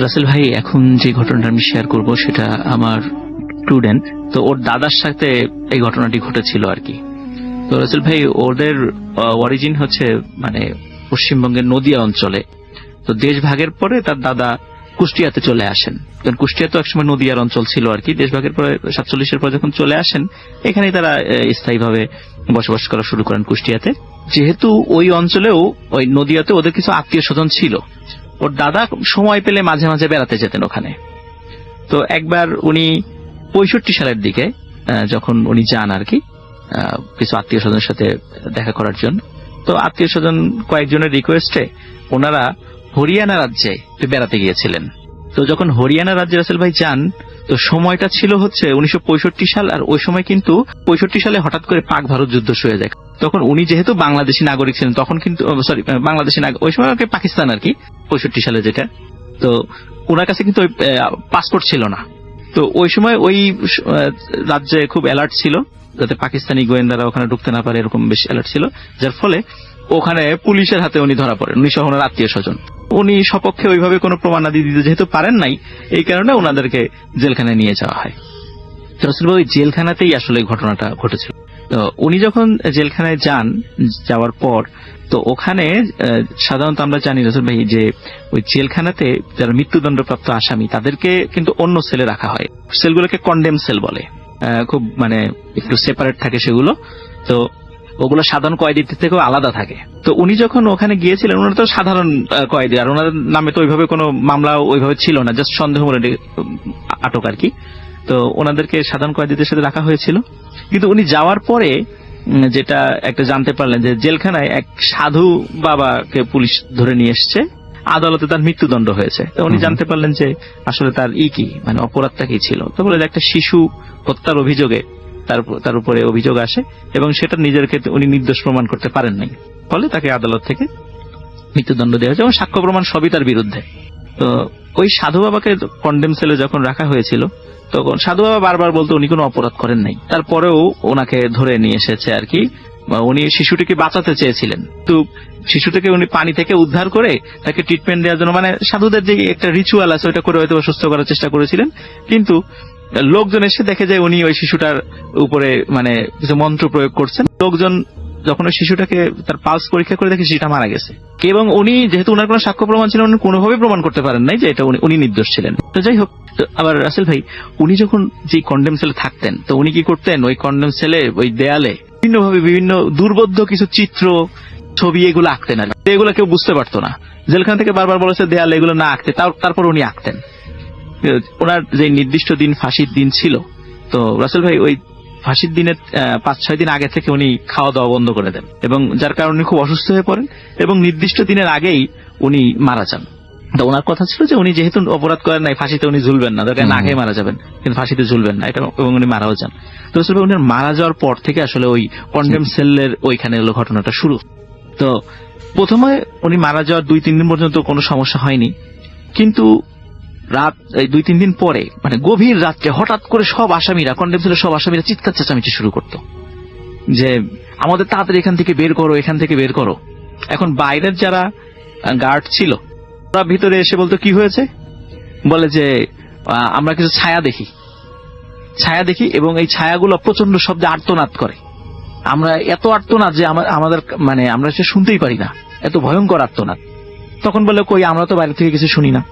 রাসেল ভাই, এখন যে ঘটনাটা আমি শেয়ার করব সেটা আমার স্টুডেন্ট, তো ওর দাদার সাথে এই ঘটনাটি ঘটেছিল আর কি। তো রাসেল ভাই, ওদের অরিজিন হচ্ছে মানে পশ্চিমবঙ্গের নদিয়া অঞ্চলে। তো দেশ ভাগের পরে তার দাদা কুষ্টিয়াতে চলে আসেন, কারণ কুষ্টিয়া তো একসময় নদিয়ার অঞ্চল ছিল আর কি। দেশ ভাগের পরে 47-এর পর যখন চলে আসেন, এখানেই তারা স্থায়ীভাবে বসবাস করা শুরু করেন কুষ্টিয়াতে। যেহেতু ওই অঞ্চলেও ওই নদিয়াতে ওদের কিছু আত্মীয় স্বজন ছিল, ওর দাদা সময় পেলে মাঝে মাঝে বেড়াতে যেতেন ওখানে। তো একবার উনি 65 সালের দিকে যখন উনি যান আর কি কিছু আত্মীয় স্বজনের সাথে দেখা করার জন্য, তো আত্মীয় স্বজন কয়েকজনের রিকোয়েস্টে ওনারা হরিয়ানা রাজ্যে বেড়াতে গিয়েছিলেন। তো যখন হরিয়ানা রাজ্যে রাসেল ভাই যান, তো সময়টা ছিল হচ্ছে 1965 সাল। আর ওই সময় কিন্তু 65 সালে হঠাৎ করে পাক ভারত যুদ্ধ শুরু হয়ে যায়। তখন উনি যেহেতু বাংলাদেশি নাগরিক ছিলেন, তখন কিন্তু বাংলাদেশি ওই সময় পাকিস্তান আর কি, 65 সালে যেটা। তো ওনার কাছে কিন্তু পাসপোর্ট ছিল না। তো ওই সময় ওই রাজ্যে খুব অ্যালার্ট ছিল যাতে পাকিস্তানি গোয়েন্দারা ওখানে ঢুকতে না পারে, এরকম বেশি অ্যালার্ট ছিল। যার ফলে ওখানে পুলিশের হাতে উনি ধরা পড়েন, উনি সহ ওনার আত্মীয় স্বজন। উনি সপক্ষে ওইভাবে কোনো প্রমাণাদি দিতে যেহেতু পারেন নাই, এই কারণে ওনাদেরকে জেলখানায় নিয়ে যাওয়া হয়। তো রাসেল ভাই, ওই জেলখানাতেই আসলে ঘটনাটা ঘটেছিল। তো উনি যখন জেলখানায় যান, যাওয়ার পর তো ওখানে সাধারণত আমরা জানি রাসেল ভাই যে ওই জেলখানাতে যারা মৃত্যুদণ্ডপ্রাপ্ত আসামি তাদেরকে কিন্তু অন্য সেলে রাখা হয়। সেলগুলোকে কন্ডেম সেল বলে, খুব মানে একটু সেপারেট থাকে সেগুলো। তো ওগুলো সাধারণ কয়েদিদের থেকেও আলাদা থাকে। তো উনি যখন ওখানে গিয়েছিলেন, ওনারা তো সাধারণ কয়েদি, আর ওনাদের নামে তো ওইভাবে কোনো মামলা ওইভাবে ছিল না, জাস্ট সন্দেহমূলক আটক আর কি। তো ওনাদেরকে সাধারণ কয়েদিদের সাথে রাখা হয়েছিল। কিন্তু উনি যাওয়ার পরে যেটা একটা জানতে পারলেন যে জেলখানায় এক সাধু বাবাকে পুলিশ ধরে নিয়ে এসছে, আদালতে তার মৃত্যুদণ্ড হয়েছে। তো উনি জানতে পারলেন যে আসলে তার কি মানে অপরাধটা কি ছিল। তো বলে একটা শিশু হত্যার অভিযোগে তার উপরে অভিযোগ আসে, এবং সেটা নিজের ক্ষেত্রে উনি নির্দোষ প্রমাণ করতে পারেন নাই, ফলে তাকে আদালত থেকে মৃত্যুদণ্ড দেওয়া হয়েছে, এবং সাক্ষ্য প্রমাণ সবই তার বিরুদ্ধে। তো ওই সাধু বাবাকে কন্ডেম সেলে যখন রাখা হয়েছিল, তখন সাধু বাবা বারবার বলতো উনি কোনো অপরাধ করেন নাই, তারপরেও ওনাকে ধরে নিয়ে এসেছে আর কি। উনি শিশুটিকে বাঁচাতে চেয়েছিলেন, তো শিশুটিকে উনি পানি থেকে উদ্ধার করে তাকে ট্রিটমেন্ট দেওয়ার জন্য, মানে সাধুদের যে একটা রিচুয়াল আছে ওইটা করে হয়তো সুস্থ করার চেষ্টা করেছিলেন। কিন্তু লোকজন এসে দেখে যে উনি ওই শিশুটার উপরে মানে কিছু মন্ত্র প্রয়োগ করছেন। লোকজন যখন ওই শিশুটাকে তার পালস পরীক্ষা করে দেখে শিশুটা মারা গেছে, এবং উনি যেহেতু ওনার কোনো সাক্ষ্য প্রমাণ ছিল, উনি কোনোভাবেই প্রমাণ করতে পারেন নাই যে এটা উনি নির্দোষ ছিলেন। তো যাই হোক, আবার রাসেল ভাই, উনি যখন যে কন্ডেম সেলে থাকতেন, তো উনি কি করতেন, ওই কন্ডেম সেলে ওই দেয়ালে বিভিন্নভাবে বিভিন্ন দুর্বোধ্য কিছু চিত্র, ছবি এগুলো আঁকতেন আর এগুলো কেউ বুঝতে পারতো না। জেলখানা থেকে বারবার বলেছে দেয়ালে এগুলো না আঁকতে, তারপর উনি আঁকতেন। ওনার যে নির্দিষ্ট দিন ফাঁসির দিন ছিল, তো রাসেল ভাই ওই ফাঁসির দিনের 5-6 দিন আগে থেকে উনি খাওয়া দাওয়া বন্ধ করে দেন, এবং যার কারণে উনি খুব অসুস্থ হয়ে পড়েন, এবং নির্দিষ্ট দিনের আগেই উনি মারা যান। তো ওনার কথা ছিল যে উনি যেহেতু অপরাধ করেন নাই, ফাঁসিতে উনি ঝুলবেন না, দরকার না খেয়ে মারা যাবেন, কিন্তু ফাঁসিতে ঝুলবেন না, এটা, এবং উনি মারাও যান। তো রাসেল ভাই, উনার মারা যাওয়ার পর থেকে আসলে ওই কন্ডেম সেলের ওইখানে হলো ঘটনাটা শুরু। তো প্রথমে উনি মারা যাওয়ার 2-3 দিন পর্যন্ত কোনো সমস্যা হয়নি, কিন্তু রাত 2-3 দিন পরে মানে গভীর রাত্রে হঠাৎ করে সব আসামিরা, কন্ডেম সেলের সব আসামিরা চিৎকার চেঁচামেচি শুরু করতো যে আমাদের তাড়াতাড়ি এখান থেকে বের করো, এখান থেকে বের করো। এখন বাইরের যারা গার্ড ছিল ওরা ভিতরে এসে বলতো কি হয়েছে, বলে যে আমরা কিছু ছায়া দেখি, এবং এই ছায়াগুলো প্রচন্ড শব্দে আর্তনাদ করে। আমরা এত আর্তনাদ যে আমাদের মানে আমরা সে শুনতেই পারি না, এত ভয়ঙ্কর আর্তনাদ। তখন বলে কই, আমরা তো বাইরে থেকে কিছু শুনি না,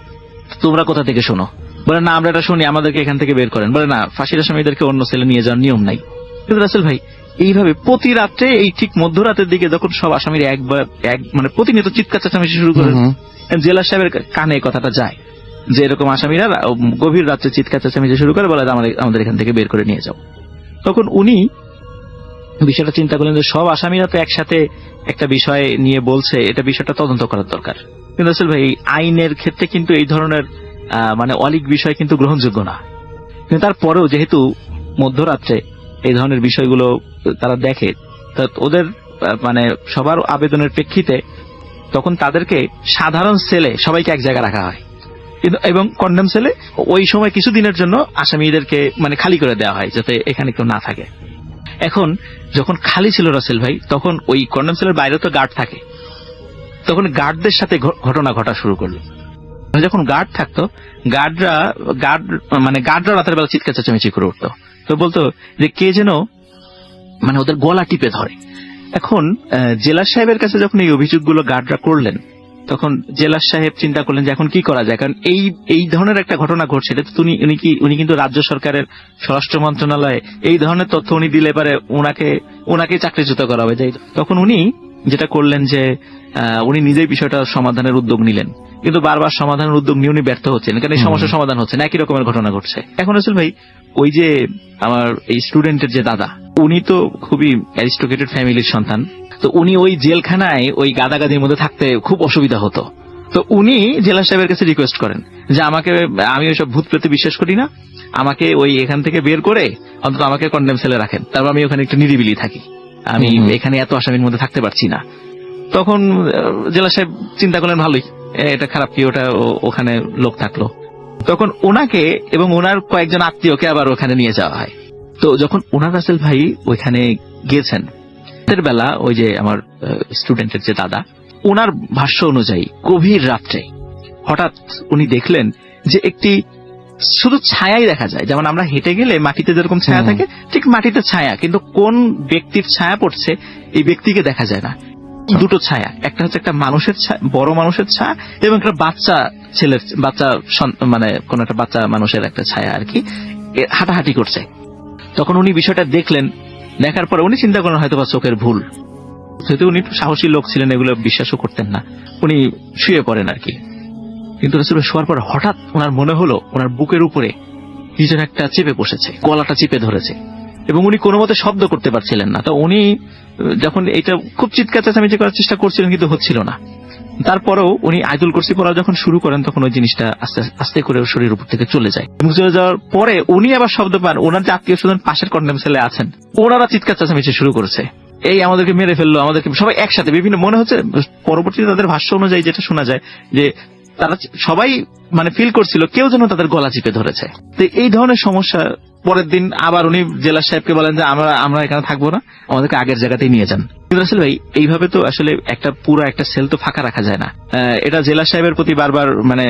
তোমরা কোথা থেকে শোনো? বলে না, আমরা এটা শুনি, আমাদেরকে এখান থেকে বের করেন। বলে না, ফাঁসির আসামিদেরকে অন্য সেলে নিয়ে যাওয়ার নিয়ম নাই। কিন্তু রাসেল ভাই, এইভাবে প্রতি রাত্রে এই ঠিক মধ্যরাতের দিকে যখন সব আসামিরা মানে প্রতিনিয়ত চিৎকার চেঁচামেচি শুরু করে, জেলার সাহেবের কানে কথাটা যায় যে এরকম আসামিরা গভীর রাত্রে চিৎকার চেঁচামেচি শুরু করে, বলে আমাদের এখান থেকে বের করে নিয়ে যাও। তখন উনি বিষয়টা চিন্তা করলেন যে সব আসামিরা তো একসাথে একটা বিষয় নিয়ে বলছে, এটা বিষয়টা তদন্ত করার দরকার। কিন্তু রাসেল ভাই, আইনের ক্ষেত্রে কিন্তু এই ধরনের মানে অলিক বিষয় কিন্তু গ্রহণযোগ্য না। কিন্তু তারপরেও যেহেতু মধ্যরাত্রে এই ধরনের বিষয়গুলো তারা দেখে, তা ওদের মানে সবার আবেদনের প্রেক্ষিতে তখন তাদেরকে সাধারণ সেলে সবাইকে এক জায়গায় রাখা হয়, কিন্তু এবং কন্ডেম সেলে ওই সময় কিছুদিনের জন্য আসামিদেরকে মানে খালি করে দেওয়া হয় যাতে এখানে কেউ না থাকে। এখন যখন খালি ছিল রাসেল ভাই, তখন ওই কন্ডেম সেলের বাইরে তো গার্ড থাকে, তখন গার্ডদের সাথে ঘটনা ঘটা শুরু করলো। যখন গার্ড থাকতো, গার্ডরা রাতের বেলা চিৎকার চেঁচামেচি করে উঠতো। তো বলতো যে কে যেন মানে ওদের গলা টিপে ধরে। এখন জেলার সাহেবের কাছে যখন এই অভিযোগগুলো গার্ডরা করলেন, তখন জেলার সাহেব চিন্তা করলেন যে এখন কি করা যায়, কারণ এই ধরনের একটা ঘটনা ঘটছে। এটা তো উনি কিন্তু রাজ্য সরকারের স্বরাষ্ট্র মন্ত্রণালয়ে এই ধরনের তথ্য উনি দিলে পারে ওনাকে চাকরিচ্যুত করা হবে। তখন উনি যেটা করলেন যে উনি নিজেই বিষয়টা সমাধানের উদ্যোগ নিলেন, কিন্তু বারবার সমাধানের উদ্যোগ নিয়ে উনি ব্যর্থ হচ্ছেন, কারণ এই সমস্যার সমাধান হচ্ছে না, একই রকমের ঘটনা ঘটছে। এখন রাসেল ভাই, ওই যে আমার এই স্টুডেন্টের যে দাদা, উনি তো খুবই অ্যারিস্টোক্রেটেড ফ্যামিলির সন্তান। তো উনি ওই জেলখানায় ওই গাদাগাদির মধ্যে থাকতে খুব অসুবিধা হতো। তো উনি জেলা সাহেবের কাছে রিকোয়েস্ট করেন যে আমি ওইসব ভূত প্রেতে বিশ্বাস করি না, আমাকে ওই এখান থেকে বের করে অন্তত আমাকে কন্ডেম সেলে রাখেন, তারপর আমি ওখানে একটু নিরিবিলি থাকি, আমি এখানে এত আসামির মধ্যে থাকতে পারছি না। তখন জেলা সাহেব চিন্তা করলেন ভালোই, এটা খারাপ কি, ওটা ওখানে লোক থাকলো। তখন ওনাকে এবং ওনার কয়েকজন আত্মীয়কে আবার ওখানে নিয়ে যাওয়া হয়। তো যখন ওনার রাসেল ভাই ওইখানে গিয়েছেন রাতের বেলা, ওই যে আমার স্টুডেন্টের যে দাদা, ওনার ভাষ্য অনুযায়ী গভীর রাত্রে হঠাৎ উনি দেখলেন যে একটি শুধু ছায়াই দেখা যায়, যেমন আমরা হেঁটে গেলে মাটিতে যেরকম ছায়া থাকে ঠিক মাটিতে ছায়া, কিন্তু কোন ব্যক্তির ছায়া পড়ছে এই ব্যক্তিকে দেখা যায় না। দুটো ছায়া, একটা হচ্ছে একটা মানুষের ছায়া, বড় মানুষের ছায়া, এবং একটা মানে কোন একটা বাচ্চা মানুষের একটা ছায়া আর কি, হাঁটাহাঁটি করছে। তখন উনি বিষয়টা দেখলেন, দেখার পরে উনি চিন্তা করেন হয়তো বা চোখের ভুল, যেহেতু উনি একটু সাহসী লোক ছিলেন, এগুলো বিশ্বাসও করতেন না, উনি শুয়ে পড়েন আর কি। কিন্তু রাসূল শোয়ার পর হঠাৎ ওনার মনে হলো ওনার বুকের উপরে কিছু একটা চেপে বসেছে, গলাটা চেপে ধরেছে, এবং উনি কোনো মতে শব্দ করতে পারছিলেন না। তো উনি যখন এটা খুব চিৎকার চেঁচামেচি করার চেষ্টা করছিলেন, কিন্তু হচ্ছিল না। তারপরেও উনি আয়াতুল কুরসি পড়া যখন শুরু করেন, তখন ওই জিনিসটা আস্তে আস্তে করে ওর শরীরের উপর থেকে চলে যায়, এবং চলে যাওয়ার পরে উনি আবার শব্দ পান, ওনার যে আত্মীয় স্বজন পাশের কন্ডেম সেলে আছেন, ওনারা চিৎকার চেঁচামেচি শুরু করেছে, এই আমাদেরকে মেরে ফেললো, আমাদেরকে সবাই একসাথে বিভিন্ন, মনে হচ্ছে পরবর্তীতে তাদের ভাষ্য অনুযায়ী যেটা শোনা যায় যে তারা সবাই মানে ফিল করছিল কেউ যেন তাদের গলা চিপে ধরেছে। তো এই ধরনের সমস্যা পরের দিন আবার উনি জেলা সাহেবকে বলেন যে আমরা এখানে থাকবো না, আমাদেরকে আগের জায়গাতেই নিয়ে যান। কিন্তু আসলে ভাই এইভাবে তো আসলে পুরো একটা সেল তো ফাঁকা রাখা যায় না। এটা জেলা সাহেবের প্রতি বারবার মানে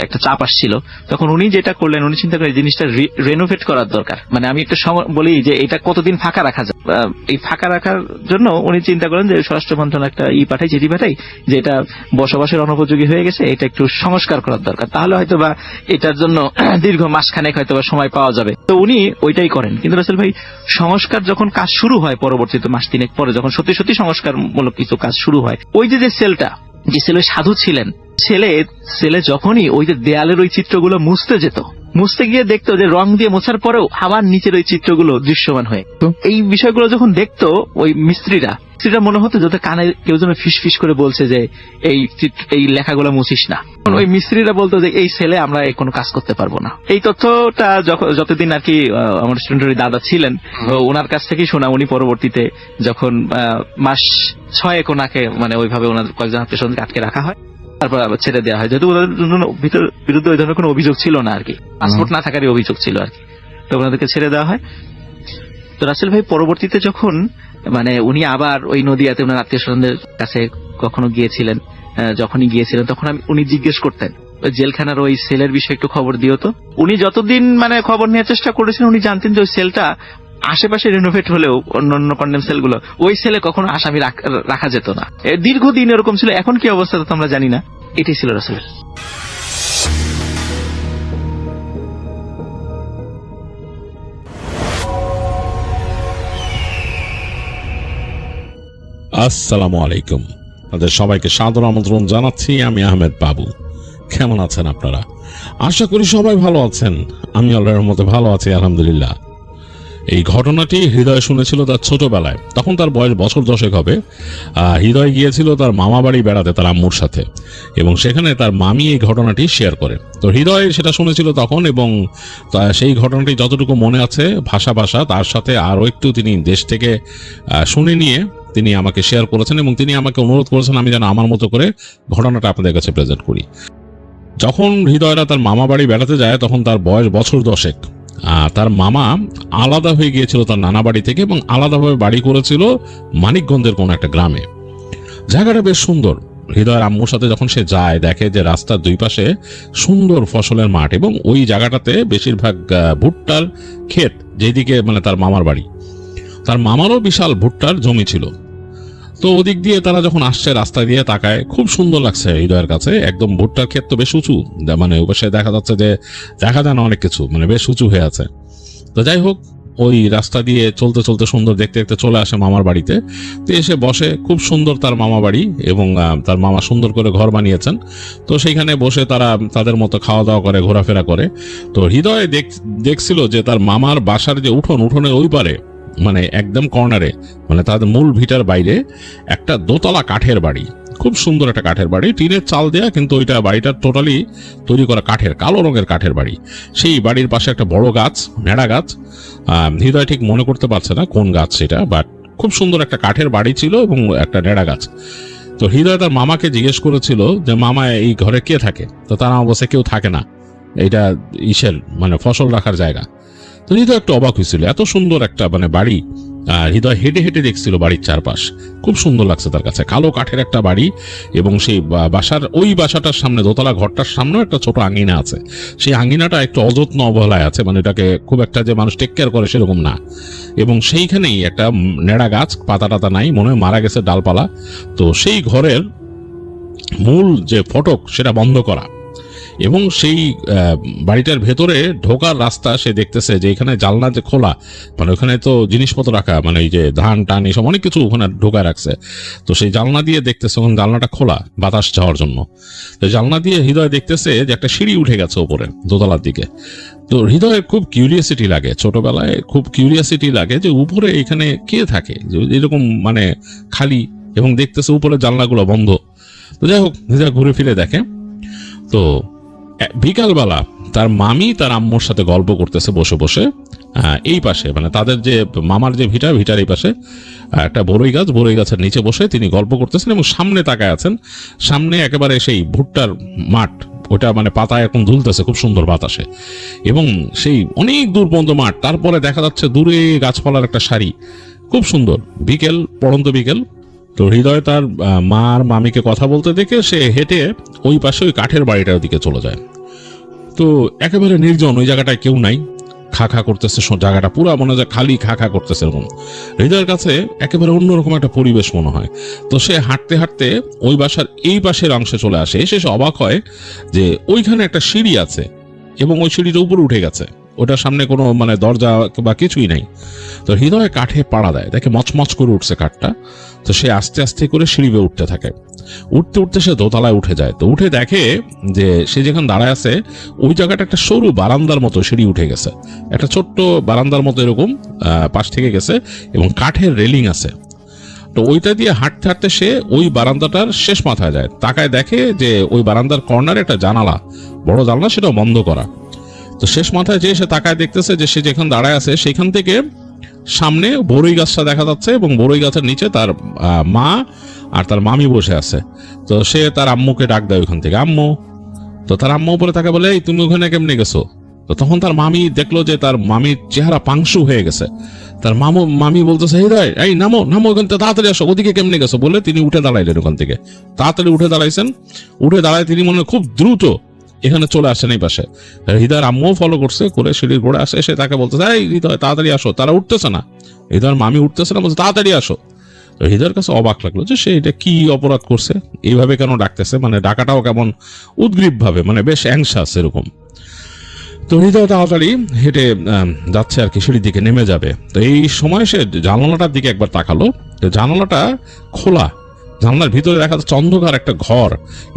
একটা চাপ আসছিল। তখন উনি যেটা করলেন, উনি চিন্তা করেন জিনিসটা রেনোভেট করার দরকার। মানে আমি একটু বলি যে এটা কতদিন ফাঁকা রাখা যায়, এই ফাঁকা রাখার জন্য উনি চিন্তা করেন যে স্বরাষ্ট্র মন্ত্রণালয় একটা চিঠি পাঠাই যে এটা বসবাসের অনুপযোগী হয়ে গেছে, এটা একটু সংস্কার করার দরকার, তাহলে হয়তো বা এটার জন্য দীর্ঘ মাসখানেক হয়তো বা সময় পাওয়া যাবে। তো উনি ওইটাই করেন। কিন্তু রাসেল ভাই, সংস্কার যখন কাজ শুরু হয় পরবর্তীতে মাস তিনেক পরে, যখন সত্যি সত্যি সংস্কারমূলক কিছু কাজ শুরু হয়, ওই যে সেলটা, যে সেলে সাধু ছিলেন, ছেলে যখনই ওই যে দেয়ালের ওই চিত্রগুলো মুছতে গিয়ে দেখতো যে রং দিয়ে মোছার পরেও আবার নিচের ওই চিত্রগুলো দৃশ্যমান হয়ে, এই বিষয়গুলো যখন দেখতো ওই মিস্ত্রিরা মনে হতো যাতে কানে কেউ যেন ফিস ফিস করে বলছে যে এই লেখাগুলো মুছিস না। ওই মিস্ত্রিরা বলতো যে এই ছেলে আমরা কোনো কাজ করতে পারবো না। এই তথ্যটা যতদিন আর কি আমার স্টুডেন্টের দাদা ছিলেন, ওনার কাছ থেকেই শোনা। উনি পরবর্তীতে যখন মাস 6 ওনাকে মানে ওইভাবে ওনার কয়েকজন আত্মীয় স্বজনকে আটকে রাখা হয়, তারপর আবার ছেড়ে দেওয়া হয়, যেহেতু ওনাদের বিরুদ্ধে ওই ধরনের কোনো অভিযোগ ছিল না আর কি, পাসপোর্ট না থাকারই অভিযোগ ছিল আর কি, তো ওনাদেরকে ছেড়ে দেওয়া হয়। তো রাসেল ভাই পরবর্তীতে যখন মানে উনি আবার ওই নদিয়াতে ওনার আত্মীয় স্বজনদের কাছে কখনো গিয়েছিলেন, যখনই গিয়েছিলেন তখন উনি জিজ্ঞেস করতেন জেলখানার ওই সেলের বিষয়ে একটু খবর দিও তো। উনি যতদিন মানে খবর নেওয়ার চেষ্টা করেছিলেন, উনি জানতেন যে ওই সেলটা আশেপাশে রিনোভেট হলেও অন্যান্য কন্ডেম সেলগুলো, ওই সেলে কখনো আসামি রাখা যেত না। দীর্ঘদিন এরকম ছিল। এখন কি অবস্থা তো আমরা জানি না। এটাই ছিল রাসেল। আসসালামু আলাইকুম, আপনাদের সবাইকে সাদর আমন্ত্রণ জানাচ্ছি। আমি আহমেদ বাবু। কেমন আছেন আপনারা? আশা করি সবাই ভালো আছেন। আমি আল্লাহর রহমতে ভালো আছি, আলহামদুলিল্লাহ। এই ঘটনাটি হৃদয় শুনেছিল তার ছোটবেলায়, তখন তার বয়স বছর 10 হবে। হৃদয় গিয়েছিল তার মামা বাড়ি বেড়াতে তার আম্মুর সাথে, এবং সেখানে তার মামি এই ঘটনাটি শেয়ার করে। তো হৃদয় সেটা শুনেছিল তখন, এবং সেই ঘটনাটি যতটুকু মনে আছে ভাষা তার সাথে আরও একটু তিনি দেশ থেকে শুনে নিয়ে তিনি আমাকে শেয়ার করেছেন, এবং তিনি আমাকে অনুরোধ করেছেন আমি যেন আমার মতো করে ঘটনাটা আপনাদের কাছে প্রেজেন্ট করি। যখন হৃদয়রা তার মামা বাড়ি বেড়াতে যায়, তখন তার বয়স বছর 10। তার মামা আলাদা হয়ে গিয়েছিল তার নানা বাড়ি থেকে, এবং আলাদাভাবে বাড়ি করেছিল মানিকগঞ্জের কোন একটা গ্রামে। জায়গাটা বেশ সুন্দর, হৃদয়ের আম্মুর সাথে যখন সে যায়, দেখে যে রাস্তার দুই পাশে সুন্দর ফসলের মাঠ এবং ওই জায়গাটাতে বেশিরভাগ ভুট্টার ক্ষেত, যেদিকে মানে তার মামার বাড়ি, তার মামারও বিশাল ভুট্টার জমি ছিল। তো ওদিক দিয়ে তারা যখন আসছে রাস্তা দিয়ে তাকায়, খুব সুন্দর লাগছে হৃদয়ের কাছে। একদম ভুট্টার ক্ষেত তো বেশ উঁচু, মানে ওপাশে দেখা যাচ্ছে যে দেখা যায় না অনেক কিছু, মানে বেশ উঁচু হয়ে আছে। তো যাই হোক, ওই রাস্তা দিয়ে চলতে চলতে সুন্দর দেখতে দেখতে চলে আসে মামার বাড়িতে। তো এসে বসে, খুব সুন্দর তার মামা বাড়ি এবং তার মামা সুন্দর করে ঘর বানিয়েছেন। তো সেইখানে বসে তারা তাদের মতো খাওয়া দাওয়া করে, ঘোরাফেরা করে। তো হৃদয় দেখছিল যে তার মামার বাসার যে উঠোনের ওই পারে, মানে একদম কর্নারে, মানে তাদের মূল ভিটার বাইরে একটা দোতলা কাঠের বাড়ি, খুব সুন্দর একটা কাঠের বাড়ি, টিনের চাল দেয়া, কিন্তু ওইটা বাড়িটা টোটালি তৈরি করা কাঠের, কালো রঙের কাঠের বাড়ি। সেই বাড়ির পাশে একটা বড় গাছ, নেড়া গাছ, হৃদয় ঠিক মনে করতে পারছে না কোন গাছ সেটা, বাট খুব সুন্দর একটা কাঠের বাড়ি ছিল এবং একটা নেড়া গাছ। তো হৃদয় তার মামাকে জিজ্ঞেস করেছিল যে মামা এই ঘরে কে থাকে? তো তার মামা বলছে কেউ থাকে না, এটা মানে ফসল রাখার জায়গা। তো হৃদয় একটু অবাক হয়েছিল, এত সুন্দর একটা মানে বাড়ি। হৃদয় হেঁটে হেঁটে দেখছিল বাড়ির চারপাশ, খুব সুন্দর লাগছে তার কাছে, কালো কাঠের একটা বাড়ি এবং সেই ওই বাসাটার সামনে, দোতলা ঘরটার সামনে একটা ছোট আঙিনা আছে। সেই আঙিনাটা একটু অযত্ন অবহেলায় আছে, মানে এটাকে খুব একটা যে মানুষ টেক কেয়ার করে সেরকম না। এবং সেইখানেই একটা নেড়া গাছ, পাতা টাতা নাই, মনে হয় মারা গেছে ডালপালা। তো সেই ঘরের মূল যে ফটক সেটা বন্ধ করা, এবং সেই বাড়িটার ভেতরে ঢোকার রাস্তা সে দেখতেছে যে এখানে জানলা যে খোলা, মানে ওখানে তো জিনিসপত্র রাখা, মানে এই যে ধান টান এসব অনেক কিছু ওখানে ঢোকায় রাখছে। তো সেই জানলা দিয়ে দেখতেছে, ওখানে জানলাটা খোলা বাতাস যাওয়ার জন্য। তো জানলা দিয়ে হৃদয় দেখতেছে যে একটা সিঁড়ি উঠে গেছে উপরে দোতলার দিকে। তো হৃদয়ের খুব কিউরিয়াসিটি লাগে, ছোটবেলায় খুব কিউরিয়াসিটি লাগে যে উপরে এখানে কে থাকে, এরকম মানে খালি, এবং দেখতেছে উপরে জানলাগুলো বন্ধ। তো যাই হোক, হৃদয় ঘুরে ফিরে দেখে, তো বিকালবেলা তার মামি তার আম্মুর সাথে গল্প করতেছে বসে বসে। এই পাশে মানে তাদের যে মামার যে ভিটার এই পাশে একটা বড়ই গাছের নিচে বসে তিনি গল্প করতেছেন এবং সামনে তাকায় আছেন। সামনে একেবারে সেই ভুট্টার মাঠ, ওটা মানে পাতা এখন ঝুলতেছে খুব সুন্দর বাতাসে, এবং সেই অনেক দূর পর্যন্ত মাঠ। তারপরে দেখা যাচ্ছে দূরে গাছপালার একটা সারি, খুব সুন্দর। বিকেল, পড়ন্ত বিকেল। তো হৃদয় তার মা আর মামিকে কথা বলতে দেখে সে হেঁটে ওই পাশে ওই কাঠের বাড়িটার দিকে চলে যায়। তো একেবারে নির্জন, ওই জায়গাটায় কেউ নাই, খা খা করতেছে জায়গাটা, পুরো মনে হয় খালি খা খা করতেছে এরকম। হৃদয়ের কাছে একেবারে অন্যরকম একটা পরিবেশ মনে হয়। তো সে হাঁটতে হাঁটতে ওই বাসার এই পাশের অংশে চলে আসে। এসে সে অবাক হয় যে ওইখানে একটা সিঁড়ি আছে এবং ওই সিঁড়িটা উপরে উঠে গেছে, ওটার সামনে কোনো মানে দরজা বা কিছুই নাই। তো হৃদয় কাঠে পাড়া দেয়, দেখে মচমচ করে উঠছে কাঠটা। তো সে আস্তে আস্তে করে সিঁড়ি বেয়ে উঠতে থাকে। উঠতে উঠতে সে দোতলায় উঠে যায়। তো উঠে দেখে যে সে যেখানে দাঁড়ায় আছে ওই জায়গাটা একটা সরু বারান্দার মতো সিঁড়ি উঠে গেছে, একটা ছোট্ট বারান্দার মতো এরকম পাশ থেকে গেছে এবং কাঠের রেলিং আছে। তো ওইটা দিয়ে হাঁটতে হাঁটতে সে ওই বারান্দাটার শেষ মাথায় যায়, তাকায় দেখে যে ওই বারান্দার কর্নারে একটা জানালা, বড় জানালা, সেটাও বন্ধ করা। তো শেষ মাথায় যে সে তাকায় দেখতেছে যে সে যেখানে দাঁড়ায় আছে সেখান থেকে সামনে বড়ই গাছটা দেখা যাচ্ছে এবং বড়ই গাছের নিচে তার মা আর তার মামি বসে আছে। তো সে তার আম্মুকে ডাক দেয় ওইখান থেকে, আম্মু। তো তার আম্মু উপরে তাকে বলে, এই তুমি ওখানে কেমনে গেছো? তো তখন তার মামি দেখলো যে তার মামির চেহারা পাংশু হয়ে গেছে। তার মামি বলতেছে, হৃদয় এই নামো নামো, ওখান থেকে তাড়াতাড়ি আসো, ওদিকে কেমনে গেছো? বলে তিনি উঠে দাঁড়াইলেন ওখান থেকে, তাড়াতাড়ি উঠে দাঁড়াইছেন। উঠে দাঁড়ায় তিনি মনে খুব দ্রুত এখানে চলে আসেন এই পাশে। হৃদয়ের আম্মুও ফলো করছে, করে সিঁড়ির গোড়ে আসে, এসে তাকে বলতেছে, এই হৃদয় তাড়াতাড়ি আসো। তারা উঠতেছে না, হৃদয়ের মামি উঠতেছে না, বলছে তাড়াতাড়ি আসো। তো হৃদয়ের কাছে অবাক লাগলো যে সে এটা কি অপরাধ করছে, এইভাবে কেন ডাকতেছে, মানে ডাকাটাও কেমন উদ্গ্রীব ভাবে, মানে বেশ অ্যাংশাস এরকম। তো হৃদয় তাড়াতাড়ি হেঁটে যাচ্ছে আর কি, সিঁড়ির দিকে নেমে যাবে। তো এই সময় সে জানালাটার দিকে একবার তাকালো, তো জানালাটা খোলা, জানলার ভিতরে দেখা যাচ্ছে অন্ধকার একটা ঘর,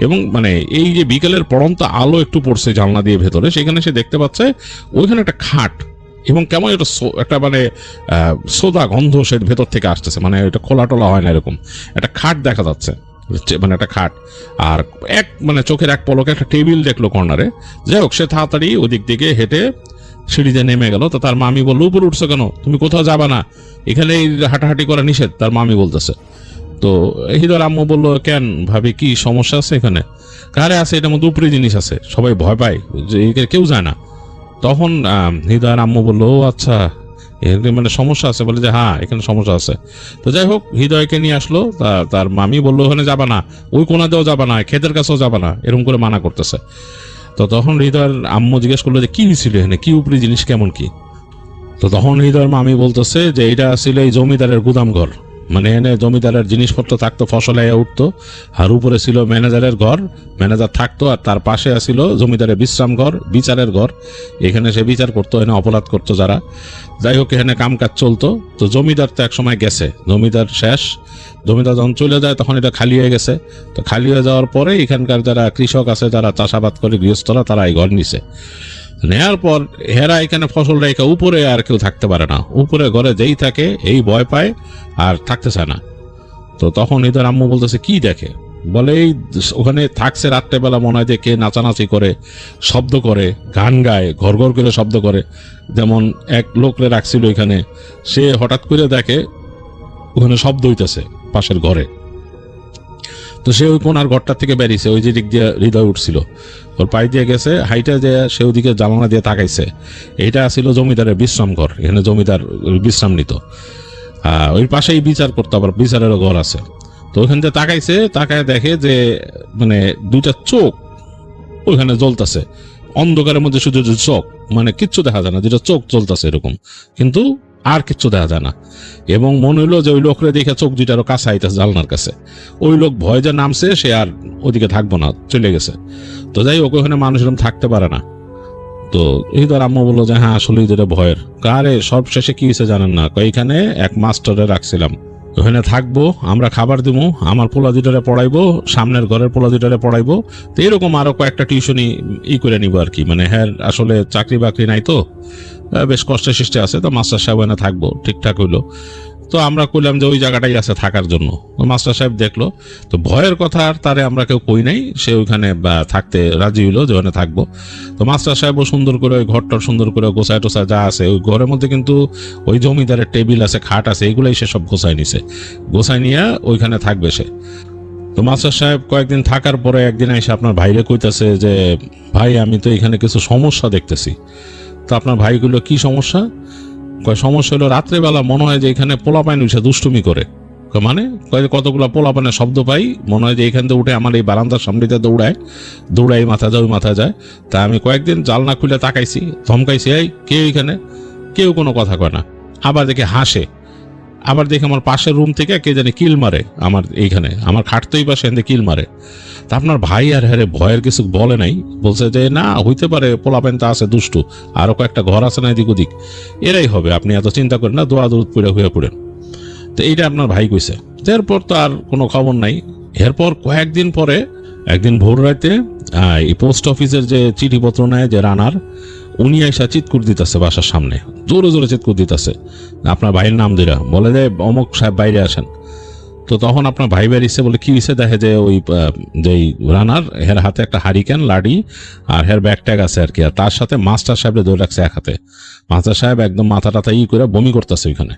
এবং মানে এই যে বিকেলের পড়ন্ত আলো একটু পড়ছে জানলা দিয়ে ভেতরে, সেখানে সে দেখতে পাচ্ছে ওইখানে একটা খাট, এবং কেমন একটা মানে সোদা গন্ধ সে ভেতর থেকে আসতেছে, মানে এটা খোলা টোলা হয় না এরকম একটা খাট দেখা যাচ্ছে, মানে একটা খাট। আর মানে চোখের এক পলকে একটা টেবিল দেখলো কর্নারে। যাই হোক, সে তাড়াতাড়ি ওদিক দিকে হেঁটে সিঁড়িতে নেমে গেল। তো তার মামি বললো, উপরে উঠছো কেন, তুমি কোথাও যাবা না, এখানে হাঁটাহাঁটি করা নিষেধ, তার মামি বলতেছে। তো হৃদয়ের আম্মু বললো, কেন ভাবি, কি সমস্যা আছে এখানে? কারে আছে, এটার মধ্যে উপরে জিনিস আছে, সবাই ভয় পায়, যে কেউ যায় না। তখন হৃদয়ের আম্মু বললো, ও আচ্ছা, এখানে মানে সমস্যা আছে, বলে যে হ্যাঁ এখানে সমস্যা আছে। তো যাই হোক, হৃদয়কে নিয়ে আসলো, তার মামি বললো ওখানে যাবা না, ওই কোনাতেও যাবা না, ক্ষেতের কাছেও যাবা না, এরকম করে মানা করতেছে। তো তখন হৃদয়ের আম্মু জিজ্ঞেস করলো যে কি ছিল এখানে, কি উপরি জিনিস, কেমন কি? তো তখন হৃদয়ের মামি বলতেছে যে এটা ছিল এই জমিদারের গুদাম ঘর, মানে এনে জমিদারের জিনিসপত্র থাকতো, ফসল আইয়া উঠতো, আর উপরে ছিল ম্যানেজারের ঘর, ম্যানেজার থাকতো, আর তার পাশে ছিল জমিদারের বিশ্রাম ঘর, বিচারের ঘর, এখানে সে বিচার করতো, এনে অপরাধ করতো যারা। যাই হোক, এখানে কাম কাজ চলতো। তো জমিদার তো এক সময় গেছে, জমিদার শেষ, জমিদার যখন চলে যায় তখন এটা খালি হয়ে গেছে। তো খালি হয়ে যাওয়ার পরে এখানকার যারা কৃষক আছে, যারা চাষাবাদ করে গৃহস্থরা, তারা এই ঘর নিছে। নেয়ার পর হেরা এখানে ফসল রেখে উপরে আর কেউ থাকতে পারে না, উপরে ঘরে যেই থাকে এই ভয় পায় আর থাকতে চায় না। তো তখন এদের আম্মু বলতেছে কি দেখে, বলে এই ওখানে থাকছে রাত্রেবেলা, মনে হয় যে কে নাচানাচি করে, শব্দ করে, গান গায়, ঘর ঘর করে শব্দ করে। যেমন এক লোকরে রাখছিল এখানে, সে হঠাৎ করে দেখে ওখানে শব্দ হইতেছে পাশের ঘরে। তো সে ওই কোনার ঘরটার থেকে বেরিয়েছে, ওই যে দিক দিয়ে হৃদয় উঠছিল, ওর পাই দিয়ে গেছে, হাইটা যে সে ওদিকে জানালা দিয়ে তাকাইছে। এইটা ছিল জমিদারের বিশ্রাম ঘর, এখানে জমিদার বিশ্রাম নিত। ওই পাশেই বিচার করতো, আবার বিচারেরও ঘর আছে। তো ওইখান থেকে তাকাইছে, তাকায় দেখে যে মানে দুইটা চোখ ওইখানে জ্বলতেছে, অন্ধকারের মধ্যে শুধু চোখ, মানে কিচ্ছু দেখা যায় না, দুইটা চোখ জ্বলতেছে এরকম, কিন্তু আর কিচ্ছু দেখা যায় না। এবং মনে হইলো যে ওই লোকরে দেখে চোখ দুইটারও কাছে আইতেছে জানলার কাছে। ওই লোক ভয় যে নামছে, সে আর ওদিকে থাকবো না, চলে গেছে। তো যাই হোক, ওখানে মানুষ এরকম থাকতে পারে না। তো হৃদয়ের আম্মু বললো যে হ্যাঁ আসলে এটা ভয়ের। কারে সবশেষে কি হয়েছে জানেন না, এখানে এক মাস্টারে রাখছিলাম, ওখানে থাকবো, আমরা খাবার দিব, আমার পোলা দুটারে পড়াইবো, সামনের ঘরের পোলা দুটারে পড়াইবো। তো এরকম আরো কয়েকটা টিউশনি করে নিবো আর কি। মানে হ্যাঁ আসলে চাকরি বাকরি নাই, তো বেশ কষ্টে সৃষ্টি আছে। তো মাস্টার সাহেব এনে থাকবো, ঠিকঠাক হইলো। তো আমরা কইলাম যে ওই জায়গাটাই আছে থাকার জন্য। মাস্টার সাহেব দেখলো, তো ভয়ের কথা আর তারে আমরা কেউ কই নাই, সে ওইখানে থাকতে রাজি হইলো যে ওখানে থাকবো। তো মাস্টার সাহেবও সুন্দর করে ওই ঘরটা সুন্দর করে গোছায় টোছায় যা আছে ওই ঘরের মধ্যে, কিন্তু ওই জমিদারের টেবিল আছে, খাট আছে, এগুলাই সে সব গোছায় নিছে, গোছায় নিয়ে ওইখানে থাকবে সে। তো মাস্টার সাহেব কয়েকদিন থাকার পরে একদিন এসে আপনার ভাইরে কইতাছে যে ভাই আমি তো এখানে কিছু সমস্যা দেখতেছি। তো আপনার ভাইগুলো কি সমস্যা? সমস্যা হলো রাত্রেবেলা মনে হয় যে এখানে পোলাপাইন উঠে দুষ্টুমি করে, মানে কতগুলো পোলাপানের শব্দ পাই, মনে হয় যে এখান থেকে উঠে আমার এই বারান্দার সামনেতে দৌড়াই মাথা যায় ওই মাথা যায়। তা আমি কয়েকদিন জালনা খুলে তাকাইছি, ধমকাইছি, এই কেউ এখানে, কেউ কোনো কথা কয় না। আবার দেখে হাসে, আবার দেখে আমার পাশের রুম থেকে কে জানি কিল মারে, আমার এইখানে আমার খাটতেই পাশে এনে কিল মারে। তা আপনার ভাই আর হ্যারে ভয়ের কিছু বলে নাই, বলছে যে না হইতে পারে, পোলাপেন তা আছে দুষ্টু, আরো কয়েকটা ঘর আছে না এদিক ওদিক, এরাই হবে, আপনি এত চিন্তা করেন না, দোয়া দূর পড়ে হয়ে পড়েন। তো এইটা আপনার ভাই কইছে। এরপর তো আর কোনো খবর নাই। এরপর কয়েকদিন পরে একদিন ভোর রাতে এই পোস্ট অফিসের যে চিঠিপত্র নেয় যে রানার, উনি এসে চিৎকুর দিতেছে বাসার সামনে, জোরে জোরে চিৎকুর দিতেছে আপনার ভাইয়ের নাম দিরা, বলে যে অমুক সাহেব বাইরে আসেন। তো তখন আপনার ভাই বেরিয়েছে, বলে কি হয়েছে, দেখে যে ওই যেই রানার হের হাতে একটা হারিকেন লাঠি আর হের ব্যাগ ট্যাগ আছে আর কি, আর তার সাথে মাস্টার সাহেবরে ধরে রাখছে এক হাতে। মাস্টার সাহেব একদম মাথা টাথা করে বমি করতেছে ওইখানে।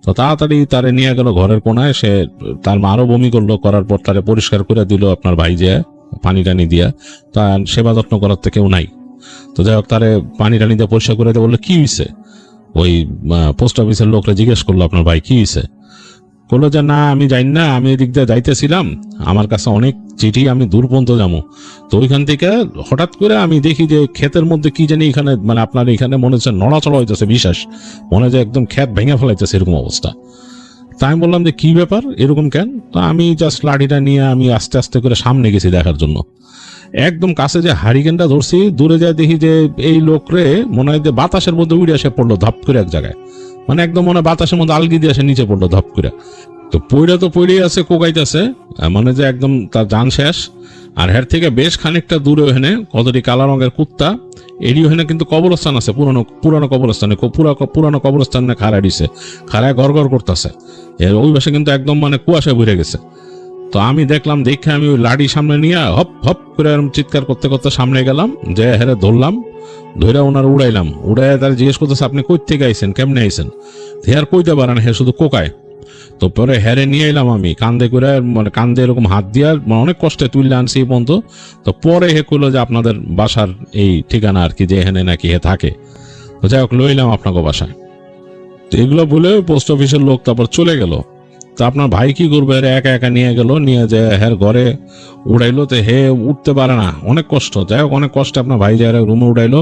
তো তাড়াতাড়ি তারে নিয়ে গেল ঘরের কোনায়, সে তার মা আরো বমি করলো, করার পর তারে পরিষ্কার করে দিল আপনার ভাই, যে পানি টানি দিয়া, তার সেবা যত্ন করার তো কেউ নাই। তো যাই হোক, তারে পানি টানি দিয়ে পরিষ্কার করে দিয়ে বললো কি হয়েছে। ওই পোস্ট অফিসের লোকরা জিজ্ঞেস করলো আপনার ভাই কি হয়েছে, বললো যে না আমি জানি না, আমি এদিক দিয়ে যাইতেছিলাম, আমার কাছে অনেক চিঠি, আমি দূর পর্যন্ত যাবো। তো ওইখান থেকে হঠাৎ করে আমি দেখি যে ক্ষেতের মধ্যে কি জানি এখানে, মানে আপনার এখানে মনে হচ্ছে নড়াচড়া হইতেছে, বিশেষ মনে হয় যে একদম ক্ষেত ভেঙে ফেলাইতেছে এরকম অবস্থা। তাই আমি বললাম যে কি ব্যাপার এরকম কেন? তো আমি জাস্ট লাঠিটা নিয়ে আমি আস্তে আস্তে করে সামনে গেছি দেখার জন্য। একদম কাছে যে হারিকেনটা ধরছি, দূরে যায় দেখি যে এই লোকরে মনে হয় যে বাতাসের মধ্যে উড়ে এসে পড়লো ধপ করে এক জায়গায়, মানে একদম মনে বাতাসের মধ্যে আলগি দিয়ে এসে নিচে পড়লো ধপ করে। তো পড়েই আছে, কোকাইতেছে, মানে যে একদম তার জান শেষ। আর হের থেকে বেশ খানিকটা দূরে ওখানে কতটি কালো রঙের কুত্তা, এরই ওখানে কিন্তু কবরস্থান আছে, পুরানো কবরস্থানে, পুরানো কবরস্থানে খাড়ায় দিছে, খাড়ায় গড় গড় করতেছে। এর ওই পাশে কিন্তু একদম মানে কুয়াশায় ভরে গেছে। তো আমি দেখলাম, দেখে আমি ওই লাঠি সামনে নিয়ে হপ হপ করে চিৎকার করতে করতে সামনে গেলাম, যে হেরে ধরলাম, ধরে ওনার উড়াইলাম, উড়াই তারা জিজ্ঞেস করতেছে আপনি কই থেকে আইছেন, কেমনে আইছেন। হেয়ার কইতে পারেন, হে শুধু কোকায়। তো পরে হেরে নিয়ে এলাম আমি কান্দে করে, মানে কান্দে এরকম হাত দিয়ে অনেক কষ্টে তুললে আনছি এই পর্যন্ত। তো পরে হে কইলো যে আপনাদের বাসার এই ঠিকানা আর কি, যে এখানে নাকি হে থাকে। তো যাই হোক লইলাম আপনাকে বাসায়। তো এগুলো বলে পোস্ট অফিসের লোক তারপর চলে গেল। তা আপনার ভাই কি করবে, একা একা নিয়ে গেল, নিয়ে যে হ্যার ঘরে উড়াইলো। তো হে উঠতে পারে না, অনেক কষ্ট। যাই হোক, অনেক কষ্টে আপনার ভাই যায় রুমে উঠাইলো,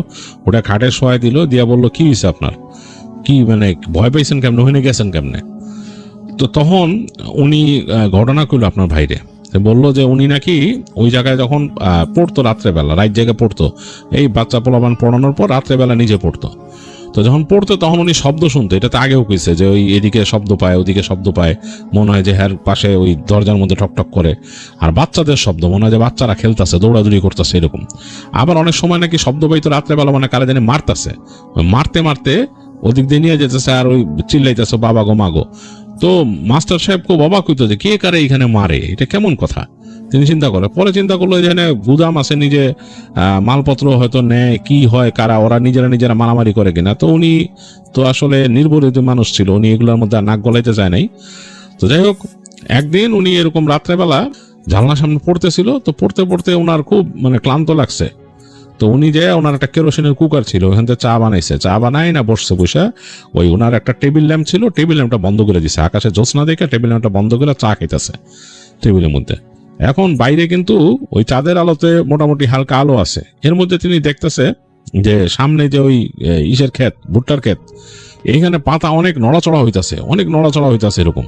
ওটা খাটে শোয়াই দিল, দিয়া বললো কি হয়েছে আপনার, কি মানে ভয় পাইছেন কেমনে, ওখানে গেছেন কেমনে? তো তখন উনি ঘটনা করলো আপনার ভাইরে, বললো যে উনি নাকি ওই জায়গায় যখন পড়তো রাত্রেবেলা, রাত জায়গায় পড়তো, এই বাচ্চা পোলাপান পড়ানোর পর রাত্রেবেলা নিজে পড়তো। তো যখন পড়তো তখন উনি শব্দ শুনতো, এটা তো আগেও কইছে যে ওই এদিকে শব্দ পায় ওদিকে শব্দ পায়, মনে হয় যে হ্যার পাশে ওই দরজার মধ্যে ঠকঠক করে, আর বাচ্চাদের শব্দ মনে হয় যে বাচ্চারা খেলতেছে দৌড়াদৌড়ি করতেছে এরকম। আবার অনেক সময় নাকি শব্দ পাইতো রাত্রেবেলা, মানে কারা জানি মারতেছে, মারতে মারতে ওদিক দিয়ে নিয়ে যেতেছে আর ওই চিল্লাইতেছে বাবা গো মাগো। তো মাস্টার সাহেব খুব অবাক হইতো যে কে কারে এখানে মারে, এটা কেমন কথা। তিনি চিন্তা করে, পরে চিন্তা করলো এখানে গুদাম আছে, নিজে মালপত্র হয়তো নেয়, কি হয় কারা, ওরা নিজেরা মারামারি করে কিনা। তো উনি তো আসলে নির্ভরিত মানুষ ছিল, উনি এগুলোর মধ্যে নাক গলাইতে যায় নাই। তো যাই হোক, একদিন উনি এরকম রাত্রেবেলা জানলার সামনে পড়তেছিল, তো পড়তে পড়তে ওনার খুব মানে ক্লান্ত লাগছে। তো উনি যে ওনার একটা কেরোসিনের কুকার ছিল, ওখান থেকে চা বানাইছে, চা বানাই না বসছে বসে, ওই ওনার একটা টেবিল ল্যাম্প ছিল, টেবিল ল্যাম্পটা বন্ধ করে দিছে, আকাশে জ্যোৎস্না দেখে টেবিল ল্যাম্পটা বন্ধ করে চা খাইতেছে টেবিলের মধ্যে। এখন বাইরে কিন্তু ওই চাঁদের আলোতে মোটামুটি হালকা আলো আছে, এর মধ্যে তিনি দেখতেছে যে সামনে যে ওই ইসের ক্ষেত, ভুট্টার ক্ষেত, এইখানে পাতা অনেক নড়াচড়া হইতাছে এরকম।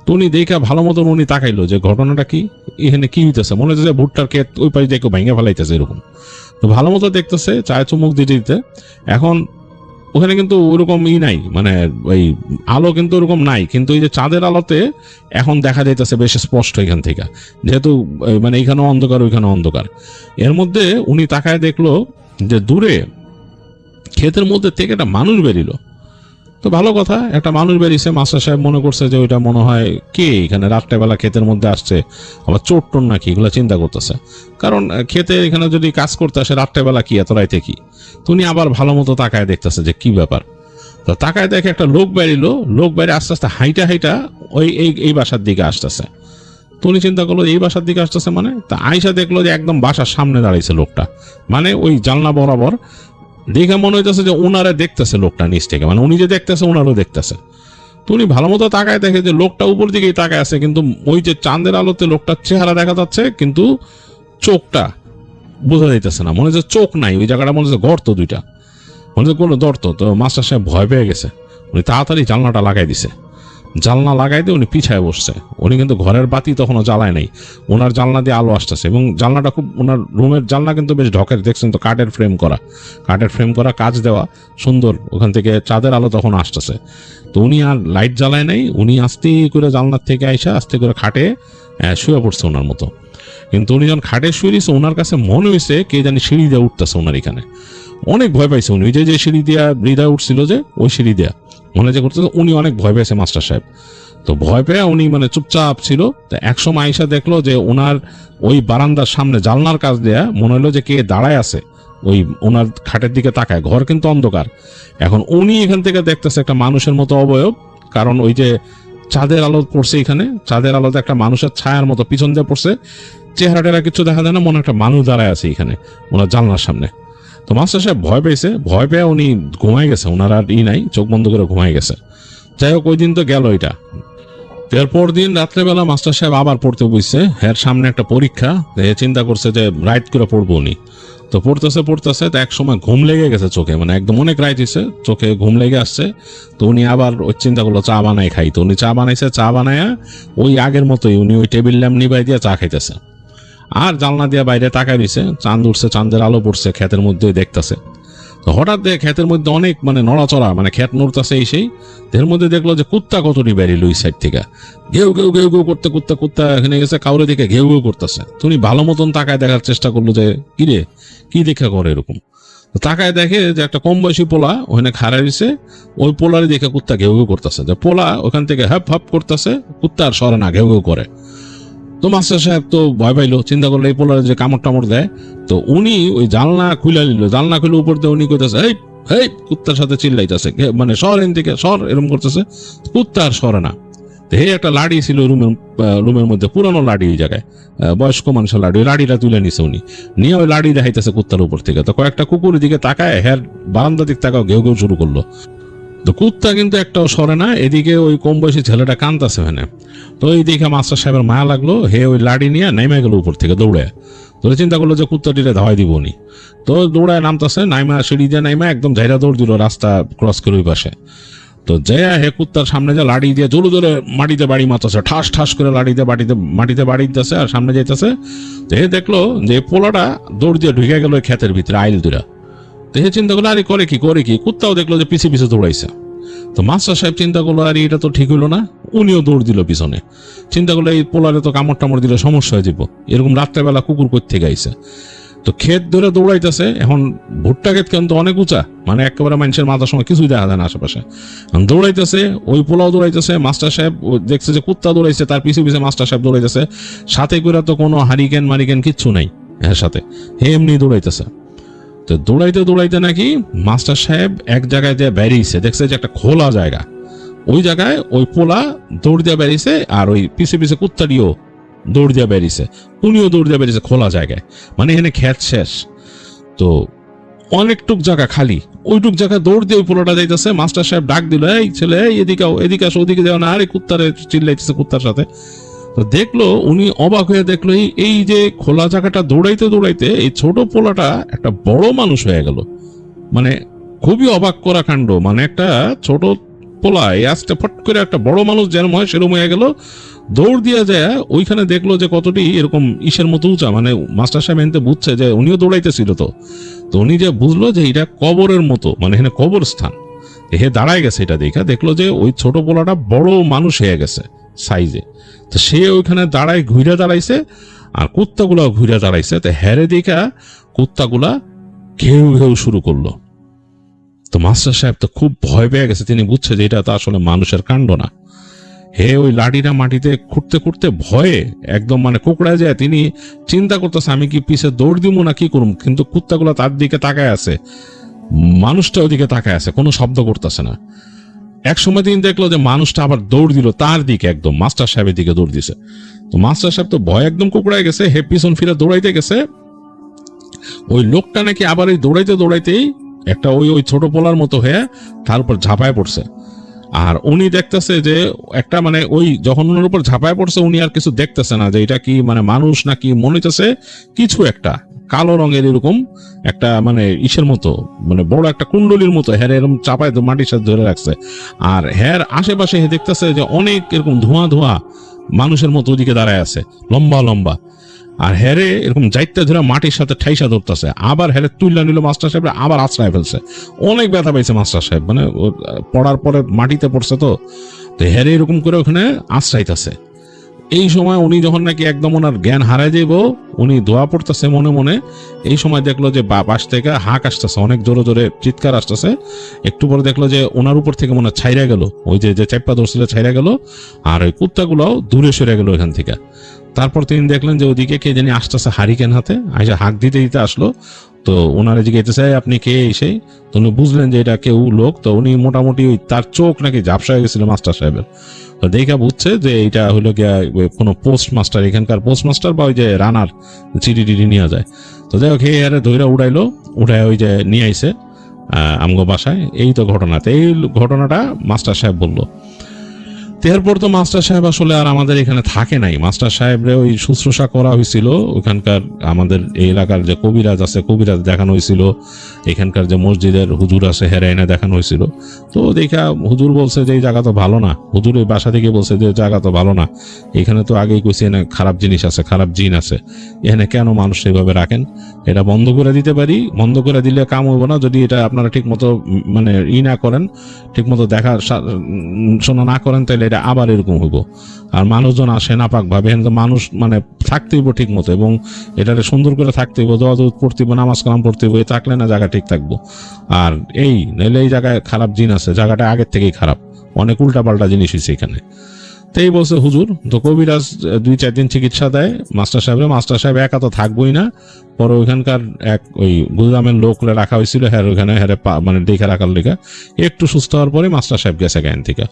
তো উনি দেখে ভালো মতন উনি তাকাইলো যে ঘটনাটা কি, এখানে কি হইতেছে, মনে হচ্ছে যে ভুট্টার ক্ষেত ওই পাশে দেখে ভেঙে ফেলাইতেছে এরকম। তো ভালো মতো দেখতেছে, চায় চুমুক দিতে। এখন ওখানে কিন্তু ওরকম নাই, মানে ওই আলো কিন্তু ওরকম নাই, কিন্তু এই যে চাঁদের আলোতে এখন দেখা যাইতেছে বেশ স্পষ্ট এখান থেকে, যেহেতু মানে এইখানেও অন্ধকার ওইখানেও অন্ধকার। এর মধ্যে উনি তাকায় দেখলো যে দূরে ক্ষেতের মধ্যে থেকে একটা মানুষ বেরিল। তো ভালো কথা, একটা মানুষ বেরিয়েছে, মাস্টার সাহেব মনে করছে যে ওইটা মনে হয় কে এখানে রাত্রেবেলা ক্ষেতের মধ্যে আসছে, আবার চোর টোর নাকি, এগুলো চিন্তা করতেছে। কারণ ক্ষেতে এখানে যদি কাজ করতে আসে রাত্রেবেলা কি এত রাইতে কি। তুমি আবার ভালো মতো তাকায় দেখতেছে যে কি ব্যাপার। তো তাকায় দেখে একটা লোক বেরিলো, লোক বেরিয়ে আস্তে আস্তে হাইটা ওই এই বাসার দিকে আসতেছে। তো উনি চিন্তা করলো এই বাসার দিকে আসতেছে মানে, তা আয়সা দেখলো যে একদম বাসার সামনে দাঁড়িয়েছে লোকটা, মানে ওই জানলা বরাবর। দেখে মনে হইতেছে যে ওনারা দেখতেছে লোকটা নিচ থেকে, মানে উনি যে দেখতেছে ওনারও দেখতেছে। তো উনি ভালো মতো তাকায় দেখে যে লোকটা উপর দিকেই তাকায় আছে, কিন্তু ওই যে চাঁদের আলোতে লোকটার চেহারা দেখা যাচ্ছে, কিন্তু চোখটা বোঝা যাইতেছে না, মনে হচ্ছে চোখ নাই, ওই জায়গাটা মনে হচ্ছে গর্ত দুইটা, মনে হচ্ছে কোনো গর্ত। তো মাস্টার সাহেব ভয় পেয়ে গেছে, উনি তাড়াতাড়ি জানলাটা লাগাই দিছে। জানলা লাগাই দিয়ে উনি পিছায় বসছে, উনি কিন্তু ঘরের বাতি তখনও জ্বালায় নাই, ওনার জানলা দিয়ে আলো আসতেছে, এবং জানলাটা খুব, ওনার রুমের জানলা কিন্তু বেশ ঢকের, দেখছেন তো কাঠের ফ্রেম করা কাজ দেওয়া সুন্দর, ওখান থেকে চাঁদের আলো তখন আসতেছে। তো উনি আর লাইট জ্বালায় নাই, উনি আস্তে করে জানলার থেকে আইসা আস্তে করে খাটে শুয়ে পড়ছে ওনার মতো। কিন্তু উনি যখন খাটে শুয়ে দিয়েছে, ওনার কাছে মনে হয়েছে কে জানি সিঁড়ি দিয়ে উঠতেছে ওনার এখানে। অনেক ভয় পাইছে উনি, ওই যে সিঁড়ি দিয়া হৃদয় উঠছিল যে ওই সিঁড়ি দিয়া মনে যে করতেছে, উনি অনেক ভয় পেয়েছে মাস্টার সাহেব। তো ভয় পেয়ে উনি মানে চুপচাপ ছিল। তো একসময় আইসা দেখলো যে ওনার ওই বারান্দার সামনে জানলার কাছ দেয়া মনে হলো যে কে দাঁড়ায় আছে, ওই ওনার খাটের দিকে তাকায়, ঘর কিন্তু অন্ধকার। এখন উনি এখান থেকে দেখতেছে একটা মানুষের মতো অবয়ব, কারণ ওই যে চাঁদের আলো পড়ছে এখানে, চাঁদের আলোতে একটা মানুষের ছায়ার মতো পিছন দিয়ে পড়ছে, চেহারা টেরা কিছু দেখা যায় না, মনে একটা মানুষ দাঁড়ায় আছে এখানে ওনার জানলার সামনে। তো মাস্টার সাহেব ভয় পেয়েছে, ভয় পেয়ে উনি ঘুমাই গেছে, ওনার আর নাই, চোখ বন্ধ করে ঘুমাই গেছে। যাই হোক, ওই দিন তো গেল এটা। এরপর দিন রাত্রেবেলা মাস্টার সাহেব আবার পড়তে বসছে, এর সামনে একটা পরীক্ষা, চিন্তা করছে যে রাইট করে পড়বো উনি। তো পড়তেছে তো এক সময় ঘুম লেগে গেছে চোখে, মানে একদম অনেক রাইট হয়েছে, চোখে ঘুম লেগে আসছে। তো উনি আবার ওই চিন্তা করলো চা বানাই খাই। তো উনি চা বানাইছে, চা বানায়া ওই আগের মতোই উনি ওই টেবিল ল্যাম্প নিবাই দিয়ে চা খাইতেছে, আর জানলা দিয়ে বাইরে তাকায় দিছে, চাঁদ উঠছে, চাঁদের আলো পড়ছে ক্ষেতের মধ্যে দেখতেছে। তো হঠাৎ দেখে ক্ষেতের মধ্যে অনেক মানে নড়াচড়া, মানে ক্ষেত নড়তেছে, সেই এর মধ্যে দেখলো যে কুত্তা কতটি বেরিল ওই সাইড থেকে, ঘেউ করতে কুত্তা এখানে গেছে, কাউরে দিকে ঘেউ করতেছে। তুমি ভালো মতন তাকায় দেখার চেষ্টা করলো যে কিরে কি দেখা করে এরকম। তাকায় দেখে যে একটা কম বয়সী পোলা ওখানে খাড়া দিছে, ওই পোলারে দেখে কুত্তা ঘেউ করতেছে, যে পোলা ওখান থেকে হাপ করতেছে, কুত্তা আর সরে না, ঘেউ করে। তো মাস্টার সাহেব তো ভয় পাইলো, চিন্তা করলো এই পোলারে যে কামড় টামড় দেয়। তো উনি ওই জানলা খুলে নিল, জানলা খুলে উপর দিয়ে উনি কইতেছে হেই কুত্তার সাথে চিল্লাইতেছে, মানে সর এন থেকে সর, এরকম করতেছে, কুত্তা আর সরে না। হে একটা লাড়ি ছিল রুমের মধ্যে, পুরানো লাড়ি, ওই জায়গায় বয়স্ক মানুষের লাড়ি, ওই লাড়িটা তুলে নিছে উনি, নিয়ে ওই লাড়ি দেখাইতেছে কুত্তার উপর থেকে। তো কয়েকটা কুকুরের দিকে তাকায়, হ্যার বারান্দা দিক তাকাও ঘেউ শুরু করলো। তো কুত্তা কিন্তু একটাও সরে না, এদিকে ওই কম বয়সী ছেলেটা কাঁদতেছে ওখানে। তো এই দেখে মাস্টার সাহেবের মায়া লাগলো, হে ওই লাঠি নিয়ে নেমে গেল উপর থেকে দৌড়ে। তো চিন্তা করলো যে কুত্তাটিরে ধাওয়াই দিব নি, তো দৌড়ায় নামতেছে, নাইমা সিঁড়ি দিয়ে নাইমা একদম ঝাইরা দৌড় দিল রাস্তা ক্রস করে ওই পাশে। তো জয়া হে কুত্তার সামনে যে লাঠি দিয়ে জোরে জোরে মাটিতে বাড়ি মারতেছে, ঠাস ঠাস করে লাঠিতে মাটিতে বাড়ি দিতেছে আর সামনে যাইতেছে। তো হে দেখলো যে পোলাটা দৌড় দিয়ে ঢুকে গেল ক্ষেতের ভিতরে আইল দুরা। তো হে চিন্তা করলো আরে করে কি, কুত্তাও দেখলো যে পিছে পিছে দৌড়াইছে। তো মাস্টার সাহেব চিন্তা করলো আরে এটা তো ঠিক হইলো না, উনিও দৌড় দিল পিছনে। চিন্তা করলো এই পোলারে তো কামড় টামড় দিলে সমস্যা হয়ে যাব, এরকম রাত্রেবেলা কুকুর কই থেকে আইছে। তো ক্ষেত ধরে দৌড়াইতেছে, এখন ভুট্টা ক্ষেত কিন্তু অনেক উঁচা, মানে একেবারে মানুষের মাথার সময় কিছুই দেখা যায় না আশেপাশে। দৌড়াইতেছে, ওই পোলাও দৌড়াইতেছে, মাস্টার সাহেব দেখছে যে কুত্তা দৌড়াইছে, তার পিছু পিছে মাস্টার সাহেব দৌড়াইতেছে। সাথে করে তো কোনো হারিকেন মারিকেন কিচ্ছু নাই এর সাথে, হে এমনি দৌড়াইতেছে। তো দৌড়াইতে দৌড়াইতে নাকি মাস্টার সাহেব এক জায়গায় দিয়ে বেরিয়েছে, দেখছে যে একটা খোলা জায়গা, ওই জায়গায় ওই পোলা দৌড় দিয়ে বেরিয়েছে, আর ওই পিছে পিছে কুত্তাটিও দৌড় দিয়ে বেরিয়েছে, উনিও দৌড় দিয়ে বেরিয়েছে খোলা জায়গায়, মানে এখানে ক্ষেত শেষ। তো অনেকটুক জায়গা খালি, ওইটুক জায়গায় দৌড় দিয়ে ওই পোলাটা যাইতেছে। মাস্টার সাহেব ডাক দিল, এই ছেলে এদিকে আসো, ওদিকে যাও না, আরে কুত্তারে চিল্লাইতেছে কুত্তার সাথে। তো দেখলো, উনি অবাক হয়ে দেখলো এই যে খোলা জায়গাটা দৌড়াইতে দৌড়াইতে এই ছোট পোলাটা একটা বড় মানুষ হয়ে গেল। মানে খুবই অবাক করা কাণ্ড, মানে একটা ছোট পোলা এই আজকে ফট করে একটা বড় মানুষ যেরকম হয় সেরকম হয়ে গেল। দৌড় দিয়ে যায় ওইখানে দেখলো যে কতটি এরকম ইসের মতো উঁচা, মানে মাস্টার সাহেব এনতে বুঝছে যে উনিও দৌড়াইতেছিল। তো উনি যে বুঝলো যে এটা কবরের মতো, মানে এখানে কবরস্থান। হে দাঁড়ায় গেছে, এটা দেখা দেখলো যে ওই ছোট পোলাটা বড় মানুষ হয়ে গেছে সাইজে। তো সে ওইখানে দাঁড়ায় ঘুরে দাঁড়াইছে, আর কুত্তাগুলা ঘুরে দাঁড়াইছে। তো হেরে দেখা কুত্তাগুলা ঘেউ ঘেউ শুরু করলো। তো মাস্টার সাহেব তো খুব ভয় পেয়ে গেছে, তিনি বুঝছে যে এটা তো আসলে মানুষের কাণ্ড না। হে ওই লাঠিটা মাটিতে খুঁড়তে খুঁড়তে ভয়ে একদম মানে কুকড়ায় যায়। তিনি চিন্তা করতেছে আমি কি পিছে দৌড় দিব না কি করুম, কিন্তু কুত্তাগুলো তার দিকে তাকায় আছে, মানুষটা ওদিকে তাকায় আছে, কোনো শব্দ করতেছে না। এক সময় তিনি দেখলো যে মানুষটা আবার দৌড় দিল তার দিকে, একদম মাস্টার সাহেবের দিকে দৌড় দিছে। তো মাস্টার সাহেব তো ভয় একদম কুকড়ায় গেছে, হে পিছন ফিরে দৌড়াইতে গেছে। ওই লোকটা নাকি আবার এই দৌড়াইতে দৌড়াইতেই একটা ওই ছোট পোলার মতো হয়ে তার উপর ঝাঁপায় পড়ছে। আর উনি দেখতেছে যে একটা মানে ওই যখন ওনার উপর ঝাঁপায় পড়ছে, উনি আর কিছু দেখতেছে না যে এটা কি মানে মানুষ নাকি, মনে হইতেছে কিছু একটা কালো রঙের এরকম একটা মানে ইসের মতো, মানে বড় একটা কুণ্ডলির মতো হ্যাঁ এরকম চাপায় মাটির সাথে ধরে রাখছে। আর হ্যার আশেপাশে দেখতেছে যে অনেক এরকম ধোঁয়া ধোঁয়া মানুষের মতো ওদিকে দাঁড়ায় আছে, লম্বা লম্বা। আর হ্যারে এরকম যাইতে ধরে মাটির সাথে ঠাইসা ধরতেছে, আবার হ্যারে তুইলা নিল মাস্টার সাহেব, আবার আশ্রয় ফেলছে। অনেক ব্যথা পাইছে মাস্টার সাহেব, মানে পড়ার পরে মাটিতে পড়ছে। তো হ্যারে এরকম করে ওখানে আশ্রাইতেছে। এই সময় উনি যখন নাকি একদম ওনার জ্ঞান হারাই যাইব, উনি দোয়া পড়তেছে মনে মনে। এই সময় দেখলো যে পাশ থেকে হাঁক আসতেছে, অনেক জোরে জোরে চিৎকার আসতেছে। একটু পরে দেখলো যে ওনার উপর থেকে মনে ছাইরা গেল, ওই যে চাপ্পা ধরছিল ছাইরা গেল, আর ওই কুত্তাগুলাও দূরে সরে গেল এখান থেকে। তারপর তিনি দেখলেন যে ওদিকে কে জানি আসতেছে হারিকেন হাতে, আইসা হাঁক দিতে দিতে আসলো। তো ওনারা জিজ্ঞেসে আপনি কে এসে, তো উনি বুঝলেন যে এটা কেউ লোক। তো উনি মোটামুটি তার চোখ নাকি ঝাপসা হয়ে গেছিল মাস্টার সাহেবের। তো দেখা বুঝছে যে এটা হইলো গিয়া কোনো পোস্ট মাস্টার, এখানকার পোস্ট মাস্টার বা ওই যে রানার চিঠি টিটি নিয়ে যায়। তো যাই হোক আরে ধৈরা উড়াইলো, উঠায় ওই যে নিয়ে আইসে আমগো বাসায়। এই তো ঘটনাতে এই ঘটনাটা মাস্টার সাহেব বললো। এরপর তো মাস্টার সাহেব আসলে আর আমাদের এখানে থাকে নাই। মাস্টার সাহেবরে ওই শুশ্রূষা করা হয়েছিল, ওখানকার আমাদের এই এলাকার যে কবিরাজ আছে কবিরাজ দেখানো হয়েছিল, এখানকার যে মসজিদের হুজুর আছে হেরাইনা দেখানো হয়েছিল। তো দেখা হুজুর বলছে যে এই জায়গা তো ভালো না, হুজুর এই বাসা থেকে বলছে যে জায়গা তো ভালো না, এখানে তো আগেই কইছে এখানে খারাপ জিনিস আছে, খারাপ জিন আছে, এখানে কেন মানুষ সেইভাবে রাখেন, এটা বন্ধ করে দিতে পারি। বন্ধ করে দিলে কাম হইব না, যদি এটা আপনারা ঠিক মতো মানে না করেন, ঠিক মতো দেখা শোনা না করেন, তাহলে এটা আবার এরকম হইব। আর মানুষজন আসে নাপাক ভাবে, মানুষ মানে থাকতে হইব ঠিক মতো, এবং এটাকে সুন্দর করে থাকতে হইব, দোয়া দূর পড়তে হইব, নামাজ কালাম পড়তে হইব, থাকলে না জায়গা ঠিক থাকবো। আর এই নাইলে এই জায়গায় খারাপ জিন আছে, জায়গাটা আগের থেকেই খারাপ, অনেক উল্টা পাল্টা জিনিস হয়েছে এখানে। তো এই বলছে হুজুর। তো কবিরাজ 2-4 দিন চিকিৎসা দেয় মাস্টার সাহেব। মাস্টার সাহেব একা তো থাকবোই না, পরে ওইখানকার এক ওই গুজরামের লোক রাখা হয়েছিল, হ্যাঁ ওইখানে হ্যাঁ মানে দেখে রাখার লেখা। একটু সুস্থ হওয়ার পরে মাস্টার সাহেব গেছে জ্ঞান থেকে।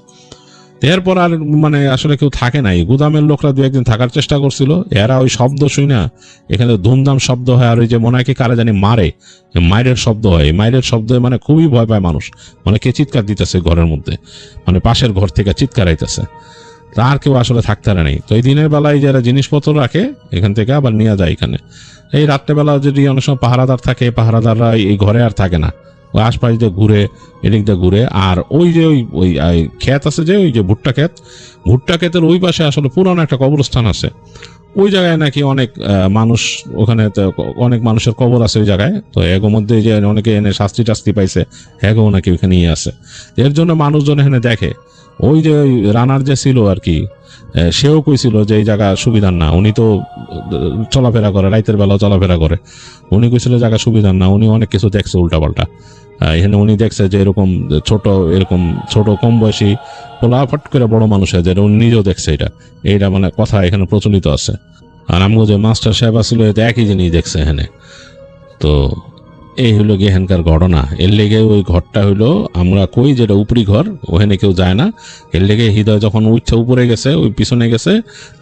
এরপর আর মানে আসলে কেউ থাকে নাই, গুদামের লোকরা দু একদিন থাকার চেষ্টা করছিল, এরা ওই শব্দ শুই না, এখানে ধুমধাম শব্দ হয়, আর ওই যে মনে হয় কি কারে জানি মারে, মায়ের শব্দ হয়, এই মায়ের শব্দ মানে খুবই ভয় পায় মানুষ, মানে কে চিৎকার দিতেছে ঘরের মধ্যে, মানে পাশের ঘর থেকে চিৎকার আইতেছে, আর কেউ আসলে থাকতে পারে নাই। তো এই দিনের বেলায় যারা জিনিসপত্র রাখে এখান থেকে আবার নিয়ে যায় এখানে। এই রাত্রেবেলা যদি অনেক সময় পাহারাদার থাকে, পাহারাদাররা এই ঘরে আর থাকে না, ওই আশপাশ দিয়ে ঘুরে, এদিক দিয়ে ঘুরে। আর ওই যে ওই ক্ষেত আছে, যে ওই যে ভুট্টা ক্ষেত, ভুট্টা ক্ষেতের ওই পাশে আসলে পুরানো একটা কবরস্থান আছে, ওই জায়গায় নাকি অনেক মানুষ, ওখানে অনেক মানুষের কবর আছে ওই জায়গায়। তো এগোর মধ্যে যে অনেকে এনে শাস্তি টাস্তি পাইছে, এগো নাকি ওইখানে আছে, এর জন্য মানুষজন এখানে দেখে। ওই যে ওই রানার যে ছিল আর কি, সেও কইছিল যে এই জায়গা সুবিধার না, উনি তো চলাফেরা করে, রাইতের বেলাও চলাফেরা করে, উনি কইছিল জায়গা সুবিধার না, উনি অনেক কিছু দেখছে উল্টাপাল্টা। এখানে উনি দেখছে যে এরকম ছোট কম বয়সী পোলা ফট করে বড় মানুষ হয়, যেটা উনি নিজেও দেখছে, এইটা মানে কথা এখানে প্রচলিত আছে। আর আমগো যে মাস্টার সাহেব আসলে একই জিনিস দেখছে এখানে। তো এই হইলো গিয়ে এখানকার ঘটনা। এর লেগে ওই ঘরটা হইলো আমরা কই যেটা উপরি ঘর, ওখানে কেউ যায় না। এর লেগে হৃদয় যখন উচ্চ উপরে গেছে, ওই পিছনে গেছে,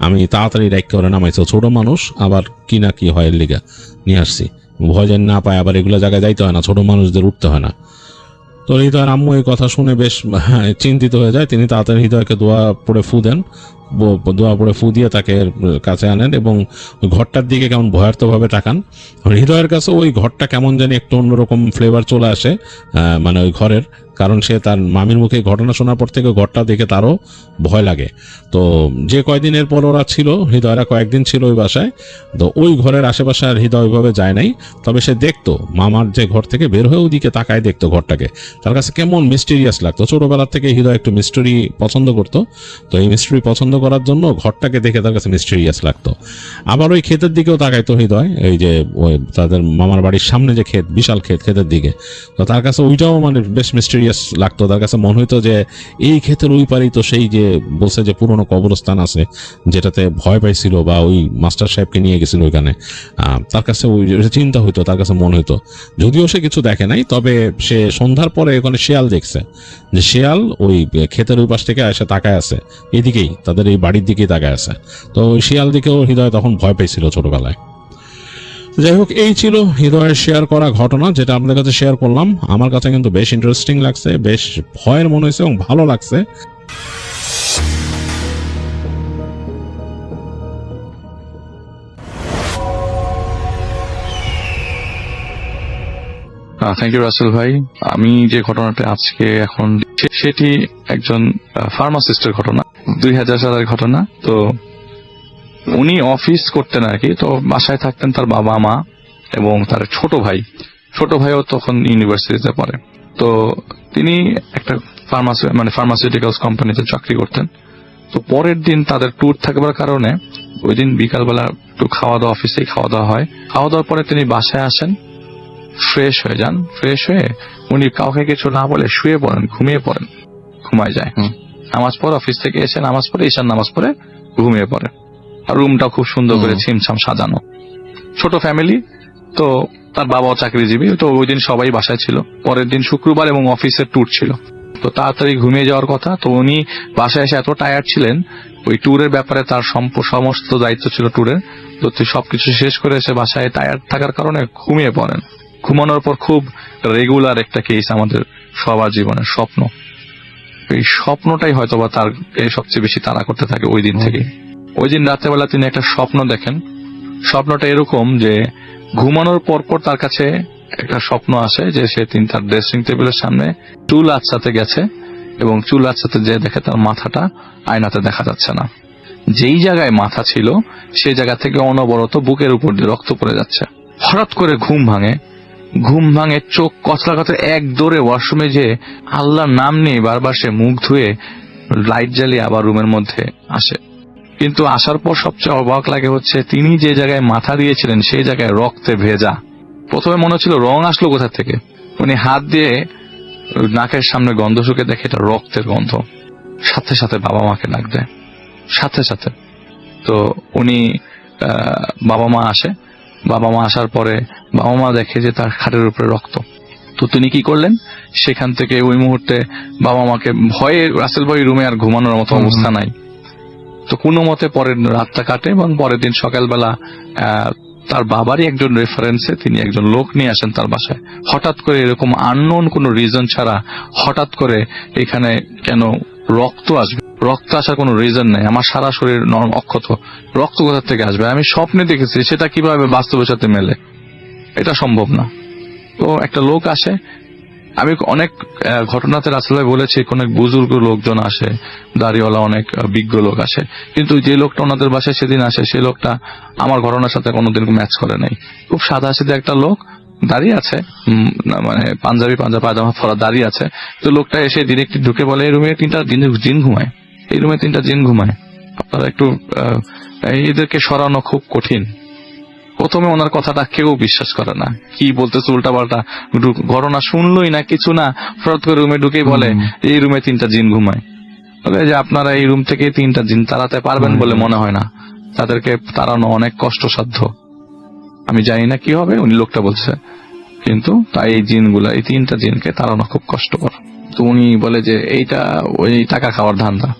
আমি তাড়াতাড়ি রাইক করে নামাইছি, ছোট মানুষ আবার কি না কি হয়, এর লেগে নিয়ে আসছি, ভয় যেন না পায়, আবার এগুলো জায়গায় যাইতে হয় না, ছোট মানুষদের উঠতে হয় না। তো হৃদয়ের আম্মু এই কথা শুনে বেশ চিন্তিত হয়ে যায়, তিনি তাড়াতাড়ি হৃদয়কে দোয়া পড়ে ফু দেন, দোয়া পড়ে ফু দিয়ে তাকে কাছে আনেন এবং ওই ঘরটার দিকে কেমন ভয়ার্থ ভাবে তাকান। হৃদয়ের কাছে ওই ঘরটা কেমন জানি একটু অন্যরকম ফ্লেভার চলে আসে, মানে ওই ঘরের, কারণ সে তার মামির মুখে ঘটনা শোনার পর থেকে ঘরটা দেখে তারও ভয় লাগে। তো যে কয়দিনের পর ওরা ছিল, হৃদয়রা কয়েকদিন ছিল ওই বাসায়, তো ওই ঘরের আশেপাশে আর হৃদয় ওইভাবে যায় নাই। তবে সে দেখতো মামার যে ঘর থেকে বের হয়ে ওদিকে তাকায় দেখতো ঘরটাকে, তার কাছে কেমন মিস্টেরিয়াস লাগতো। ছোটবেলা থেকে হৃদয় একটু মিস্ট্রি পছন্দ করতো, তো এই মিস্ট্রি পছন্দ করার জন্য ঘরটাকে দেখে তার কাছে মিস্টেরিয়াস লাগতো। আবার ওই ক্ষেতের দিকেও তাকাইতো হৃদয়, এই যে ওই তাদের মামার বাড়ির সামনে যে ক্ষেত, বিশাল ক্ষেতের দিকে, তো তার কাছে ওইটাও মানে বেশ মিস্টেরিয়াস লাগতো। তার কাছে মনে হইতো যে এই ক্ষেতের ওই পারেই তো সেই যে বলছে যে পুরনো কবরস্থান আছে, যেটাতে ভয় পাইছিল বা ওই মাস্টার সাহেবকে নিয়ে গেছিল ওইখানে, তার কাছে ওই চিন্তা হইতো, তার কাছে মনে হইতো। যদিও সে কিছু দেখে নাই, তবে সে সন্ধ্যার পরে ওখানে শিয়াল দেখছে, যে শিয়াল ওই ক্ষেতের ওই পাশ থেকে এসে তাকায় আছে, এদিকেই তাদের এই বাড়ির দিকেই তাকায় আছে। তো ওই শিয়াল দিকেও হৃদয় তখন ভয় পেয়েছিল ছোটবেলায়। যাই হোক, এই ছিল হৃদয়ের শেয়ার করা ঘটনা, যেটা আপনাদের কাছে শেয়ার করলাম। আমার কাছে কিন্তু বেশ ইন্টারেস্টিং লাগছে, বেশ ভয়ের মনে হয়েছে এবং ভালো লাগছে। থ্যাংক ইউ রাসেল ভাই। আমি যে ঘটনাটা আজকে এখন সেটি একজন ফার্মাসিস্টের ঘটনা, 2000 সালের ঘটনা। তো উনি অফিস করতেন আর কি, তো বাসায় থাকতেন তার বাবা মা এবং তার ছোট ভাইও তখন ইউনিভার্সিটিতে পড়ে। তো তিনি একটা ফার্মাসিউটিক্যালস কোম্পানিতে চাকরি করতেন। তো পরের দিন তাদের ট্যুর থাকবার কারণে ওই দিন বিকালবেলা একটু খাওয়া দাওয়া, অফিসেই খাওয়া দাওয়া হয়। খাওয়া দাওয়ার পরে তিনি বাসায় আসেন, ফ্রেশ হয়ে যান। ফ্রেশ হয়ে উনি কাউকে কিছু না বলে শুয়ে পড়েন, ঘুমায় যায়। নামাজ পড়ে, অফিস থেকে এসে নামাজ পড়ে, ঈশার নামাজ পড়ে ঘুমিয়ে পড়ে। আর রুমটা খুব সুন্দর করে ছিমছাম সাজানো, ছোট ফ্যামিলি। তো তার বাবাও চাকরিজীবী, তো ওই দিন সবাই বাসায় ছিল। পরের দিন শুক্রবার এবং অফিসের ট্যুর ছিল, তো তাড়াতাড়ি ঘুমিয়ে যাওয়ার কথা। তো উনি বাসায় এসে এত টায়ার্ড ছিলেন, ওই ট্যুরের ব্যাপারে তার সমস্ত দায়িত্ব ছিল ট্যুরের, তো সবকিছু শেষ করে এসে বাসায় টায়ার্ড থাকার কারণে ঘুমিয়ে পড়েন। ঘুমানোর পর খুব রেগুলার একটা কেস আমাদের সবার জীবনের স্বপ্ন, এই স্বপ্নটাই হয়তোবা তার সবচেয়ে বেশি তাড়া করতে থাকে ওই দিন থেকে। ওই দিন রাত্রেবেলা তিনি একটা স্বপ্ন দেখেন। স্বপ্নটা এরকম যে ঘুমানোর পর তার কাছে একটা স্বপ্ন আসে যে তিনি তার ড্রেসিং টেবিলের সামনে চুল আঁচড়াতে গেছে এবং চুল আঁচড়াতে যে দেখে তার মাথাটা আয়নাতে দেখা যাচ্ছে না। যেই জায়গায় মাথা ছিল সেই জায়গা থেকে অনবরত বুকের উপর দিয়ে রক্ত পড়ে যাচ্ছে। হঠাৎ করে ঘুম ভাঙে, চোখ কচলাতে এক দৌড়ে ওয়াশরুমে যে আল্লাহর নাম নিয়ে বারবার সে মুখ ধুয়ে লাইট জ্বালিয়ে আবার রুমের মধ্যে আসে। কিন্তু আসার পর সবচেয়ে অবাক লাগে হচ্ছে তিনি যে জায়গায় মাথা দিয়েছিলেন সেই জায়গায় রক্তে ভেজা। প্রথমে মনে হচ্ছিল রং আসলো কোথা থেকে। উনি হাত দিয়ে নাকের সামনে গন্ধ শুকে দেখে এটা রক্তের গন্ধ। সাথে সাথে বাবা মাকে ডাক দেয়, সাথে। তো উনি বাবা মা আসে। বাবা মা আসার পরে বাবা মা দেখে যে তার খাটের উপরে রক্ত। তো তিনি কি করলেন, সেখান থেকে ওই মুহূর্তে বাবা মাকে ভয়ে রাসেল ভাই রুমে আর ঘুমানোর মতো অবস্থা নাই। তো কোনো মতে পরের রাতটা কাটে এবং পরের দিন সকালবেলা তার বাবারই একজন রেফারেন্সে তিনি একজন লোক নিয়ে আসেন তার বাসায়। হঠাৎ করে এরকম আননোন কোনো রিজন ছাড়া হঠাৎ করে এখানে কেন রক্ত আসবে, রক্ত আসার কোনো রিজন নেই, আমার সারা শরীর অক্ষত, রক্ত কোথা থেকে আসবে? আমি স্বপ্নে দেখেছি, সেটা কিভাবে বাস্তবের সাথে মেলে? এটা সম্ভব না। তো একটা লোক আসে, আমি অনেক ঘটনাতে রাসেল ভাই বলেছি অনেক বুজুর্গ লোকজন আসে, দাড়িওয়ালা অনেক বিজ্ঞ লোক আসে, কিন্তু যে লোকটা ওনাদের বাসায় সেদিন আসে সেই লোকটা আমার ঘটনার সাথে কোনোদিন ম্যাচ করে নাই। খুব সাদা সিধা একটা লোক দাঁড়িয়ে আছে, মানে পাঞ্জাবি পায়জামা পরা দাঁড়িয়ে আছে। তো লোকটা এসে ডিরেক্টলি ঢুকে বলে এই রুমে 3টা জিন ঘুমায়, এই রুমে 3টা জিন ঘুমায়, আপনারা একটু এদেরকে সরানো খুব কঠিন। প্রথমে ওনার কথাটা কেউ বিশ্বাস করে না, কি বলতেছে উল্টাপাল্টা ঘটনা শুনলই না, কিছু না, হঠাৎ করে রুমে ঢুকেই বলে এই রুমে 3টা জিন ঘুমায়। বলে যে আপনারা এই রুম থেকে 3টা জিন তাড়াতে পারবেন বলে মনে হয় না, তাদেরকে তাড়ানো অনেক কষ্টসাধ্য। আমি জানি না কি হবে, উনি লোকটা বলছে, কিন্তু তাই এই জিনগুলা, এই 3টা জিনকে তাড়ানো খুব কষ্টকর। তো উনি বলে যে এইটা ওই টাকা খাওয়ার ধান্দা।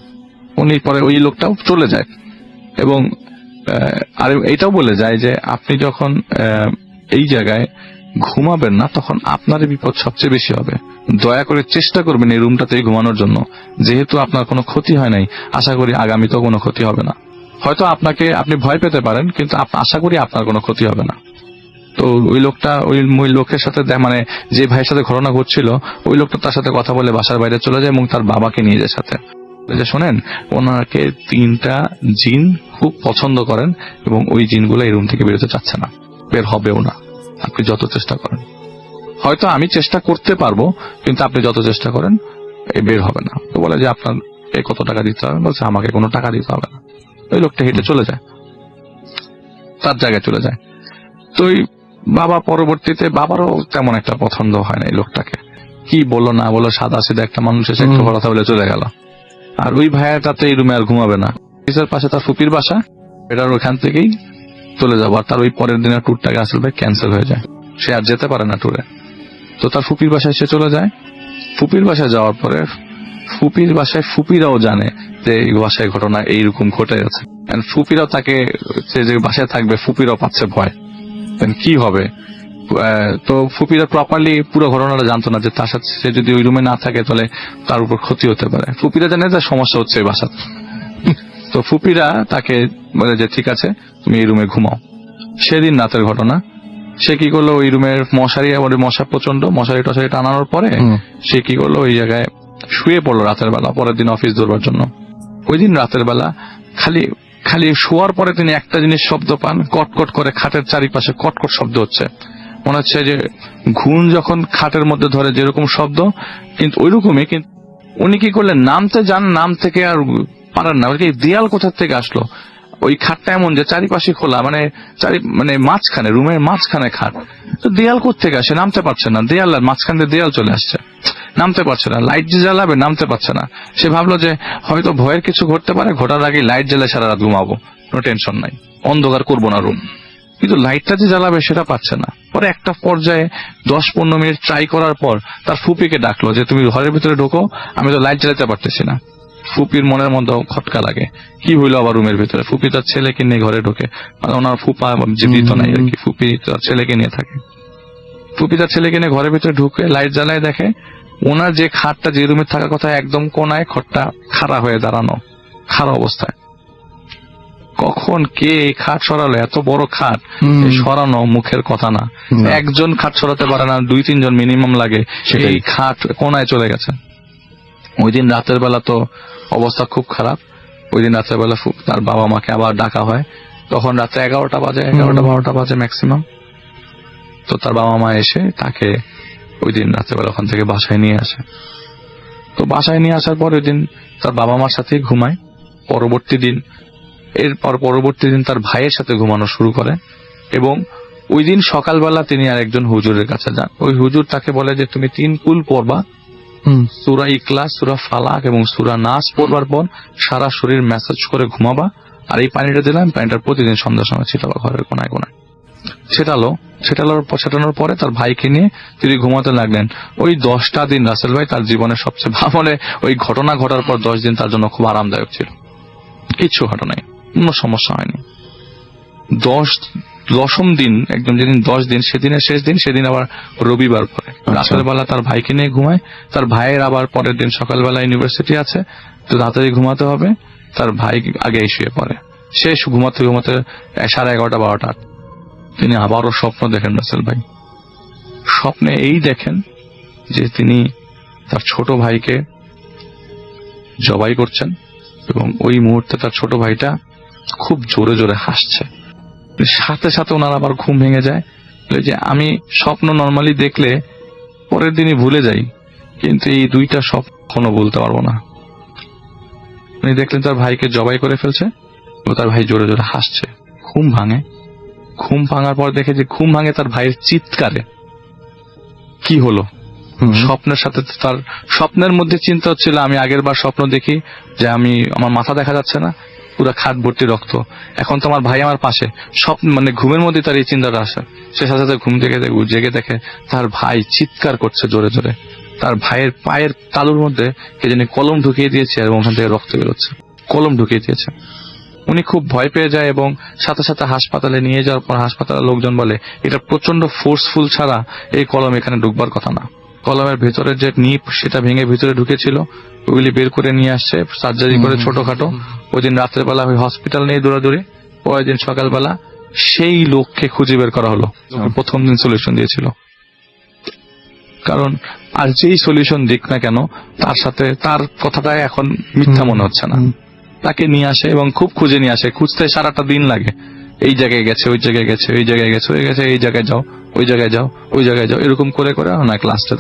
উনি পরে ওই লোকটাও চলে যায় এবং আর এটাও বলে যায় যে আপনি যখন এই জায়গায় ঘুমাবেন না তখন আপনার বিপদ সবচেয়ে বেশি হবে। দয়া করে চেষ্টা করবেন এই রুমটাতেই ঘুমানোর জন্য, যেহেতু আপনার কোনো ক্ষতি হয় নাই, আশা করি আগামীতেও কোনো ক্ষতি হবে না। হয়তো আপনি ভয় পেতে পারেন, কিন্তু আশা করি আপনার কোনো ক্ষতি হবে না। তো ওই লোকটা ওই লোকের সাথে মানে যে ভাইয়ের সাথে ঘটনা ঘটছিল, ওই লোকটা তার সাথে কথা বলে বাসার বাইরে চলে যায় এবং তার বাবাকে নিয়ে যায় সাথে। শোনেন, ওনাকে 3টা জিন খুব পছন্দ করেন এবং ওই জিনগুলো এই রুম থেকে বেরোতে চাচ্ছে না, বের হবেও না, আপনি যত চেষ্টা করেন। হয়তো আমি চেষ্টা করতে পারবো, কিন্তু আপনি যত চেষ্টা করেন বের হবে না। তো বলে যে আপনার কত টাকা দিতে হবে? বলছে আমাকে কোনো টাকা দিতে হবে না। ওই লোকটা হেঁটে চলে যায়, তার জায়গায় চলে যায়। তো ওই বাবা পরবর্তীতে, বাবারও তেমন একটা পছন্দ হয় না এই লোকটাকে, কি বললো না বললো, সাদা সিধা একটা মানুষ এসে একটু কথা বলে চলে গেল। আর ওই ভাইয়াটাতে এই রুমে আর ঘুমাবে না, অফিসের পাশে তার ফুপির বাসা, এটার ওখান থেকেই চলে যাবো। আর তার ওই পরের দিনের ট্যুরটাকে আসলে ভাই ক্যান্সেল হয়ে যায়, সে আর যেতে পারে না ট্যুরে। তো তার ফুপির বাসায় সে চলে যায়। ফুপির বাসায় যাওয়ার পরে ফুপির বাসায় ফুপিরাও জানে যে এই বাসায় ঘটনা এইরকম ঘটে গেছে। ফুপিরাও তাকে, সে যে বাসায় থাকবে ফুপিরাও পাচ্ছে ভয়, কি হবে। তো ফুপিরা প্রপারলি পুরো ঘটনাটা জানতো না যে তার সাথে সে যদি ওই রুমে না থাকে তাহলে তার উপর ক্ষতি হতে পারে। ফুপিরা জানে যে সমস্যা হচ্ছে এই বাসাতে। তো ফুপিরা তাকে বলে যে ঠিক আছে তুমি এই রুমে ঘুমাও। সেদিন রাতের ঘটনা, সে কি করলো, ওই রুমের মশারি, মশা প্রচন্ড, মশারি টশারি টানানোর পরে সে কি করলো, ওই জায়গায় শুয়ে পড়লো রাতের বেলা, পরের দিন অফিস ধরবার জন্য। ওই দিন রাতের বেলা খালি শোয়ার পরে তিনি একটা জিনিস শব্দ পান, কটকট করে খাটের চারিপাশে কটকট শব্দ হচ্ছে। মনে হচ্ছে যে ঘুণ যখন খাটের মধ্যে ধরে যেরকম শব্দ, কিন্তু ওইরকমই। কিন্তু উনি কি করলেন, নামতে যান, নাম থেকে আর পারেন না। দেয়াল কোথা থেকে আসলো? ওই খাটটা এমন যে চারিপাশে খোলা, মানে মাঝখানে, রুমের মাঝখানে খাট। তো দেয়াল কোথেকে আসে? নামতে পারছে না, দেয়াল আর মাঝখান দিয়ে দেয়াল চলে আসছে, নামতে পারছে না। লাইট যে জ্বালাবে, নামতে পারছে না। সে ভাবলো যে হয়তো ভয়ের কিছু ঘটতে পারে, ঘটার আগে লাইট জ্বালে সারা রাত ঘুমাবো, কোনো টেনশন নাই, অন্ধকার করবো না রুম। কিন্তু লাইটটা যে জ্বালাবে সেটা পাচ্ছে না। পরে একটা পর্যায়ে 10-15 মিনিট ট্রাই করার পর তার ফুপিকে ডাকলো যে তুমি ঘরের ভিতরে ঢোকো, আমি তো লাইট জ্বালাতে পারতেছি না। ফুপির মনের মধ্যে খটকা লাগে, কি হইলো আবার রুমের ভিতরে। ফুপি তার ছেলেকে নিয়ে ঘরে ঢোকে, মানে ওনার ফুপা জীবিত নাই আর কি, ফুপি তার ছেলেকে নিয়ে থাকে। ফুপি তার ছেলেকে নিয়ে ঘরের ভিতরে ঢুকে লাইট জ্বালায়, দেখে ওনার যে খাটটা যে রুমে থাকার কথা একদম কোনায়, খটটা খাড়া হয়ে দাঁড়ানো, খাড়া অবস্থায়। কখন কে এই খাট সরালো? এত বড় খাট সরানো মুখের কথা না, একজন খাট সরাতে পারে না, 2-3 জন মিনিমাম লাগে। এই খাট কোনায় চলে গেছে। ওই দিন রাতের বেলা তো অবস্থা খুব খারাপ। ওই দিন রাতের বেলা তার বাবা মাকে আবার ডাকা হয়, তখন রাতে 11টা বাজে, 11টা-12টা বাজে ম্যাক্সিমাম। তো তার বাবা মা এসে তাকে ওই দিন রাতের বেলা ওখান থেকে বাসায় নিয়ে আসে। তো বাসায় নিয়ে আসার পর ওই দিন তার বাবা মার সাথেই ঘুমায়। পরবর্তী দিন তার ভাইয়ের সাথে ঘুমানো শুরু করে এবং ওই দিন সকালবেলা তিনি আর একজন হুজুরের কাছে যান। ওই হুজুর তাকে বলে যে তুমি 3 কুল পড়বা, সূরা ইখলাস, সূরা ফালাক এবং সূরা নাস পড়বার পর সারা শরীর ম্যাসাজ করে ঘুমাবা। আর এই পানিটা দিলাম, পানিটা প্রতিদিন সন্ধ্যার সময় ছিটাবা ঘরের কোনায় কোনায়। ছেটানোর পরে তার ভাইকে নিয়ে তিনি ঘুমাতে লাগলেন। ওই 10টা দিন রাসেল ভাই তার জীবনের সবচেয়ে মানে ওই ঘটনা ঘটার পর 10 দিন তার জন্য খুব আরামদায়ক ছিল, কিচ্ছু ঘটে নাই, কোনো সমস্যা হয়নি। 10ম দিন, একদম যেদিন 10 দিন, সেদিনের শেষ দিন, সেদিন আবার রবিবার পরে রাতের বেলা তার ভাইকে নিয়ে ঘুমায়। তার ভাইয়ের আবার পরের দিন সকালবেলা ইউনিভার্সিটি আছে, তো তাড়াতাড়ি ঘুমাতে হবে, তার ভাই আগেই শুয়ে পড়ে। শেষ ঘুমাতে ঘুমাতে 11:30 12টা তিনি আবারও স্বপ্ন দেখেন রাসেল ভাই। স্বপ্নে এই দেখেন যে তিনি তার ছোট ভাইকে জবাই করছেন এবং ওই মুহূর্তে তার ছোট ভাইটা খুব জোরে জোরে হাসছে। সাথে সাথে ওনার আবার ঘুম ভেঙে যায়। যে আমি স্বপ্ন নর্মালি দেখলে পরের দিনই ভুলে যাই, কিন্তু এই 2টা স্বপ্ন বলতে পারবো না। উনি দেখলেন তার ভাইকে জবাই করে ফেলছে ও তার ভাই জোরে জোরে হাসছে। ঘুম ভাঙার পর দেখে যে ঘুম ভাঙে তার ভাইয়ের চিৎকারে। কি হলো? স্বপ্নের সাথে তার স্বপ্নের মধ্যে চিন্তা হচ্ছিল, আমি আগের বার স্বপ্ন দেখি যে আমার মাথা দেখা যাচ্ছে না, পুরো খাট ভর্তি রক্ত, এখন তো আমার ভাই আমার পাশে। স্বপ্ন মানে ঘুমের মধ্যে তার এই চিন্তাটা আসে। সে সাথে সাথে ঘুম থেকে জেগে দেখে তার ভাই চিৎকার করছে জোরে জোরে। তার ভাইয়ের পায়ের তালুর মধ্যে কে জানি কলম ঢুকিয়ে দিয়েছে এবং ওখান থেকে রক্ত বেরোচ্ছে, কলম ঢুকিয়ে দিয়েছে। উনি খুব ভয় পেয়ে যায় এবং সাথে সাথে হাসপাতালে নিয়ে যাওয়ার পর হাসপাতালের লোকজন বলে এটা প্রচন্ড ফোর্সফুল ছাড়া এই কলম এখানে ঢুকবার কথা না। কলমের ভেতরের যে নিপ সেটা ভেঙে ভিতরে ঢুকেছিল, ওগুলি বের করে নিয়ে আসছে সার্জারি করে ছোটখাটো। ওই দিন রাতের বেলা ওই হসপিটাল নিয়ে দৌড়াদৌড়ি, পরের দিন সকালবেলা সেই লোককে খুঁজে বের করা হলো। প্রথম দিন সলিউশন দিয়েছিল, কারণ আর যেই সলিউশন দিক না কেন তার সাথে তার কথাটাই এখন মিথ্যা মনে হচ্ছে না। তাকে নিয়ে আসে এবং খুব খুঁজে নিয়ে আসে, খুঁজতে সারাটা দিন লাগে। এই জায়গায় গেছে, ওই জায়গায় গেছে, ওই জায়গায় গেছে, ওই গেছে, এই জায়গায় যাও, ওই জায়গায় যাও, ওই জায়গায় যাও, এরকম করে করে অনেক লাস্টে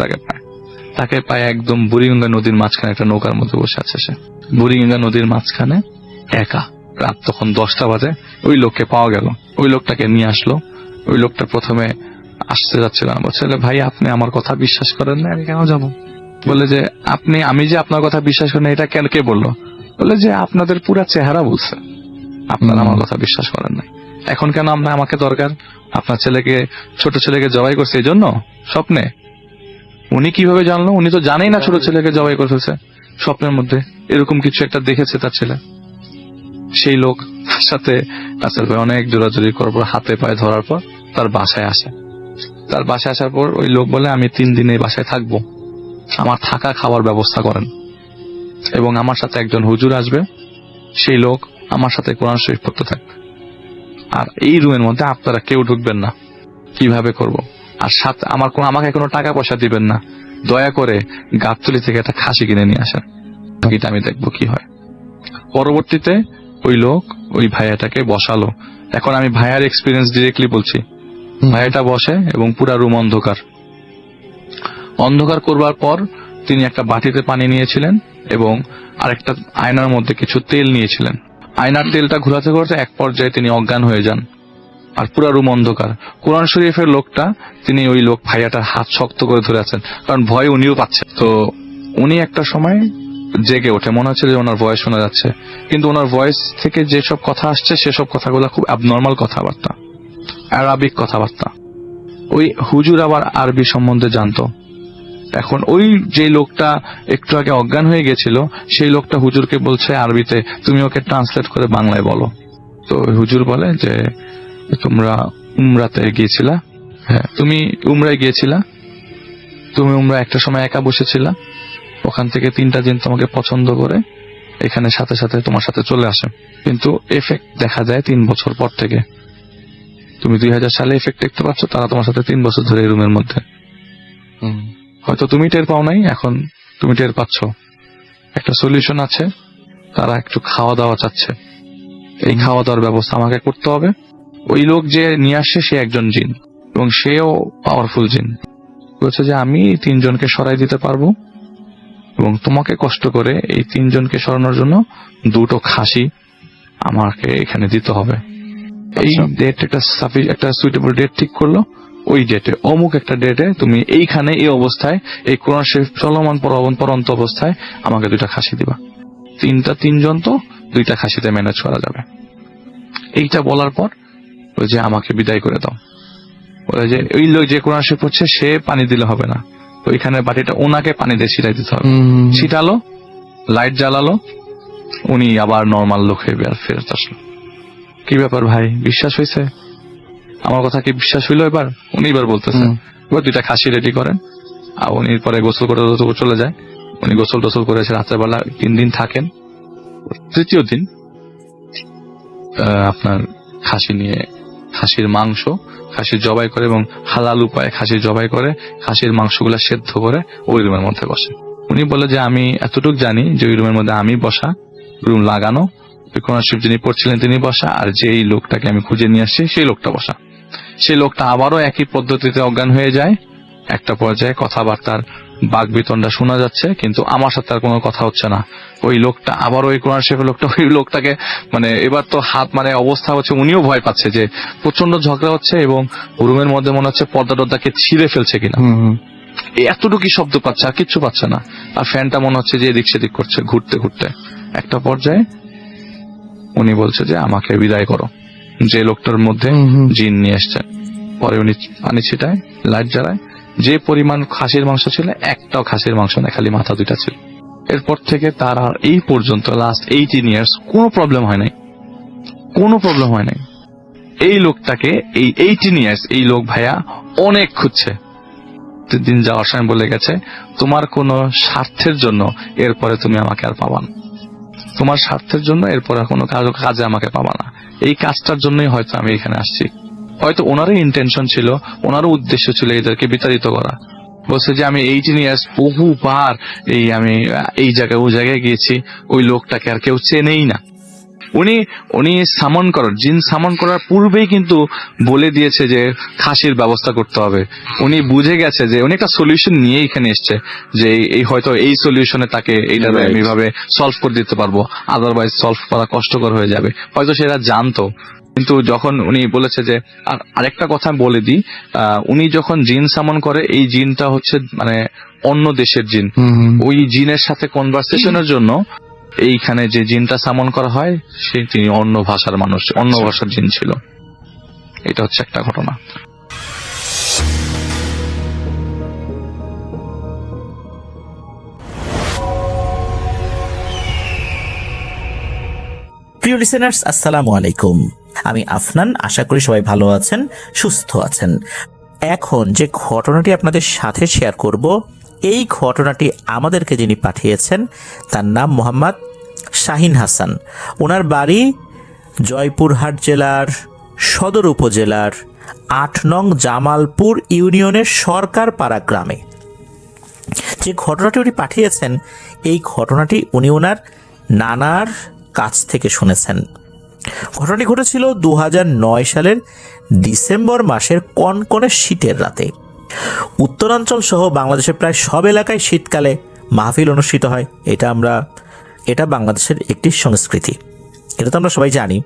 তাকে পায় একদম বুড়িগঙ্গা নদীর মাঝখানে একটা নৌকার মধ্যে বসে আছে। সে বুড়িগঙ্গা নদীর মাঝখানে একা, রাত তখন 10টা বাজে। ওই লোককে পাওয়া গেল, ওই লোকটাকে নিয়ে আসলো। ওই লোকটা প্রথমে আসতে যাচ্ছিল না, বলছে ভাই আপনি আমার কথা বিশ্বাস করেন না, আমি কেন যাবো? বলে যে আমি যে আপনার কথা বিশ্বাস করেন এটা কেন, কে বললো? বলে যে আপনাদের পুরা চেহারা বলছে আপনারা আমার কথা বিশ্বাস করেন না। এখন কেন আমাকে দরকার? আপনার ছোট ছেলেকে জবাই করছে এই জন্য স্বপ্নে? উনি কিভাবে জানলো? উনি তো জানেই না ছোট ছেলেকে জবাই করে ফেলছে। স্বপ্নের মধ্যে এরকম কিছু একটা দেখেছে তার ছেলে। সেই লোক তার সাথে রাসেল ভাই অনেক জোরাজোরি করার পর হাতে পায়ে ধরার পর তার বাসায় আসে। তার বাসায় আসার পর ওই লোক বলে আমি 3 দিন এই বাসায় থাকবো, আমার থাকা খাওয়ার ব্যবস্থা করেন এবং আমার সাথে একজন হুজুর আসবে, সেই লোক আমার সাথে কোরআন শরীফ পড়তে থাকবে, আর এই রুমের মধ্যে আপনারা কেউ ঢুকবেন না। কিভাবে করব? আর সাথে আমাকে কোনো টাকা পয়সা দিবেন না, দয়া করে গাবতলী থেকে একটা খাসি কিনে নিয়ে আসেন, এটা আমি দেখবো কি হয়। পরবর্তীতে ওই লোক ওই ভাইয়াটাকে বসালো। এখন আমি ভাইয়ার এক্সপিরিয়েন্স ডিরেক্টলি বলছি। ভাইয়াটা বসে এবং পুরা রুম অন্ধকার করবার পর তিনি একটা বাটিতে পানি নিয়েছিলেন এবং আরেকটা আয়নার মধ্যে কিছু তেল নিয়েছিলেন। আয়নার তেলটা ঘোরাতে ঘোরাতে এক পর্যায়ে তিনি অজ্ঞান হয়ে যান আর পুরা রুম অন্ধকার। কোরআন শরীফের লোকটা ওই লোক ভাইয়াটার হাত শক্ত করে ধরে আছেন, কারণ ভয় উনিও পাচ্ছেন। তো উনি একটা সময় জেগে ওঠে, মনে হচ্ছে যে ওনার ভয়েস শোনা যাচ্ছে, কিন্তু ওনার ভয়েস থেকে যেসব কথা আসছে সেসব কথাগুলো খুব অ্যাবনর্মাল কথাবার্তা, আরবিক কথাবার্তা। ওই হুজুর আবার আরবি সম্বন্ধে জানতো। এখন ওই যে লোকটা একটু আগে অজ্ঞান হয়ে গেছিল সেই লোকটা হুজুরকে বলছে আরবিতে, তুমি ওকে ট্রান্সলেট করে বাংলায় বলো। তো হুজুর বলে যে তোমরা উমরাতে গিয়েছিলা, হ্যাঁ তুমি উমরায় গিয়েছিলা, তুমি উমরা একটা সময় একা বসেছিলা, ওখান থেকে 3টা জিন তোমাকে পছন্দ করে এখানে সাথে সাথে তোমার সাথে চলে আসে, কিন্তু এফেক্ট দেখা যায় 3 বছর পর থেকে। তুমি 2000 সালে এফেক্ট দেখতে পাচ্ছ, তারা তোমার সাথে 3 বছর ধরে এই রুমের মধ্যে। হয়তো তুমি টের পাও নাই, এখন তুমি টের পাচ্ছ। একটা সলিউশন আছে, তারা একটু খাওয়া দাওয়া চাচ্ছে, এই খাওয়া দাওয়ার ব্যবস্থা আমাকে করতে হবে। ওই লোক যে নিয়ে আসছে সে একজন জিন এবং সেও পাওয়ারফুল জিন। বলছে যে আমি 3 জনকে সরাই দিতে পারবো এবং তোমাকে কষ্ট করে এই 3 জনকে সরানোর জন্য 2টো খাসি আমাকে এখানে দিতে হবে। এই ডেট একটা সুইটেবল ডেট ঠিক করলো, ওই ডেটে অমুক একটা ডেটে তুমি এইখানে এই অবস্থায় এই কোরআন শরীফ চলমান পরন্ত অবস্থায় আমাকে 2টা খাসি দিবা। 3 জন তো 2টা খাসিতে ম্যানেজ করা যাবে। এইটা বলার পর ওই যে আমাকে বিদায় করে দাও। বলে যে ওই লোক যে কোরআন শরীফ পড়ছে সে পানি দিলে হবে না, ওইখানে বাটিটা ওনাকে পানি দিয়ে ছিটাই দিতে হবে। ছিটালো, লাইট জ্বালালো, উনি আবার নর্মাল লোক হয়ে ফেরত আসলো। কি ব্যাপার ভাই, বিশ্বাস হয়েছে? আমার কথা কি বিশ্বাস হইলো? এবার উনি এবার বলতেছেন এবার 2টা খাসি রেডি করেন। আর উনি পরে গোসল করে চলে যায়। উনি গোসল টোসল করেছে, রাত্রেবেলা 3 দিন থাকেন। 3য় দিন আপনার খাসি নিয়ে, খাসির মাংস, খাসির জবাই করে এবং হালাল উপায়ে খাসির জবাই করে খাসির মাংসগুলা সেদ্ধ করে ওই রুমের মধ্যে বসে। উনি বলে যে আমি এতটুকু জানি যে ওই রুমের মধ্যে আমি বসা, রুম লাগানো, কোরআন শরীফ যিনি পড়ছিলেন তিনি বসা, আর যেই লোকটাকে আমি খুঁজে নিয়ে আসছি সেই লোকটা বসা। সেই লোকটা আবারও একই পদ্ধতিতে অজ্ঞান হয়ে যায়। একটা পর্যায়ে কথাবার্তার বাকবিতণ্ডা শোনা যাচ্ছে, কিন্তু আমার সাথে আর কোনো কথা হচ্ছে না। ওই লোকটা আবার ওই কোরআন শরীফের লোকটা ওই লোকটাকে মানে এবার তো হাত মানে অবস্থা হচ্ছে, উনিও ভয় পাচ্ছে যে প্রচন্ড ঝগড়া হচ্ছে এবং রুমের মধ্যে মনে হচ্ছে পর্দা টর্দাকে ছিঁড়ে ফেলছে কিনা। এতটুকু শব্দ পাচ্ছে, আর কিচ্ছু পাচ্ছে না। আর ফ্যানটা মনে হচ্ছে যে এদিক সেদিক করছে ঘুরতে ঘুরতে। একটা পর্যায়ে উনি বলছে যে আমাকে বিদায় করো, যে লোকটার মধ্যে জিন নিয়ে এসছে। পরে উনি পানি ছিটায়, লাইট জ্বালায়। যে পরিমাণ খাসির মাংস ছিল, একটাও খাসির মাংস না, খালি মাথা 2টা ছিল। এরপর থেকে তার আর এই পর্যন্ত লাস্ট 18 ইয়ার্স কোনো প্রবলেম হয় নাই, কোনো প্রবলেম হয় নাই। এই লোকটাকে এই 18 ইয়ার্স এই লোক ভাইয়া অনেক খুঁজছে। দিন যাওয়ার সময় বলে গেছে তোমার কোন স্বার্থের জন্য এরপরে তুমি আমাকে আর পাবা না, তোমার স্বার্থের জন্য এরপরে কোনো কাজে আমাকে পাবা না। এই কাজটার জন্যই হয়তো আমি এখানে আসছি। হয়তো ওনারই ইন্টেনশন ছিল, ওনারও উদ্দেশ্য ছিল এদেরকে বিতাড়িত করা। বলছে যে আমি 18 ইয়ার্স বহুবার আমি এই জায়গায় ওই জায়গায় গিয়েছি, ওই লোকটাকে আর কেউ চেনেই না। উনি সামন করার, জিন সামন করার পূর্বেই কিন্তু বলে দিয়েছে যে খাসির ব্যবস্থা করতে হবে। উনি বুঝে গেছে যে উনি একটা সলিউশন নিয়ে এখানে এসছে, যে এই হয়তো এই সলিউশনে তাকে এইটা আমি ভাবে সলভ করে দিতে পারবো, আদারওয়াইজ সলভ করা কষ্টকর হয়ে যাবে। হয়তো সেটা জানতো, কিন্তু যখন উনি বলেছে যে আরেকটা কথা বলে দিই, উনি যখন জিন সামন করে, এই জিনটা হচ্ছে মানে অন্য দেশের জিন। ওই জিনের সাথে কনভারসেশনের জন্য এইখানে যে জিনটা সামন করা হয় তিনি অন্য ভাষার মানুষ, অন্য ভাষার জিন ছিল। এটা হচ্ছে একটা ঘটনা। প্রিয় লিসেনার্স, আসসালামু আলাইকুম। আমি আফনান, আশা করি সবাই ভালো আছেন, সুস্থ আছেন। এখন যে ঘটনাটি আপনাদের সাথে শেয়ার করব, এই ঘটনাটি আমাদেরকে যিনি পাঠিয়েছেন তার নাম মোহাম্মদ শাহিন হাসান। ওনার বাড়ি জয়পুরহাট জেলার সদর উপজেলার 8 নং জামালপুর ইউনিয়নের সরকারপাড়া গ্রামে। যে ঘটনাটি উনি পাঠিয়েছেন, এই ঘটনাটি উনি ওনার নানার কাছ থেকে শুনেছেন। ঘটনাটি ঘটেছিল 2009 সালের ডিসেম্বর মাসের কনকনে শীতের রাতে। উত্তরাঞ্চল সহ বাংলাদেশের প্রায় সব এলাকায় শীতকালে মাহফিল অনুষ্ঠিত হয়। এটা বাংলাদেশের একটি সংস্কৃতি, এটা তো আমরা সবাই জানি।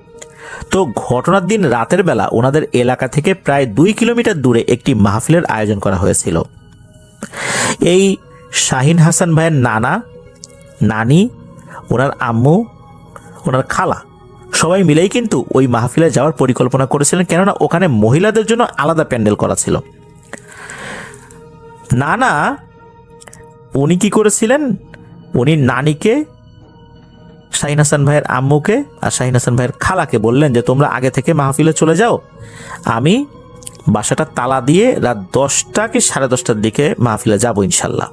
তো ঘটনার দিন রাতের বেলা ওনাদের এলাকা থেকে প্রায় 2 কিলোমিটার দূরে একটি মাহফিলের আয়োজন করা হয়েছিল। এই শাহিন হাসান ভাইয়ের নানা, নানি, ওনার আম্মু, ওনার খালা সবাই মিলেই কিন্তু ওই মাহফিলে যাওয়ার পরিকল্পনা করেছিলেন, কেননা ওখানে মহিলাদের জন্য আলাদা প্যান্ডেল করা ছিল। নানা উনি কি করেছিলেন, উনি নানিকে, শাহিন হাসান ভাইয়ের আম্মুকে আর শাহিন হাসান ভাইয়ের খালাকে বললেন যে তোমরা আগে থেকে মাহফিলে চলে যাও, আমি বাসাটা তালা দিয়ে রাত 10টা কি 10:30টার দিকে মাহফিলে যাবো ইনশাল্লাহ।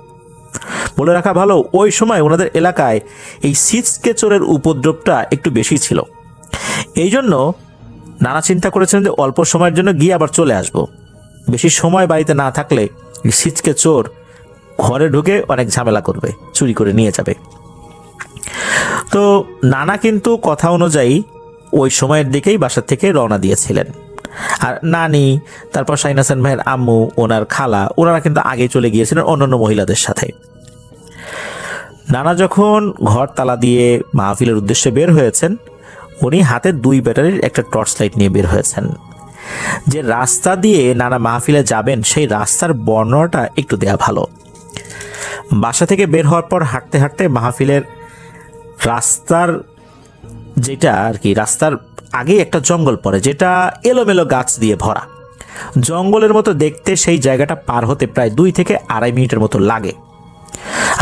বলে রাখা ভালো, ওই সময় ওনাদের এলাকায় এই ছিচকেচোরের উপদ্রবটা একটু বেশি ছিল। এই জন্য নানা চিন্তা করেছেন যে অল্প সময়ের জন্য গিয়ে আবার চলে আসব। বেশি সময় বাড়িতে না থাকলে এই ছিচকেচোর ঘরে ঢুকে অনেক ঝামেলা করবে, চুরি করে নিয়ে যাবে। তো নানা কিন্তু কথা অনুযায়ী ওই সময়ের দিকেই বাসা থেকে রওনা দিয়েছিলেন। আর নানি, তারপর শাহিন হাসান ভাইয়ের আম্মু, ওনার খালা, ওনারা কিন্তু আগে চলে গিয়েছিলেন অন্যান্য মহিলাদের সাথে। নানা যখন ঘর তালা দিয়ে মাহফিলের উদ্দেশ্যে বের হয়েছেন, উনি হাতে 2 ব্যাটারির একটা টর্চ লাইট নিয়ে বের হয়েছেন। যে রাস্তা দিয়ে নানা মাহফিলে যাবেন সেই রাস্তার বর্ণনাটা একটু দেয়া ভালো। বাসা থেকে বের হওয়ার পর হাঁটতে হাঁটতে মাহফিলের রাস্তার যেটা আর কি, রাস্তার আগেই একটা জঙ্গল পড়ে যেটা এলোমেলো গাছ দিয়ে ভরা। জঙ্গলের মতো দেখতে সেই জায়গাটা পার হতে প্রায় 2 থেকে 2.5 মিনিটের মতো লাগে।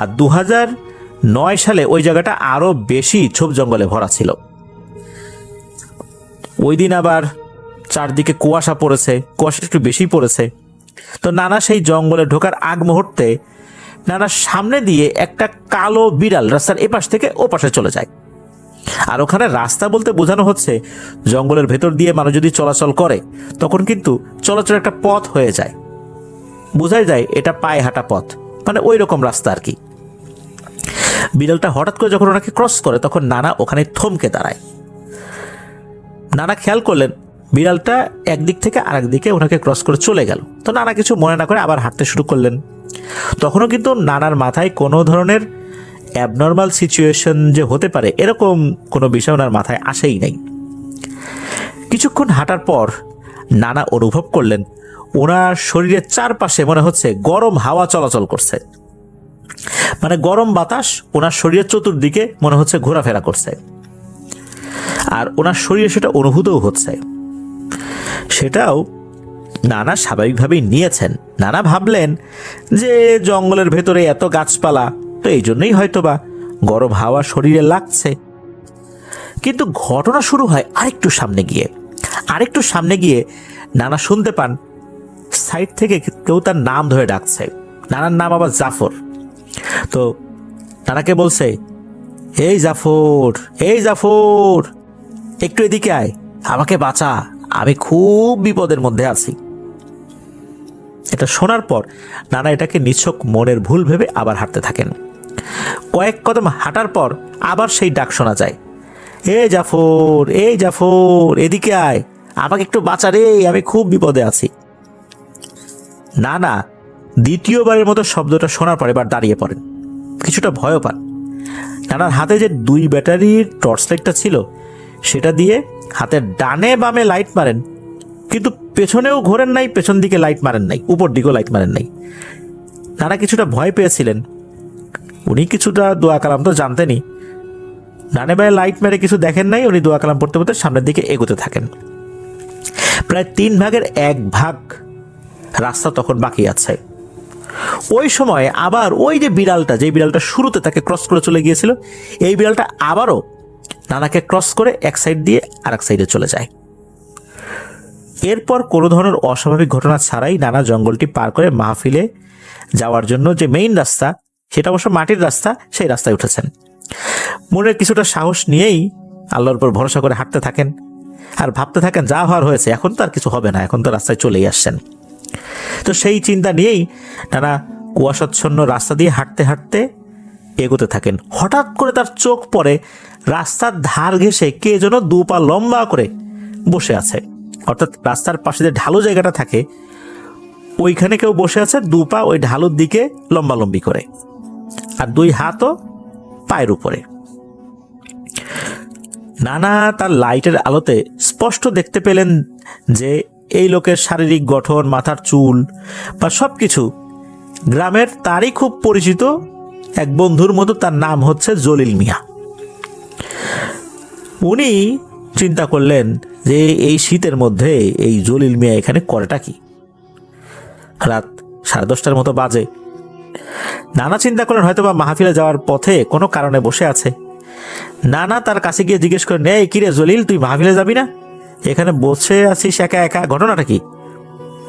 আর 2009 সালে ওই জায়গাটা আরো বেশি ঝোপ জঙ্গলে ভরা ছিল। ওই দিন আবার চারদিকে কুয়াশা পড়েছে, কুয়াশা একটু বেশি পড়েছে। তো নানা সেই জঙ্গলে ঢোকার আগ মুহূর্তে নানার সামনে দিয়ে একটা কালো বিড়াল রাস্তার এপাশ থেকে ও পাশে চলে যায়। আর ওখানে রাস্তা বলতে বোঝানো হচ্ছে জঙ্গলের ভেতর দিয়ে মানুষ যদি চলাচল করে তখন কিন্তু চলাচলের একটা পথ হয়ে যায়, বোঝাই যায় এটা পায়ে হাঁটা পথ, মানে ওই রকম রাস্তা আর কি। বিড়ালটা হঠাৎ করে যখন ওনাকে ক্রস করে তখন নানা ওখানে থমকে দাঁড়ায়। নানা খেয়াল করলেন বিড়ালটা একদিক থেকে আরেক দিকে ওনাকে ক্রস করে চলে গেল। তো নানা কিছু মনে না করে আবার হাঁটতে শুরু করলেন। তখনও কিন্তু নানার মাথায় কোনো ধরনের অ্যাবনর্মাল সিচুয়েশন যে হতে পারে এরকম কোনো বিষয় ওনার মাথায় আসেই নাই। কিছুক্ষণ হাঁটার পর নানা অনুভব করলেন ওনার শরীরের চারপাশে মনে হচ্ছে গরম হাওয়া চলাচল করছে, মানে গরম বাতাস ওনার শরীরের চতুর্দিকে মনে হচ্ছে ঘোরাফেরা করছে। আর ওনার শরীরে সেটা অনুভূতও হচ্ছে। সেটাও নানা স্বাভাবিকভাবেই নিয়েছেন। নানা ভাবলেন যে জঙ্গলের ভেতরে এত গাছপালা, তো এই জন্যই হয়তোবা গরম হাওয়া শরীরে লাগছে। কিন্তু ঘটনা শুরু হয় আরেকটু সামনে গিয়ে নানা শুনতে পান সাইড থেকে কেউ তার নাম ধরে ডাকছে। নানার নাম আবার জাফর। তো নানাকে বলছে, এই জাফর একটু এদিকে আয়, আমাকে বাঁচা, আমি খুব বিপদের মধ্যে আছি। এটা শোনার পর নানা এটাকে নিছক মনের ভুল ভেবে আবার হাঁটতে থাকেন। কয়েক কদম হাঁটার পর আবার সেই ডাক শোনা যায়, এই জাফর এদিকে আয়, আমাকে একটু বাঁচা রে, আমি খুব বিপদে আছি। নানা দ্বিতীয়বারের মতো শব্দটা শোনার পর এবার দাঁড়িয়ে পড়েন, কিছুটা ভয়ও পান। নানার হাতে যে 2 ব্যাটারির টর্চ লাইটটা ছিল সেটা দিয়ে হাতের ডানে বামে লাইট মারেন, কিন্তু পেছনেও ঘোরেন নাই, পেছন দিকে লাইট মারেন নাই, উপর দিকেও লাইট মারেন নাই। নানা কিছুটা ভয় পেয়েছিলেন। উনি কিছুটা দোয়া কালাম তো জানতেনই। ডানে বামে লাইট মেরে কিছু দেখেন নাই, উনি দোয়া কালাম পড়তে পড়তে সামনের দিকে এগোতে থাকেন। প্রায় 3 ভাগের 1 ভাগ রাস্তা তখন বাকি আছে। ওই সময় আবার ওই যে বিড়ালটা শুরুতে তাকে ক্রস করে চলে গিয়েছিল, এই বিড়ালটা আবারও নানাকে ক্রস করে এক সাইড দিয়ে আরেক সাইডে চলে যায়। এরপর কোনো ধরনের অস্বাভাবিক ঘটনা ছাড়াই নানা জঙ্গলটি পার করে মাহফিলে যাওয়ার জন্য যে মেইন রাস্তা, সেটা অবশ্য মাটির রাস্তা, সেই রাস্তায় উঠেছেন। মনের কিছুটা সাহস নিয়েই আল্লাহর উপর ভরসা করে হাঁটতে থাকেন আর ভাবতে থাকেন যা হওয়ার হয়েছে, এখন তো আর কিছু হবে না, এখন তো রাস্তায় চলেই আসছেন। তো সেই চিন্তা নিয়েই নানা কুয়াশাচ্ছন্ন রাস্তা দিয়ে হাঁটতে হাঁটতে এগোতে থাকেন। হঠাৎ করে তার চোখ পড়ে রাস্তার ধার ঘেঁষে কে যেন 2 পা লম্বা করে বসে আছে, অর্থাৎ রাস্তার পাশে যে ঢালু জায়গাটা থাকে ওইখানে কেউ বসে আছে, 2 পা ওই ঢালুর দিকে লম্বালম্বি করে, আর 2 হাতও পায়ের উপরে। নানা তার লাইটের আলোতে স্পষ্ট দেখতে পেলেন যে এই লোকের শারীরিক গঠন, মাথার চুল বা সবকিছু গ্রামের তারই খুব পরিচিত এক বন্ধুর মতো। তার নাম হচ্ছে জলিল মিয়া। উনি চিন্তা করলেন যে এই শীতের মধ্যে এই জলিল মিয়া এখানে করেটা কি? রাত 10:30টার মতো বাজে। নানা চিন্তা করলেন হয়তো বা মাহফিলে যাওয়ার পথে কোনো কারণে বসে আছে। নানা তার কাছে গিয়ে জিজ্ঞেস করেন, এই কিরে জলিল, তুই মাহফিলে যাবি না? এখানে বসে আছিস একা একা, ঘটনাটা কি?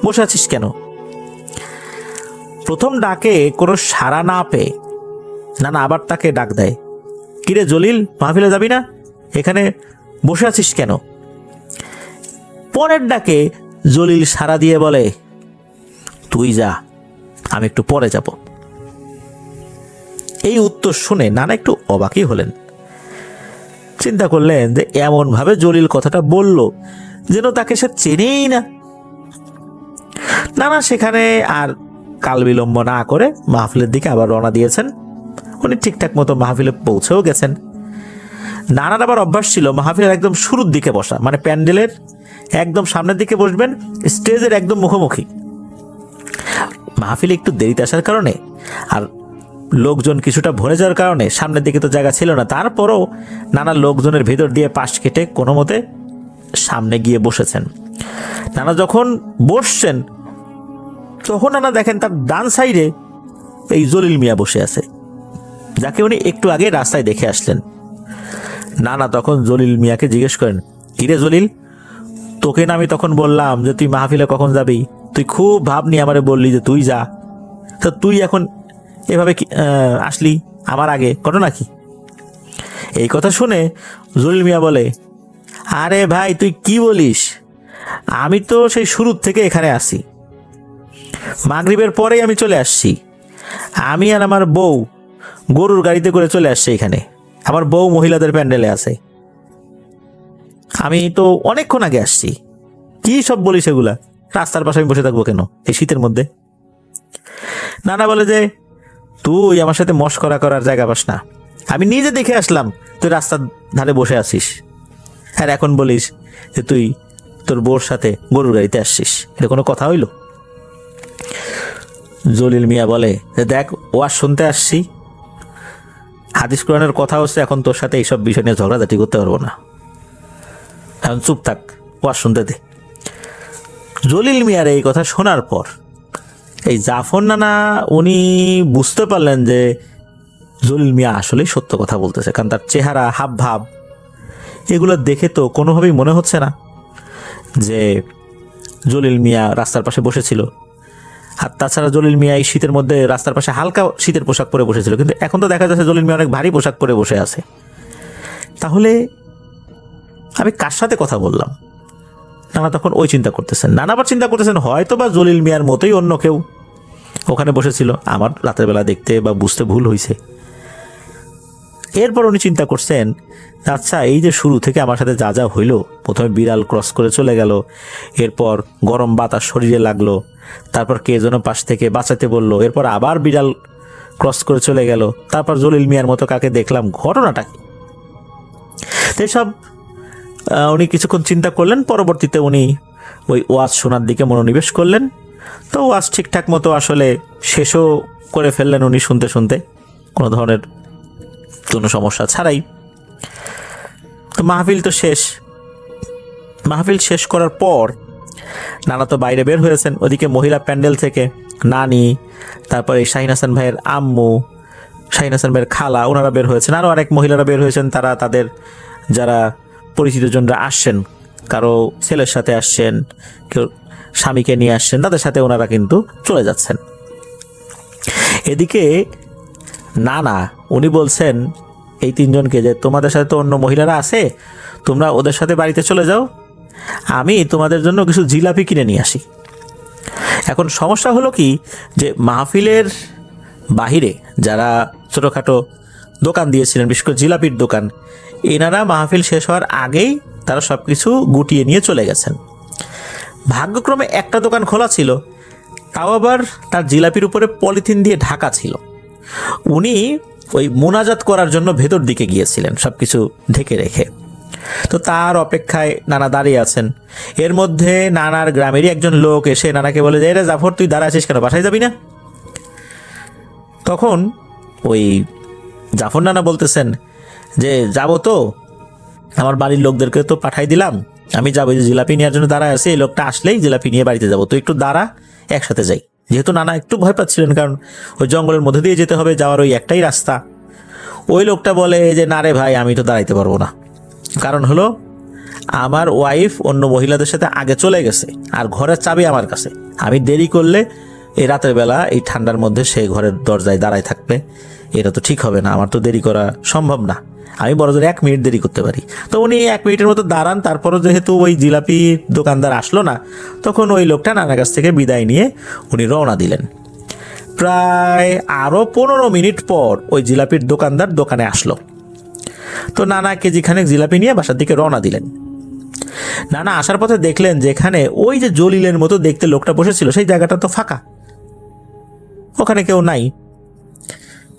বসে আছিস কেন? প্রথম ডাকে কোনো সাড়া না পেয়ে নানা আবার তাকে ডাক দেয়, কিরে জলিল, মাহফিলে যাবি না? এখানে বসে আছিস কেন? পরের ডাকে জলিল সাড়া দিয়ে বলে, তুই যা, আমি একটু পরে যাব। এই উত্তর শুনে নানা একটু অবাকই হলেন। চিন্তা করলেন যে এমন ভাবে জলিল কথাটা বলল যেন তাকে সে চেনেই না। নানা সেখানে আর কাল বিলম্ব না করে মাহফিলের দিকে আবার রওনা দিয়েছেন। উনি ঠিকঠাক মতো মাহফিলে পৌঁছেও গেছেন। নানার আবার অভ্যাস ছিল মাহফিলের একদম শুরুর দিকে বসা, মানে প্যান্ডেলের একদম সামনের দিকে বসবেন, স্টেজের একদম মুখোমুখি। মাহফিলে একটু দেরিতে আসার কারণে আর লোকজন কিছুটা ভরে যাওয়ার কারণে সামনের দিকে তো জায়গা ছিল না। তারপরও নানা লোকজনের ভেতর দিয়ে পাশ কেটে কোনো মতে সামনে গিয়ে বসেছেন। নানা যখন বসছেন তখন নানা দেখেন তার ডান সাইডে এই জলিল মিয়া বসে আছে, যাকে উনি একটু আগে রাস্তায় দেখে আসলেন। নানা তখন জলিল মিয়াকে জিজ্ঞেস করেন, কিরে জলিল, তোকে না আমি তখন বললাম যে তুই মাহফিলে কখন যাবি, তুই খুব ভাব নিয়ে আমারে বললি যে তুই যা, তো তুই এখন এভাবে আসলি আমার আগে, ঘটনা কি? এই কথা শুনে জলিল মিয়া বলে, আরে ভাই তুই কি বলিস, আমি তো সেই শুরুর থেকে এখানে আসি, মাগরিবের পরেই আমি চলে আসছি। আমি আর আমার বউ গরুর গাড়িতে করে চলে আসছে এখানে, আমার বউ মহিলাদের প্যান্ডেলে আছে। আমি তো অনেকক্ষণ আগে আসছি। কি সব বলিস এগুলা? রাস্তার পাশে আমি বসে থাকবো কেন এই শীতের মধ্যে? নানা বলে যে, তুই আমার সাথে মশকরা করার জায়গা পাস না, আমি নিজে দেখে আসলাম তুই রাস্তার ধারে বসে আছিস, আর এখন বলিস যে তুই তোর বউর সাথে গরুর গাড়িতে আসছিস, এটা কোনো কথা হইল? জলিল মিয়া বলে, দেখ ওয়াজ শুনতে আসছি, হাদিস কোরআনের কথা হচ্ছে, এখন তোর সাথে এইসব বিষয় নিয়ে ঝগড়াঝাটি করতে পারবো না, এখন চুপ থাক, ওয়াজ শুনতে দে। জলিল মিয়ার এই কথা শোনার পর এই জাফর নানা উনি বুঝতে পারলেন যে জলিল মিয়া আসলেই সত্য কথা বলতেছে, কারণ তার চেহারা, হাব ভাব এগুলো দেখে তো কোনোভাবেই মনে হচ্ছে না যে জলিল মিয়া রাস্তার পাশে বসেছিল। আর তাছাড়া জলিল মিয়া এই শীতের মধ্যে রাস্তার পাশে হালকা শীতের পোশাক পরে বসেছিল, কিন্তু এখন তো দেখা যাচ্ছে জলিল মিয়া অনেক ভারী পোশাক পরে বসে আছে। তাহলে আমি কার সাথে কথা বললাম? নানা তখন ওই চিন্তা করতেছেন। নানা আবার চিন্তা করতেছেন হয়তো বা জলিল মিয়ার মতোই অন্য কেউ ওখানে বসেছিল, আমার রাতের বেলা দেখতে বা বুঝতে ভুল হয়েছে। এরপর উনি চিন্তা করছেন, আচ্ছা এই যে শুরু থেকে আমার সাথে যা যা হইল, প্রথমে বিড়াল ক্রস করে চলে গেল, এরপর গরম বাতাস শরীরে লাগলো, তারপর কে যেন পাশ থেকে বাঁচাতে বলল, এরপর আবার বিড়াল ক্রস করে চলে গেল, তারপর জলিল মিয়ার মতো কাকে দেখলাম, ঘটনাটা কি? এসব উনি কিছুক্ষণ চিন্তা করলেন। পরবর্তীতে উনি ওই ওয়াজ শোনার দিকে মনোনিবেশ করলেন। তো ওয়াজ ঠিকঠাক মতো আসলে শেষও করে ফেললেন উনি শুনতে শুনতে, কোনো ধরনের কোনো সমস্যা ছাড়াই। তো মাহফিল তো শেষ। মাহফিল শেষ করার পর নানা তো বাইরে বের হয়েছেন, ওদিকে মহিলা প্যান্ডেল থেকে নানি, তারপরে শাহিন হাসান ভাইয়ের আম্মু, শাহিন হাসান ভাইয়ের খালা, ওনারা বের হয়েছেন, আরও অনেক মহিলারা বের হয়েছেন। তারা তাদের যারা পরিচিত জনরা আসছেন, কারো ছেলের সাথে আসছেন, কেউ স্বামীকে নিয়ে আসছেন, তাদের সাথে ওনারা কিন্তু চলে যাচ্ছেন। এদিকে নানা উনি বলছেন এই তিনজনকে যে তোমাদের সাথে তো অন্য মহিলারা আছে, তোমরা ওদের সাথে বাড়িতে চলে যাও, আমি তোমাদের জন্য কিছু জিলাপি কিনে নিয়ে আসি। এখন সমস্যা হলো কি, যে মাহফিলের বাহিরে যারা ছোটোখাটো দোকান দিয়েছিলেন, বিশেষ করে জিলাপির দোকান, এনারা মাহফিল শেষ হওয়ার আগেই তারা সব কিছু গুটিয়ে নিয়ে চলে গেছেন। ভাগ্যক্রমে একটা দোকান খোলা ছিল, তাও আবার তার জিলাপির উপরে পলিথিন দিয়ে ঢাকা ছিল। উনি ওই মোনাজাত করার জন্য ভেতর দিকে গিয়েছিলেন সব কিছু ঢেকে রেখে। তো তার অপেক্ষায় নানা দাঁড়িয়ে আছেন। এর মধ্যে নানার গ্রামেরই একজন লোক এসে নানাকে বলে যে, রে জাফর তুই দাঁড়া আছিস কেন, বাসায় যাবি না? তখন ওই জাফর নানা বলতেছেন যে যাবো তো, আমার বাড়ির লোকদেরকে তো পাঠাই দিলাম, আমি যাবো, যে জিলাপি নেওয়ার জন্য দাঁড়ায় আছি, এই লোকটা আসলেই জিলাপি নিয়ে বাড়িতে যাবো, তো একটু দাঁড়া, একসাথে যাই। যেহেতু নানা একটু ভয় পাচ্ছিলেন, কারণ ওই জঙ্গলের মধ্যে দিয়ে যেতে হবে, যাওয়ার ওই একটাই রাস্তা। ওই লোকটা বলে যে না রে ভাই, আমি তো দাঁড়াইতে পারবো না, কারণ হলো আমার ওয়াইফ অন্য মহিলাদের সাথে আগে চলে গেছে, আর ঘরের চাবি আমার কাছে, আমি দেরি করলে এই রাতের বেলা এই ঠান্ডার মধ্যে সেই ঘরের দরজায় দাঁড়ায় থাকবে, এটা তো ঠিক হবে না, আমার তো দেরি করা সম্ভব না, আমি বড়জোর 1 মিনিট দেরি করতে পারি। তো উনি 1 মিনিটের মতো দাঁড়ান, তারপরও যেহেতু ওই জিলাপির দোকানদার আসলো না, তখন ওই লোকটা নানার কাছ থেকে বিদায় নিয়ে উনি রওনা দিলেন। প্রায় আরও 15 মিনিট পর ওই জিলাপির দোকানদার দোকানে আসলো। তো নানা কেজিখানেক জিলাপি নিয়ে বাসার দিকে রওনা দিলেন। নানা আসার পথে দেখলেন যেখানে ওই যে জলিলের মতো দেখতে লোকটা বসেছিল, সেই জায়গাটা তো ফাঁকা, ওখানে কেউ নাই।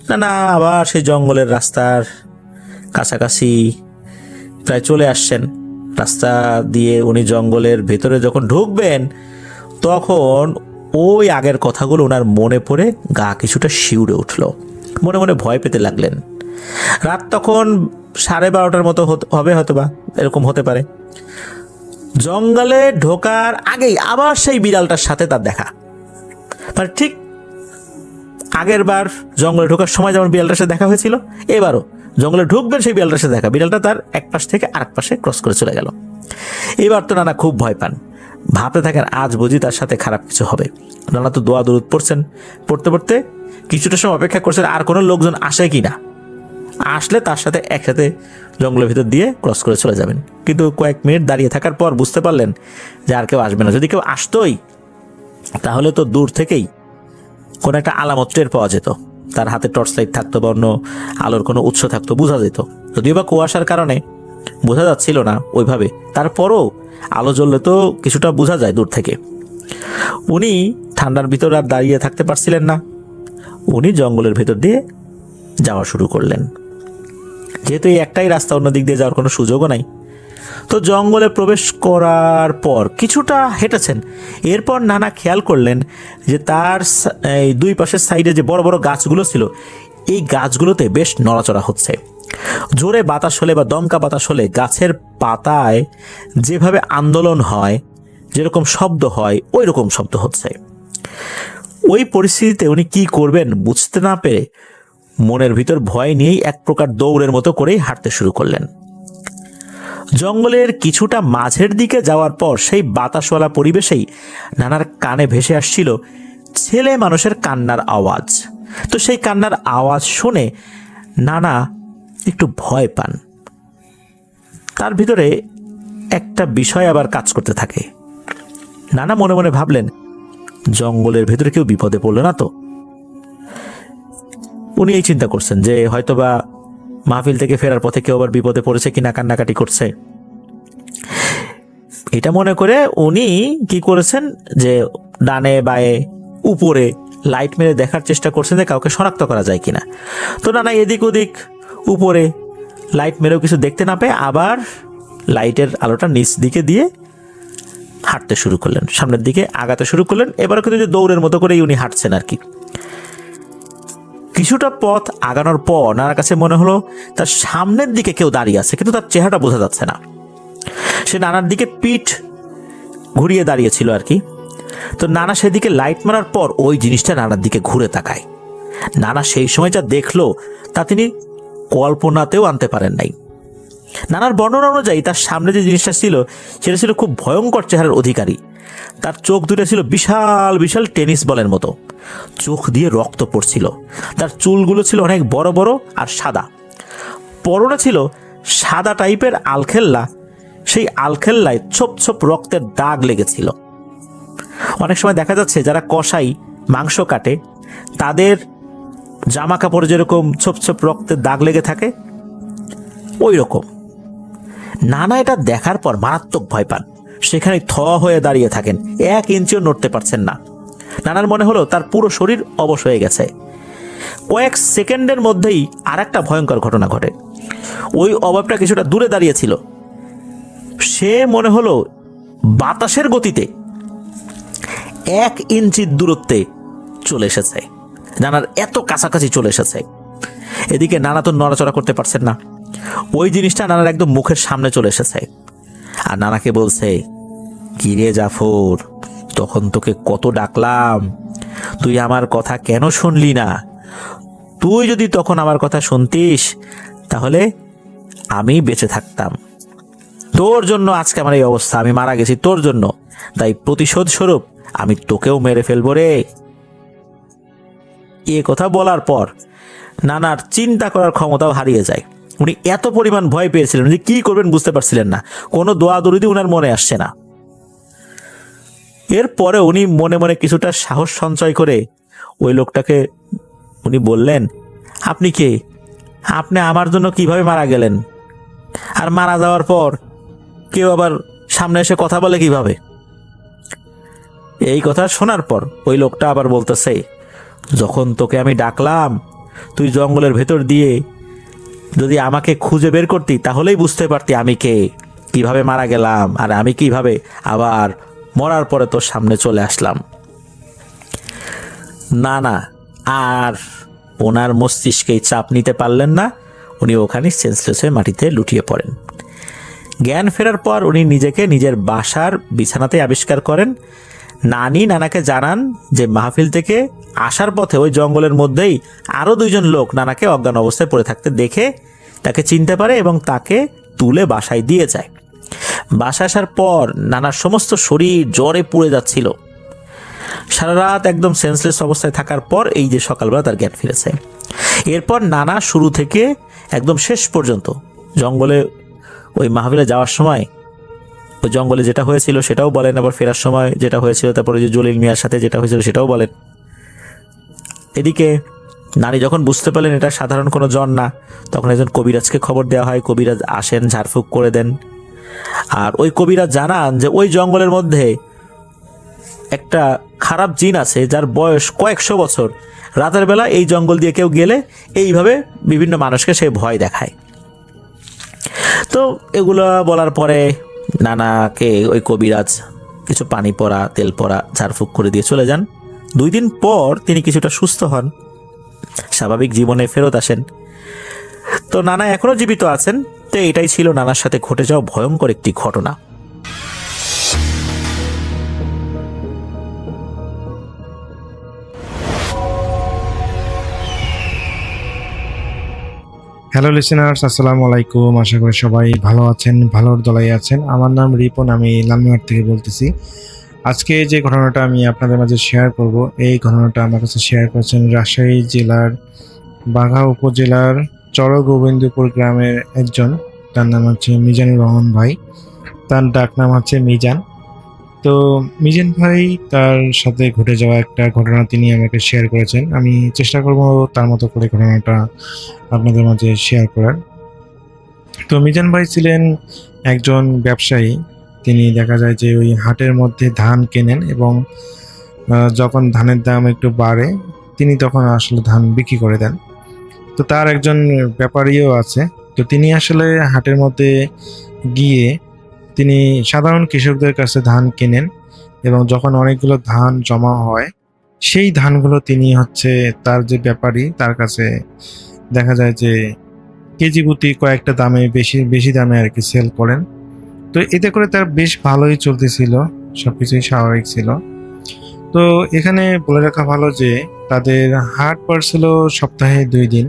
নানা আবার সেই জঙ্গলের রাস্তার কাছাকাছি প্রায় চলে আসছেন। রাস্তা দিয়ে উনি জঙ্গলের ভেতরে যখন ঢুকবেন, তখন ওই আগের কথাগুলো ওনার মনে পড়ে গা কিছুটা শিউরে উঠল, মনে মনে ভয় পেতে লাগলেন। রাত তখন 12:30 মতো হবে, হয়তো বা এরকম হতে পারে। জঙ্গলে ঢোকার আগেই আবার সেই বিড়ালটার সাথে তার দেখা। মানে ঠিক আগের বার জঙ্গলে ঢোকার সময় যেমন বিড়ালটার সাথে দেখা হয়েছিল, এবারও জঙ্গলে ঢুকবেন সেই বিড়ালটার সাথে দেখা। বিড়ালটা তার এক পাশ থেকে আরেক পাশে ক্রস করে চলে গেল। এবার তো নানা খুব ভয় পান, ভাবতে থাকেন আজ বুঝি তার সাথে খারাপ কিছু হবে। নানা তো দোয়া দরুদ পড়ছেন, পড়তে পড়তে কিছুটা সময় অপেক্ষা করছেন আর কোনো লোকজন আসে কি না, আসলে তার সাথে একসাথে জঙ্গলের ভিতর দিয়ে ক্রস করে চলে যাবেন। কিন্তু কয়েক মিনিট দাঁড়িয়ে থাকার পর বুঝতে পারলেন যে আর কেউ আসবে না। যদি কেউ আসতোই তাহলে তো দূর থেকেই কোনো একটা আলামত টের পাওয়া যেত, তার হাতে টর্চ লাইট থাকতো বা অন্য আলোর কোনো উৎস থাকতো, বোঝা যেত। যদিও বা কুয়াশার কারণে বোঝা যাচ্ছিল না ওইভাবে, তারপরও আলো জ্বললে তো কিছুটা বোঝা যায় দূর থেকে। উনি ঠান্ডার ভিতর আর দাঁড়িয়ে থাকতে পারছিলেন না, উনি জঙ্গলের ভেতর দিয়ে যাওয়া শুরু করলেন। যেহেতু এই একটাই রাস্তা, অন্য দিক দিয়ে যাওয়ার কোনো সুযোগও নাই, তো জঙ্গলে প্রবেশ করার পর কিছুটা হেঁটেছেন। এরপর নানা খেয়াল করলেন যে তার এই দুই পাশের সাইডে যে বড় বড় গাছগুলো ছিল, এই গাছগুলোতে বেশ নড়াচড়া হচ্ছে। জোরে বাতাস হলে বা দমকা বাতাস হলে গাছের পাতায় যেভাবে আন্দোলন হয়, যেরকম শব্দ হয়, ওই রকম শব্দ হচ্ছে। ওই পরিস্থিতিতে উনি কি করবেন বুঝতে না পেরে মনের ভিতর ভয় নিয়েই এক প্রকার দৌড়ের মতো করেই হাঁটতে শুরু করলেন। জঙ্গলের কিছুটা মাঝের দিকে যাওয়ার পর সেই বাতাসওয়ালা পরিবেশেই নানার কানে ভেসে আসছিল ছেলে মানুষের কান্নার আওয়াজ। তো সেই কান্নার আওয়াজ শুনে নানা একটু ভয় পান। তার ভিতরে একটা বিষয় আবার কাজ করতে থাকে। নানা মনে মনে ভাবলেন, জঙ্গলের ভেতরে কেউ বিপদে পড়লো না তো? উনি এই চিন্তা করছেন যে হয়তোবা মাহফিল থেকে ফেরার পথে কেউ আবার বিপদে পড়েছে কিনা, কান্নাকাটি করছে। এটা মনে করে উনি কি করেছেন যে ডানে বায়ে উপরে লাইট মেরে দেখার চেষ্টা করছেন যে কাউকে শনাক্ত করা যায় কিনা। তো নানা এদিক ওদিক উপরে লাইট মেরেও কিছু দেখতে না পেয়ে আবার লাইটের আলোটা নিচ দিকে দিয়ে হাঁটতে শুরু করলেন, সামনের দিকে আগাতে শুরু করলেন। এবার কিন্তু যে দৌড়ের মতো করেই উনি হাঁটছেন আর কি। কিছুটা পথ আগানোর পর নানার কাছে মনে হলো তার সামনের দিকে কেউ দাঁড়িয়ে আছে, কিন্তু তার চেহারাটা বোঝা যাচ্ছে না। সে নানার দিকে পিঠ ঘুরিয়ে দাঁড়িয়েছিল আর কি। তো নানা সেদিকে লাইট মারার পর ওই জিনিসটা নানার দিকে ঘুরে তাকায়। নানা সেই সময় যা দেখলো তা তিনি কল্পনাতেও আনতে পারেন নাই। নানার বর্ণনা অনুযায়ী তার সামনে যে জিনিসটা ছিল সেটা ছিল খুব ভয়ঙ্কর চেহারার অধিকারী। তার চোখ দুটো ছিল বিশাল বিশাল টেনিস বলের মতো, চোখ দিয়ে রক্ত পড়ছিল। তার চুলগুলো ছিল অনেক বড় বড় আর সাদা। পরনে ছিল সাদা টাইপের আলখেল্লা, সেই আলখেল্লায় ছোপ ছোপ রক্তের দাগ লেগেছিল। অনেক সময় দেখা যাচ্ছে যারা কসাই মাংস কাটে তাদের জামা কাপড়ে যেরকম ছোপ ছোপ রক্তের দাগ লেগে থাকে, ওই রকম। নানা এটা দেখার পর মারাত্মক ভয় পান, সেখানে থ হয়ে দাঁড়িয়ে থাকেন, 1 ইঞ্চিও নড়তে পারছেন না। নানার মনে হলো তার পুরো শরীর অবশ হয়ে গেছে। কয়েক সেকেন্ডের মধ্যেই আর একটা ভয়ঙ্কর ঘটনা ঘটে। ওই অভাবটা কিছুটা দূরে দাঁড়িয়েছিল, সে মনে হলো বাতাসের গতিতে 1 ইঞ্চির দূরত্বে চলে এসেছে, নানার এত কাছাকাছি চলে এসেছে। এদিকে নানা তো নড়াচড়া করতে পারছেন না, ওই জিনিসটা নানার একদম মুখের সামনে চলে এসেছে। আর নানাকে বলছে, কিরে জাফর, তখন তোকে কত ডাকলাম, তুই আমার কথা কেন শুনলি না? তুই যদি তখন আমার কথা শুনতিস তাহলে আমি বেঁচে থাকতাম। তোর জন্য আজকে আমার এই অবস্থা, আমি মারা গেছি তোর জন্য, তাই প্রতিশোধ স্বরূপ আমি তোকেও মেরে ফেলবো রে। এ কথা বলার পর নানার চিন্তা করার ক্ষমতাও হারিয়ে যায়। উনি এত পরিমাণ ভয় পেয়েছিলেন যে কি করবেন বুঝতে পারছিলেন না, কোনো দোয়া দরুদি উনার মনে আসছে না। এরপরে উনি মনে মনে কিছুটা সাহস সঞ্চয় করে ওই লোকটাকে উনি বললেন, আপনি কে? আপনি আমার জন্য কিভাবে মারা গেলেন? আর মারা যাওয়ার পর কেউ আবার সামনে এসে কথা বলে কিভাবে? এই কথা শোনার পর ওই লোকটা আবার বলতেছে, যখন তোকে আমি ডাকলাম তুই জঙ্গলের ভেতর দিয়ে যদি আমাকে খুঁজে বের করতি তাহলেই বুঝতে পারতি আমি কে, কিভাবে মারা গেলাম, আর আমি কিভাবে আবার মরার পরে তোর সামনে চলে আসলাম। না আর ওনার মস্তিষ্কে চাপ নিতে পারলেন না, উনি ওখানে সেন্সলেস হয়ে মাটিতে লুটিয়ে পড়েন। জ্ঞান ফেরার পর উনি নিজেকে নিজের বাসার বিছানাতে আবিষ্কার করেন। নানাকে জানান যে মাহফিল থেকে আসার পথে ওই জঙ্গলের মধ্যেই আরও 2জন লোক নানাকে অজ্ঞান অবস্থায় পড়ে থাকতে দেখে তাকে চিনতে পারে এবং তাকে তুলে বাসায় দিয়ে যায়। বাসায় আসার পর নানার সমস্ত শরীর জ্বরে পুড়ে যাচ্ছিল। সারা রাত একদম সেন্সলেস অবস্থায় থাকার পর এই যে সকালবেলা তার জ্ঞান ফিরেছে। এরপর নানা শুরু থেকে একদম শেষ পর্যন্ত জঙ্গলে ওই মাহফিলে যাওয়ার সময় ওই জঙ্গলে যেটা হয়েছিল সেটাও বলেন, আবার ফেরার সময় যেটা হয়েছিল, তারপরে যে জলিল মিয়ার সাথে যেটা হয়েছিল সেটাও বলেন। এদিকে নানি যখন বুঝতে পারলেন এটা সাধারণ কোনো জ্বর না, তখন একজন কবিরাজকে খবর দেওয়া হয়। কবিরাজ আসেন, ঝাড়ফুঁক করে দেন। আর ওই কবিরাজ জানান যে ওই জঙ্গলের মধ্যে একটা খারাপ জিন আছে যার বয়স কয়েকশো বছর। রাতের বেলা এই জঙ্গল দিয়ে কেউ গেলে এইভাবে বিভিন্ন মানুষকে সে ভয় দেখায়। তো এগুলো বলার পরে নানাকে ওই কবিরাজ কিছু পানি পড়া, তেল পড়া, ঝাড়ফুঁক করে দিয়ে চলে যান। 2 দিন পর তিনি কিছুটা সুস্থ হন, স্বাভাবিক জীবনে ফেরত আসেন। তো নানা এখনো জীবিত আছেন। তো এটাই ছিল নানার সাথে ঘটে যাওয়া ভয়ঙ্কর একটি ঘটনা। হ্যালো লিসেনার্স, আসসালামু আলাইকুম। আশা করি সবাই ভালো আছেন, ভালোর দলাই আছেন। আমার নাম রিপন, আমি লালমিয়ার থেকে বলতেছি। আজকে যে ঘটনাটা আমি আপনাদের মাঝে শেয়ার করব, এই ঘটনাটা আমার কাছে শেয়ার করেছেন রাজশাহী জেলার বাঘা উপজেলার চরগোবিন্দপুর গ্রামের একজন। তার নাম হচ্ছে মিজানুর রহমান ভাই, তার ডাক নাম হচ্ছে মিজান। তো মিজান ভাই তার সাথে ঘটে যাওয়া একটা ঘটনা তিনি আমাকে শেয়ার করেছেন। আমি চেষ্টা করব তার মতো করে ঘটনাটা আপনাদের মাঝে শেয়ার করার। তো মিজান ভাই ছিলেন একজন ব্যবসায়ী। তিনি দেখা যায় যে ওই হাটের মধ্যে ধান কেনেন এবং যখন ধানের দাম একটু বাড়ে তিনি তখন আসলে ধান বিক্রি করে দেন। তো তার একজন ব্যাপারীও আছে। তো তিনি আসলে হাটের মধ্যে গিয়ে তিনি সাধারণ কৃষকদের কাছে ধান কেনেন এবং যখন অনেকগুলো ধান জমা হয় সেই ধানগুলো তিনি হচ্ছে তার যে ব্যাপারী তার কাছে দেখা যায় যে কেজি প্রতি কয়েকটা দামে বেশি দামে আর কি সেল করেন। তো এতে করে তার বেশ ভালোই চলতেছিল, সবকিছুই স্বাভাবিক ছিল। তো এখানে বলে রাখা ভালো যে তাদের হাট পড়ছিল সপ্তাহে 2 দিন।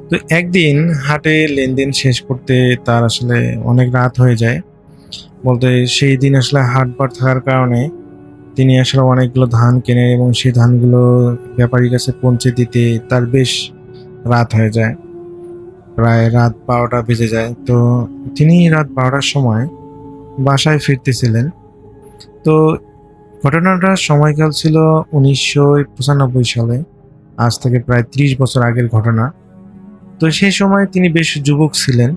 তো একদিন হাটে লেনদেন শেষ করতে তার আসলে অনেক রাত হয়ে যায়। বলতে সেই দিন আসলে হাট বার থাকার কারণে তিনি আসলে অনেকগুলো ধান কেনেন এবং সেই ধানগুলো ব্যাপারীর কাছে পৌঁছে দিতে তার বেশ রাত হয়ে যায়, প্রায় রাত 12টা বেজে যায়। তো তিনি রাত 12টার সময় বাসায় ফিরতেছিলেন। তো ঘটনাটার সময়কাল ছিল 1995 সালে, আজ থেকে প্রায় 30 বছর আগের ঘটনা। তো সেই সময় তিনি বেশ যুবক ছিলেন,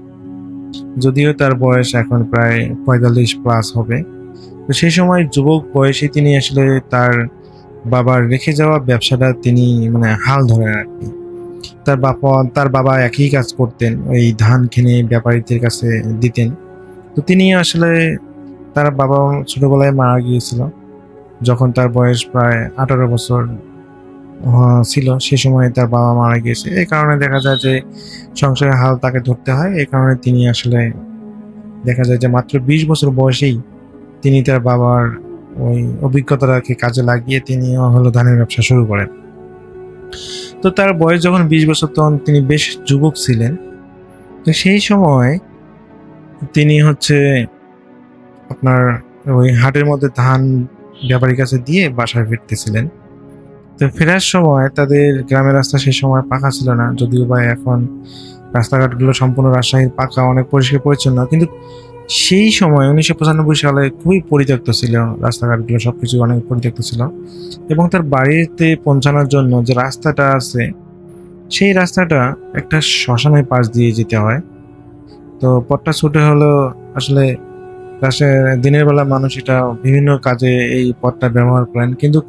যদিও তার বয়স এখন প্রায় 45+ হবে। তো সেই সময় যুবক বয়সে তিনি আসলে তার বাবার রেখে যাওয়া ব্যবসাটা তিনি মানে হাল ধরেন আর কি। তার বাবা একই কাজ করতেন, ওই ধান কিনে ব্যাপারীদের কাছে দিতেন। তো তিনি আসলে তার বাবা ছোটবেলায় মারা গিয়েছিল যখন তার বয়স প্রায় 18 বছর ছিল। সে সময় তার বাবা মারা গিয়েছে, এই কারণে দেখা যায় যে সংসারের হাল তাকে ধরতে হয়। এই কারণে তিনি আসলে দেখা যায় যে মাত্র 20 বছর বয়সেই তিনি তার বাবার ওই অভিজ্ঞতাটাকে কাজে লাগিয়ে তিনি হলো ধানের ব্যবসা শুরু করেন। তো তার বয়স যখন 20 বছর তখন তিনি বেশ যুবক ছিলেন। তো সেই সময় তিনি হচ্ছে আপনার ওই হাটের মধ্যে ধান ব্যাপারীর কাছে দিয়ে বাসায় ফিরতেছিলেন। তো ফেরার সময় তাদের গ্রামের রাস্তা সেই সময় পাকা ছিল না, যদিও বা এখন রাস্তাঘাটগুলো সম্পূর্ণ রাজশাহীর পাকা, অনেক পরিষ্কার পরিচ্ছন্ন। কিন্তু সেই সময় 1995 সালে খুবই পরিত্যক্ত ছিল রাস্তাঘাটগুলো, সবকিছু অনেক পরিত্যক্ত ছিল। এবং তার বাড়িতে পৌঁছানোর জন্য যে রাস্তাটা আছে সেই রাস্তাটা একটা শ্মশানের পাশ দিয়ে যেতে হয়। তো পথটা ছুটে হলো আসলে দিনের বেলা মানুষ এটা বিভিন্ন কাজে এই পথটা ব্যবহার করেন, কিন্তু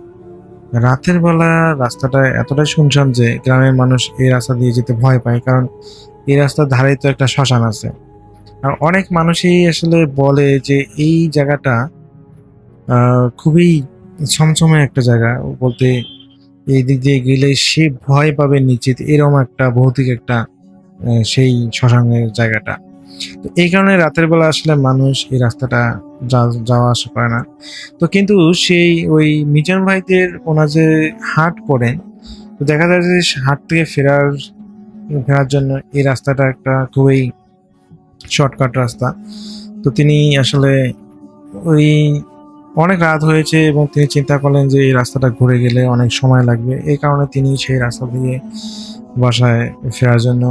রাতের বেলা রাস্তাটা এতটাই শুনশান যে গ্রামের মানুষ এই রাস্তা দিয়ে যেতে ভয় পায়, কারণ এই রাস্তার ধারেই তো একটা শ্মশান আছে। আর অনেক মানুষই আসলে বলে যে এই জায়গাটা খুবই ছমছমে একটা জায়গা, বলতে এই দিক দিয়ে গেলে সে ভয় পাবে নিশ্চিত, এরকম একটা ভৌতিক একটা সেই শ্মশানের জায়গাটা। তো এই কারণে রাতের বেলা আসলে মানুষ এই রাস্তাটা যাওয়া আসা করে না। তো কিন্তু সেই ওই মিজান ভাইদের ওনার যে হাট করেন, তো দেখা যায় যে হাট থেকে ফেরার জন্য এই রাস্তাটা একটা খুবই শর্টকাট রাস্তা। তো তিনি আসলে ওই অনেক রাত হয়েছে এবং তিনি চিন্তা করলেন যে এই রাস্তাটা ঘুরে গেলে অনেক সময় লাগবে, এই কারণে তিনি সেই রাস্তা দিয়ে বাসায় ফেরার জন্য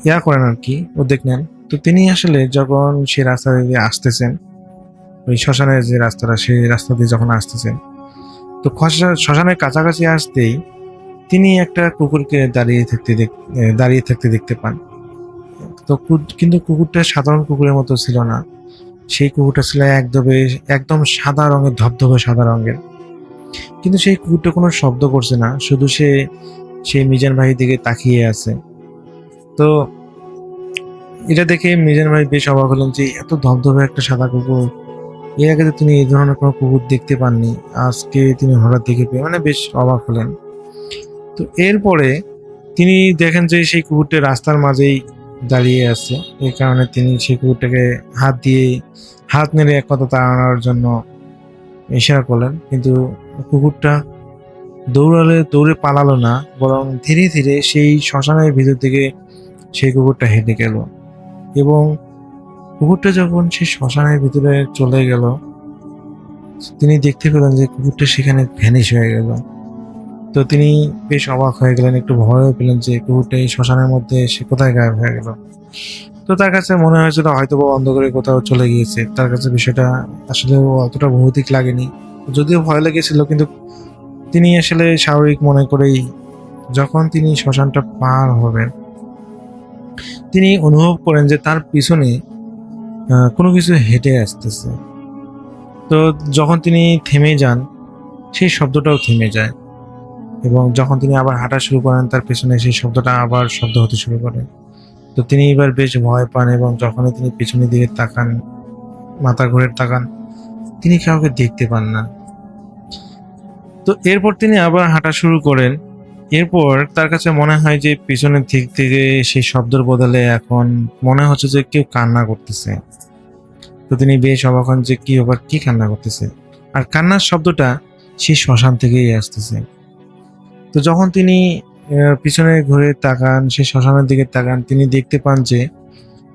ইয়া করেন আর কি, উদ্যোগ নেন। তো তিনি আসলে যখন সেই রাস্তা দিয়ে আসতেছেন, ওই শ্মশানের যে রাস্তাটা সেই রাস্তা দিয়ে যখন আসতেছেন, তো শ্মশানের কাছাকাছি আসতেই তিনি একটা কুকুরকে দাঁড়িয়ে থাকতে দেখতে পান। তো কিন্তু কুকুরটা সাধারণ কুকুরের মতো ছিল না, সেই কুকুরটা ছিল একদম সাদা রঙের, ধবধবে সাদা রঙের। কিন্তু সেই কুকুরটা কোনো শব্দ করছে না, শুধু সেই মিজান ভাইয়ের দিকে তাকিয়ে আছে। তো এটা দেখে মিজান ভাই বেশ অবাক হলেন যে এত ধবধবে একটা সাদা কুকুর, এর আগে তো তিনি এই ধরনের কোনো কুকুর দেখতে পাননি, আজকে তিনি হঠাৎ দেখে পেয়ে মানে বেশ অবাক হলেন। তো এরপরে তিনি দেখেন যে সেই কুকুরটা রাস্তার মাঝেই দাঁড়িয়ে আছে, এই কারণে তিনি সেই কুকুরটাকে হাত নেড়ে এক কথা তাড়ানোর জন্য ইশারা করলেন। কিন্তু কুকুরটা দৌড়ে পালালো না, বরং ধীরে ধীরে সেই শ্মশানের ভিতর থেকে সেই কুকুরটা হেঁটে গেল। এবং কুকুরটা যখন সেই শ্মশানের ভিতরে চলে গেল, তিনি দেখতে পেলেন যে কুকুরটা সেখানে ভ্যানিশ হয়ে গেল। তো তিনি বেশ অবাক হয়ে গেলেন, একটু ভয়ও পেলেন যে কুকুরটা এই শ্মশানের মধ্যে সে কোথায় গায়েব হয়ে গেল। তো তার কাছে মনে হয়েছিল হয়তো বা অন্ধকারে কোথাও চলে গিয়েছে, তার কাছে বিষয়টা আসলে অতটা ভৌতিক লাগেনি, যদিও ভয় লেগেছিল, কিন্তু তিনি আসলে স্বাভাবিক মনে করেই যখন তিনি শ্মশানটা পার হবেন, তিনি অনুভব করেন যে তার পিছনে কোনো কিছু হেঁটে আসতেছে। তো যখন তিনি থেমে যান, সেই শব্দটাও থেমে যায়, এবং যখন তিনি আবার হাঁটা শুরু করেন, তার পেছনে সেই শব্দটা আবার শব্দ হতে শুরু করে। তো তিনি এবার বেশ ভয় পান, এবং যখনই তিনি পেছনের দিকে তাকান, মাথা ঘুরে তাকান, তিনি কাউকে দেখতে পান না। তো এরপর তিনি আবার হাঁটা শুরু করেন। এরপর তার কাছে মনে হয় যে পিছনের দিক থেকে সেই শব্দের বদলে এখন মনে হচ্ছে যে কেউ কান্না করতেছে। তো তিনি বেশ অবাক হন যে কি ব্যাপার, কি কান্না করতেছে, আর কান্নার শব্দটা সেই শ্মশান থেকেই আসতেছে। তো যখন তিনি পিছনে ঘুরে তাকান, সেই শ্মশানের দিকে তাকান, তিনি দেখতে পান যে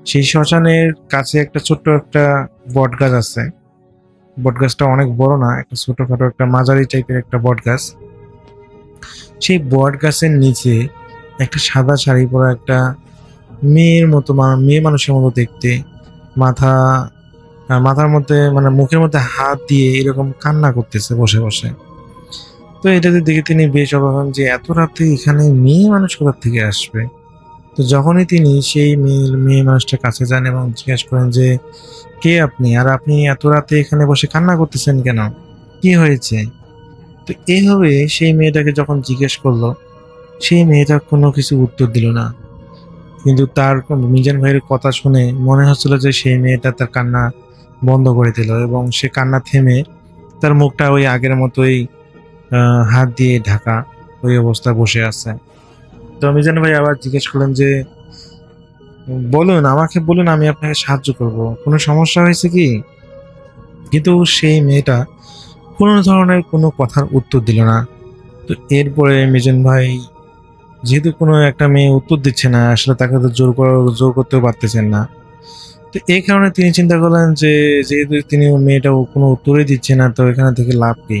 সেই শ্মশানের কাছে একটা ছোট্ট একটা বট গাছ আছে। বট গাছটা অনেক বড় না, একটা ছোটখাটো একটা মাঝারি টাইপের একটা বট গাছ। সেই বট গাছের নিচে একটা সাদা শাড়ি পরা একটা মেয়ে মানুষের মতো দেখতে, মাথার মধ্যে মানে মুখের মধ্যে হাত দিয়ে এরকম কান্না করতেছে বসে বসে। তো এটাতে দেখে তিনি বেশ অবাক হন যে এত রাতে এখানে মেয়ে মানুষ কোথা থেকে আসবে। তো যখনই তিনি সেই মেয়ে মানুষটার কাছে যান এবং জিজ্ঞেস করেন যে কে আপনি, আর আপনি এত রাতে এখানে বসে কান্না করতেছেন কেন, কি হয়েছে? তো এইভাবে সেই মেয়েটাকে যখন জিজ্ঞেস করলো, সেই মেয়েটা কোনো কিছু উত্তর দিল না। কিন্তু তার মিজান ভাইয়ের কথা শুনে মনে হচ্ছিল যে সেই মেয়েটা তার কান্না বন্ধ করে দিল, এবং সে কান্না থেমে তার মুখটা ওই আগের মতোই হাত দিয়ে ঢাকা ওই অবস্থায় বসে আছে। তো মিজান ভাই আবার জিজ্ঞেস করলেন যে আমাকে বলুন, আমি আপনাকে সাহায্য করব, কোনো সমস্যা হয়েছে কি? কিন্তু সেই মেয়েটা কোনো ধরনের কোনো কথার উত্তর দিল না। তো এরপরে মিজান ভাই, যেহেতু কোনো একটা মেয়ে উত্তর দিচ্ছে না, আসলে তাকে তো জোর করতেও পারতেছেন না। তো এই কারণে তিনি চিন্তা করলেন যে যেহেতু মেয়েটা কোনো উত্তরই দিচ্ছে না, তো এখানে থেকে লাভ কি,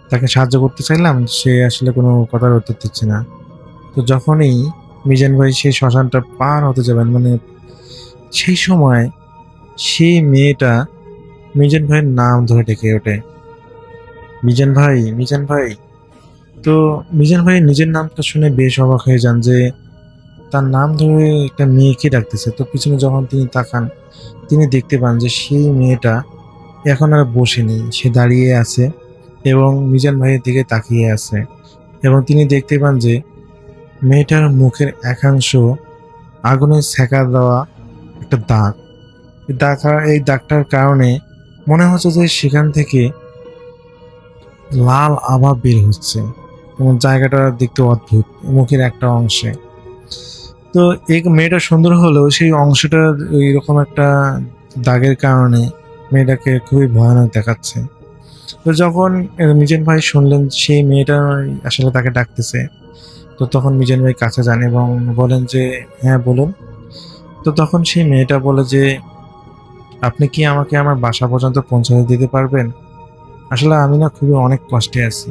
তাকে সাহায্য করতে চাইলাম, সে আসলে কোনো কথার উত্তর দিচ্ছে না। তো যখনই মিজান ভাই সেই শ্মশানটা পার হতে যাবেন, মানে সেই সময় সেই মেয়েটা মিজান ভাইয়ের নাম ধরে ডেকে ওঠে, মিজান ভাই, মিজান ভাই। তো মিজান ভাই নিজের নামটা শুনে বেশ অবাক হয়ে যান যে তার নাম ধরে একটা মেয়েকে ডাকতেছে। তো পিছনে যখন তিনি তাকান, তিনি দেখতে পান যে সেই মেয়েটা এখন আর বসেনি, সে দাঁড়িয়ে আছে এবং মিজান ভাইয়ের দিকে তাকিয়ে আছে। এবং তিনি দেখতে পান যে মেয়েটার মুখের একাংশ আগুনে সেঁকা দেওয়া একটা দাগ। এই দাগটার কারণে মনে হচ্ছে যে সেখান থেকে লাল আভা বের হচ্ছে, এবং জায়গাটা দেখতে অদ্ভুত মুখের একটা অংশে। তো এই মেয়েটা সুন্দর হলেও সেই অংশটা এইরকম একটা দাগের কারণে মেয়েটাকে খুবই ভয়ানক দেখাচ্ছে। তো যখন মিজান ভাই শুনলেন সেই মেয়েটা আসলে তাকে ডাকতেছে, তো তখন মিজান ভাই কাছে যান এবং বলেন যে হ্যাঁ বলুন। তো তখন সেই মেয়েটা বলে যে আপনি কি আমাকে আমার বাসা পর্যন্ত পৌঁছে দিতে পারবেন? আসলে আমি না খুবই অনেক কষ্টে আছি।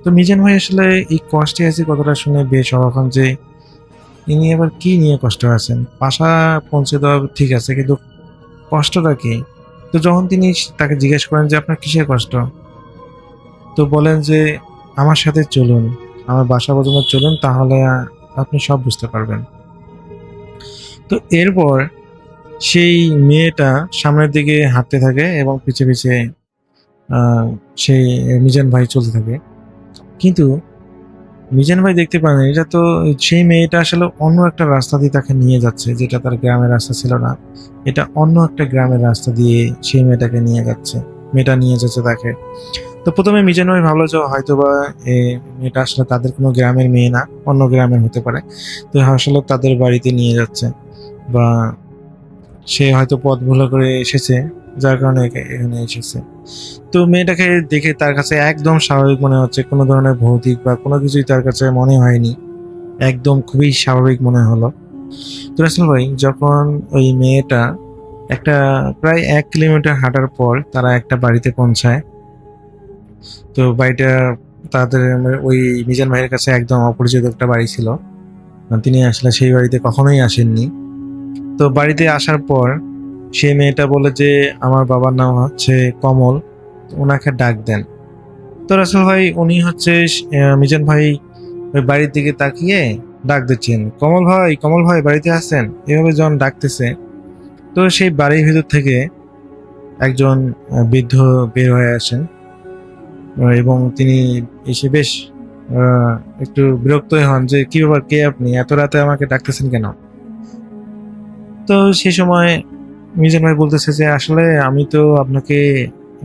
তো মিজান ভাই আসলে এই কষ্টে আছি কথাটা শুনে বেশ অবাক হন যে ইনি আবার কি নিয়ে কষ্ট আছেন, বাসা পৌঁছে দেওয়া ঠিক আছে কিন্তু কষ্টটা কি? তো যখন তিনি তাকে জিজ্ঞেস করেন যে আপনার কিসের কষ্ট, তো বলেন যে আমার সাথে চলুন, আমার বাসা পর্যন্ত চলুন, তাহলে আপনি সব বুঝতে পারবেন। তো এরপর সেই মেয়েটা সামনের দিকে হাঁটতে থাকে এবং পিছে পিছে সেই মিজান ভাই চলতে থাকে। কিন্তু মিজান ভাই দেখতে পান এটা তো সেই মেয়েটা আসলে অন্য একটা রাস্তা দিয়ে তাকে নিয়ে যাচ্ছে, যেটা তার গ্রামের রাস্তা ছিল না। এটা অন্য একটা গ্রামের রাস্তা দিয়ে সেই মেয়েটাকে নিয়ে যাচ্ছে, মেয়েটা নিয়ে যাচ্ছে তাকে। তো প্রথমে মিজান ভাই ভাবলো যে হয়তোবা মেয়েটা আসলে তাদের কোনো গ্রামের মেয়ে না, অন্য গ্রামের হতে পারে। তো আসলে তাদের বাড়িতে নিয়ে যাচ্ছে, বা সে হয়তো পথ ভুল করে এসেছে, যার কারণে এখানে এসেছে। তো মেয়েটাকে দেখে তার কাছে একদম স্বাভাবিক মনে হচ্ছে, কোনো ধরনের ভৌতিক বা কোনো কিছুই তার কাছে মনে হয়নি, একদম খুবই স্বাভাবিক মনে হলো। তো রাসেল ভাই যখন ওই মেয়েটা একটা প্রায় 1 কিলোমিটার হাঁটার পর তারা একটা বাড়িতে পৌঁছায়। তো বাড়িটা তাদের ওই মিজান ভাইয়ের কাছে একদম অপরিচিত একটা বাড়ি ছিল, তিনি আসলে সেই বাড়িতে কখনোই আসেননি। তো বাড়িতে আসার পর সেই মেয়েটা বলে যে আমার বাবার নাম হচ্ছে কমল, ওনাকে ডাক দেন। তো রাসেল ভাই উনি হচ্ছে মিজান ভাই ওই বাড়ির দিকে তাকিয়ে ডাক দিচ্ছেন, কমল ভাই, কমল ভাই বাড়িতে আছেন, এভাবে যখন ডাকতেছে। তো সেই বাড়ির ভিতর থেকে একজন বৃদ্ধ বের হয়ে আসেন, এবং তিনি এসে বেশ একটু বিরক্ত হন যে কি ব্যাপার, কে আপনি, এত রাতে আমাকে ডাকতেছেন কেন? তো সেই সময় মিজান ভাই বলতেছে যে আসলে আমি তো আপনাকে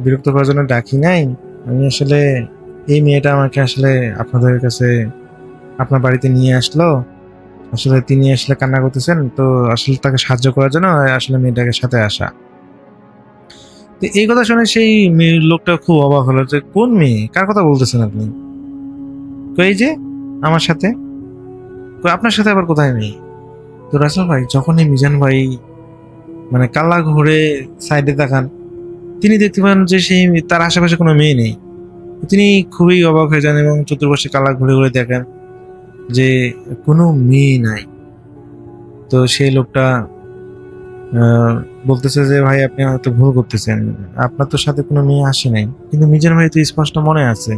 বিরক্ত করার জন্য ডাকি নাই, আমি আসলে এই মেয়েটা আমাকে আসলে আপনাদের কাছে আপনার বাড়িতে নিয়ে আসলো, আসলে তিনি আসলে কান্না করতেছেন, তো আসলে তাকে সাহায্য করার জন্য আসলে মেয়েটাকে সাথে আসা। তো এই কথা শুনে সেই লোকটা খুব অবাক হলো যে কোন মেয়ে, কার কথা বলতেছেন আপনি? তো এই যে আমার সাথে, তো আপনার সাথে আবার কোথায় মেয়ে? তো রাসেল ভাই যখনই মিজান ভাই মানে কাল্লা ঘুরে সাইডে তাকান, তিনি দেখতে পান যে সেই তার আশেপাশে কোনো মেয়ে নেই। তিনি খুবই অবাক হয়ে যান এবং চতুর্পাশে কাল্লা ঘুরে ঘুরে দেখেন যে কোনো মেয়ে নাই। তো সেই লোকটা বলতেছে যে ভাই আপনি হয়তো ভুল করতেছেন, আপনার তো সাথে কোনো মেয়ে আসে নাই। কিন্তু মিজান ভাই তো স্পষ্ট মনে আছে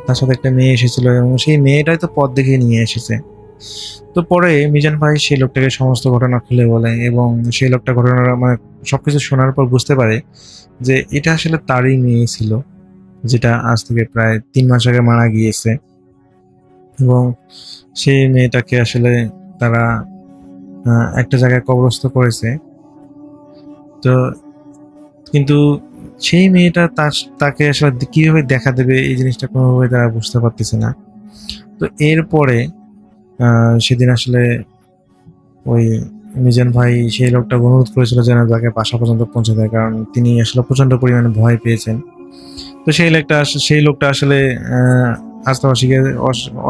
তার সাথে একটা মেয়ে এসেছিল এবং সেই মেয়েটাই তো পথ দেখে নিয়ে এসেছে। তো পরে মিজান ভাই সেই লোকটাকে সমস্ত ঘটনা খুলে বলে এবং সেই লোকটা ঘটনা মানে সবকিছু শোনার পর বুঝতে পারে যে এটা আসলে তারই মেয়ে ছিল, যেটা আজ থেকে প্রায় 3 মাস আগে মারা গিয়েছে। এবং সেই মেয়েটাকে আসলে তারা একটা জায়গায় কবরস্থ করেছে। তো কিন্তু সেই মেয়েটা তাকে আসলে কিভাবে দেখা দেবে এই জিনিসটা কোনোভাবে তারা বুঝতে পারতেছে না। তো এরপরে সেদিন আসলে ওই মিজান ভাই সেই লোকটা অনুরোধ করেছিল যেন তাকে বাসা পর্যন্ত পৌঁছে দেয়, কারণ তিনি আসলে প্রচন্ড পরিমাণে ভয় পেয়েছেন। তো সেই লোকটা আসলে আস্থা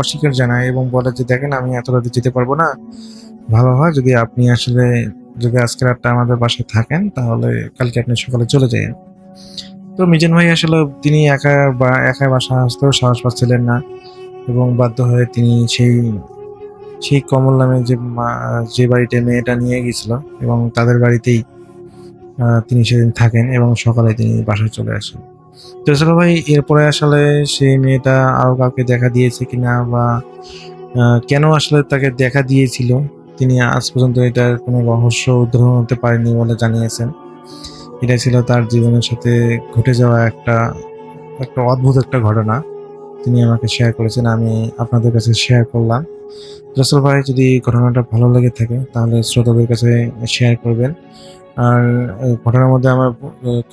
অস্বীকার জানায় এবং বলে যে দেখেন আমি এত রাতে যেতে পারবো না, ভালো হয় যদি আপনি আসলে যদি আজকে রাতটা আমাদের বাসায় থাকেন, তাহলে কালকে আপনি সকালে চলে যাবেন। তো মিজান ভাই আসলে তিনি একা বাসা আসতেও সাহস পাচ্ছিলেন না এবং বাধ্য হয়ে তিনি সেই কমল নামে যে বাড়িতে মেয়েটা নিয়ে গেছিল এবং তাদের বাড়িতেই তিনি সেদিন থাকেন এবং সকালে তিনি বাসায় চলে আসেন। তো আসলে ভাই এরপরে আসলে সেই মেয়েটা আরো কাউকে দেখা দিয়েছে কিনা বা কেন আসলে তাকে দেখা দিয়েছিল, তিনি আজ পর্যন্ত এটার কোনো রহস্য উদ্ঘাটন হতে পারেনি বলে জানিয়েছেন। এটা ছিল তার জীবনের সাথে ঘটে যাওয়া একটা অদ্ভুত একটা ঘটনা, তিনি আমাকে শেয়ার করেছেন, আমি আপনাদের কাছে শেয়ার করলাম। রাসেল ভাই যদি ঘটনাটা ভালো লেগে থাকে তাহলে শ্রোতাদের কাছে শেয়ার করবেন। আর এই ঘটনার মধ্যে আমার